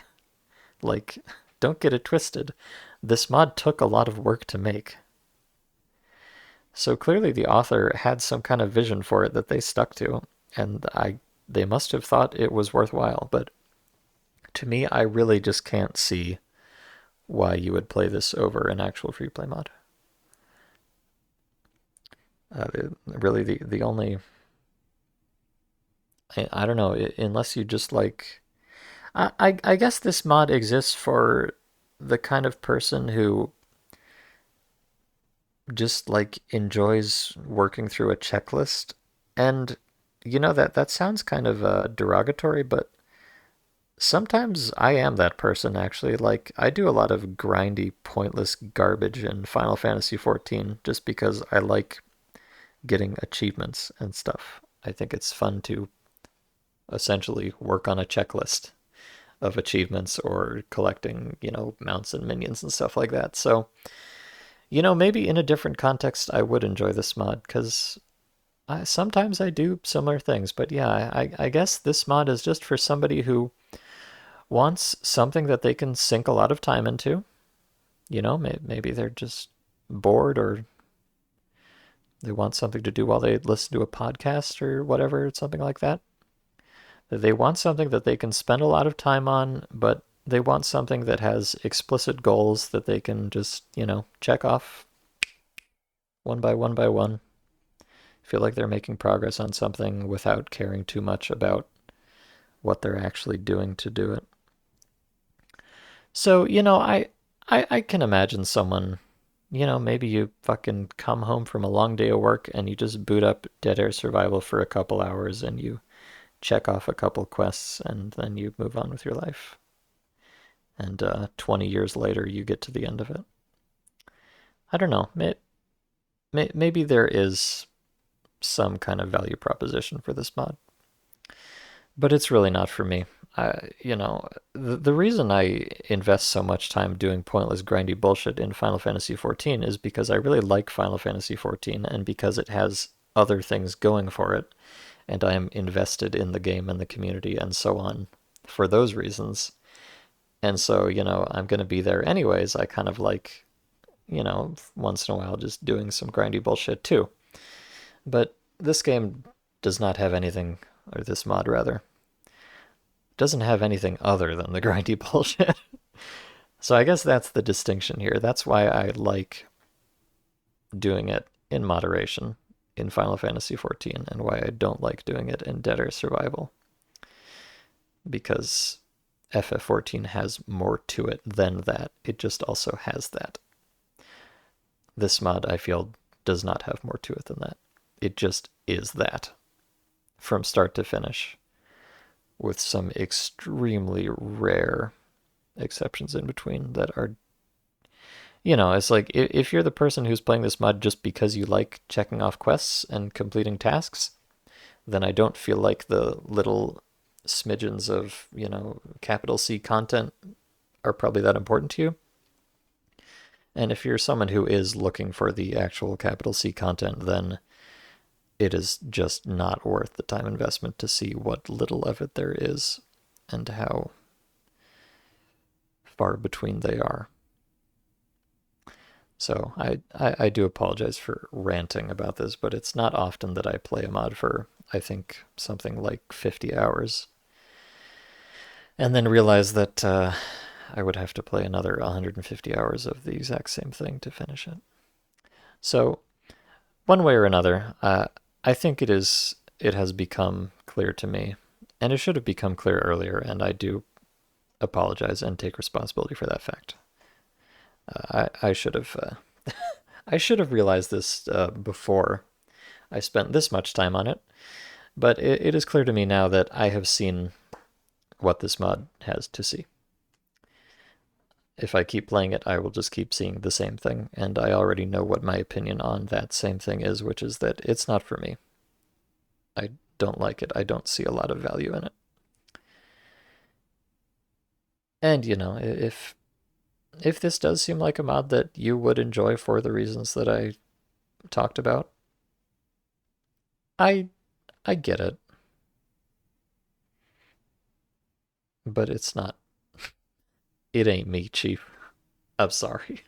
Like, don't get it twisted. This mod took a lot of work to make. So clearly the author had some kind of vision for it that they stuck to, and they must have thought it was worthwhile, but to me, I really just can't see why you would play this over an actual free play mod. Really, the only I don't know, unless you just like I guess this mod exists for the kind of person who just like enjoys working through a checklist. And that sounds kind of derogatory, but sometimes I am that person actually. Like I do a lot of grindy, pointless garbage in Final Fantasy XIV just because I like getting achievements and stuff. I think it's fun to essentially work on a checklist of achievements or collecting, mounts and minions and stuff like that. So, maybe in a different context, I would enjoy this mod because sometimes I do similar things. But yeah, I guess this mod is just for somebody who wants something that they can sink a lot of time into. Maybe they're just bored or they want something to do while they listen to a podcast or whatever, something like that. They want something that they can spend a lot of time on, but they want something that has explicit goals that they can just, check off one by one by one. Feel like they're making progress on something without caring too much about what they're actually doing to do it. So, I can imagine someone, maybe you fucking come home from a long day of work and you just boot up Dead Air Survival for a couple hours and you check off a couple quests and then you move on with your life. And 20 years later, you get to the end of it. I don't know. Maybe there is some kind of value proposition for this mod, but it's really not for me. The reason I invest so much time doing pointless grindy bullshit in Final Fantasy XIV is because I really like Final Fantasy XIV and because it has other things going for it, and I am invested in the game and the community and so on for those reasons. And so, I'm going to be there anyways. I kind of like, once in a while just doing some grindy bullshit too. But this game does not have anything, or this mod rather, doesn't have anything other than the grindy bullshit. So I guess that's the distinction here. That's why I like doing it in moderation in Final Fantasy XIV and why I don't like doing it in Dead Air Survival. because FF14 has more to it than that. It just also has that. This mod, I feel, does not have more to it than that. It just is that from start to finish, with some extremely rare exceptions in between that are, it's like if you're the person who's playing this mod just because you like checking off quests and completing tasks, then I don't feel like the little smidgens of, capital C content are probably that important to you. And if you're someone who is looking for the actual capital C content, then it is just not worth the time investment to see what little of it there is and how far between they are. So I do apologize for ranting about this, but it's not often that I play a mod for, I think, something like 50 hours and then realize that I would have to play another 150 hours of the exact same thing to finish it. So, one way or another, I think it has become clear to me, and it should have become clear earlier, and I do apologize and take responsibility for that fact. I should have I should have realized this before I spent this much time on it, but it is clear to me now that I have seen what this mod has to see. If I keep playing it, I will just keep seeing the same thing, and I already know what my opinion on that same thing is, which is that it's not for me. I don't like it. I don't see a lot of value in it. And if this does seem like a mod that you would enjoy for the reasons that I talked about, I I get it, but it's not. It ain't me, Chief. I'm sorry.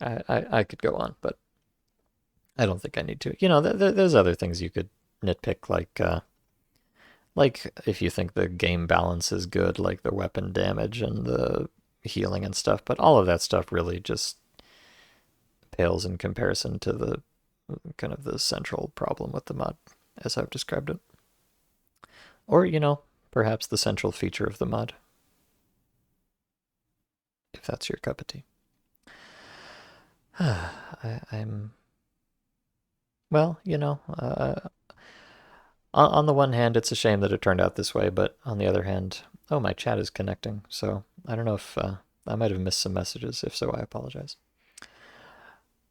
I could go on, but I don't think I need to. There's other things you could nitpick, like if you think the game balance is good, like the weapon damage and the healing and stuff. But all of that stuff really just pales in comparison to the kind of the central problem with the mod, as I've described it. Or, perhaps the central feature of the mod, if that's your cup of tea. I'm well, on the one hand, it's a shame that it turned out this way, but on the other hand, oh, my chat is connecting, so I don't know if I might have missed some messages. If so, I apologize.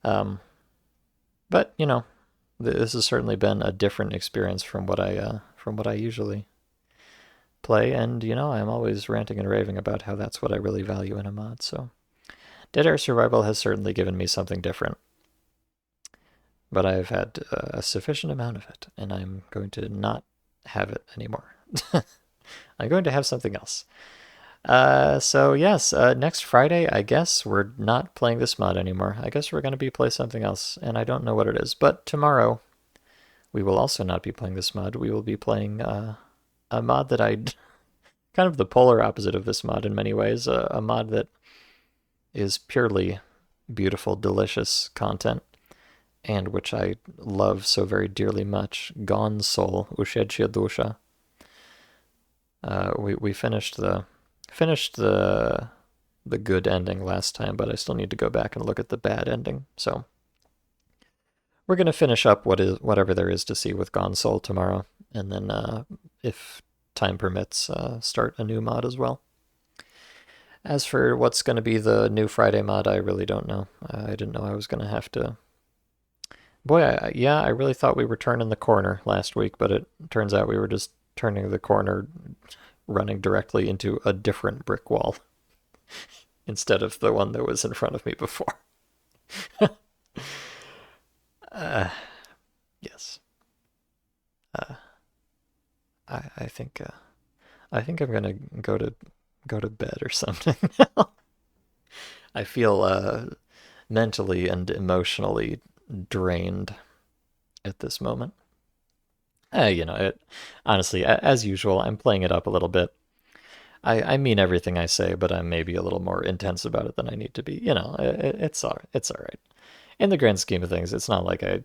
But this has certainly been a different experience from what I usually play, and I'm always ranting and raving about how that's what I really value in a mod. So, Dead Air Survival has certainly given me something different, but I've had a sufficient amount of it, and I'm going to not have it anymore. I'm going to have something else. So yes, next Friday, I guess we're not playing this mod anymore. I guess we're going to be play something else, and I don't know what it is. But tomorrow, we will also not be playing this mod. We will be playing a mod that I kind of the polar opposite of this mod in many ways. A mod that is purely beautiful, delicious content, and which I love so very dearly much. Gone Soul, Ushedshia Dusha. We finished the good ending last time, but I still need to go back and look at the bad ending. So we're gonna finish up whatever there is to see with Gone Soul tomorrow, and then if time permits, start a new mod as well. As for what's going to be the new Friday mod, I really don't know. I didn't know I was going to have to. Boy, I really thought we were turning the corner last week, but it turns out we were just turning the corner, running directly into a different brick wall instead of the one that was in front of me before. uh, yes. Uh, I think I'm gonna go to bed or something. I feel mentally and emotionally drained at this moment. Honestly, as usual, I'm playing it up a little bit. I mean everything I say, but I'm maybe a little more intense about it than I need to be. It's all right. In the grand scheme of things, it's not like I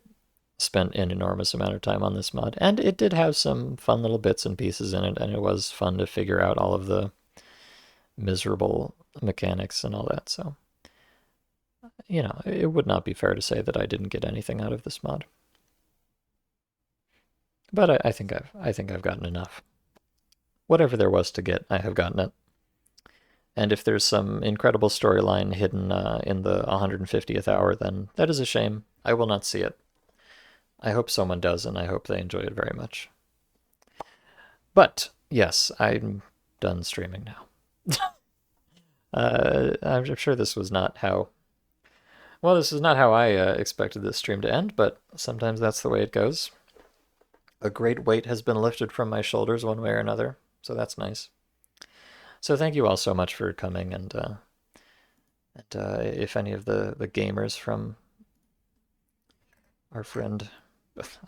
spent an enormous amount of time on this mod, and it did have some fun little bits and pieces in it, and it was fun to figure out all of the miserable mechanics and all that. So, it would not be fair to say that I didn't get anything out of this mod. But I think I've gotten enough. Whatever there was to get, I have gotten it. And if there's some incredible storyline hidden in the 150th hour, then that is a shame. I will not see it. I hope someone does, and I hope they enjoy it very much. But yes, I'm done streaming now. I'm sure this was not how. Well, this is not how I expected this stream to end, but sometimes that's the way it goes. A great weight has been lifted from my shoulders one way or another, so that's nice. So thank you all so much for coming, and if any of the gamers from our friend,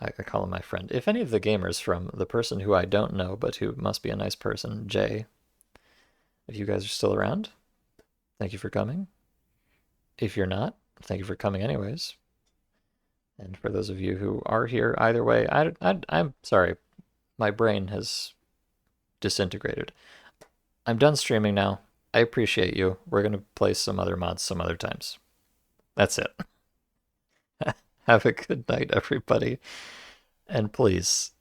I call him my friend, if any of the gamers from the person who I don't know but who must be a nice person, Jay, if you guys are still around, thank you for coming. If you're not, thank you for coming anyways. And for those of you who are here, either way, I'm sorry, my brain has disintegrated. I'm done streaming now. I appreciate you. We're going to play some other mods some other times. That's it. Have a good night, everybody. And please,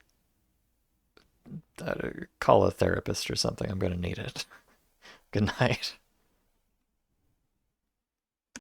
call a therapist or something. I'm going to need it. Good night.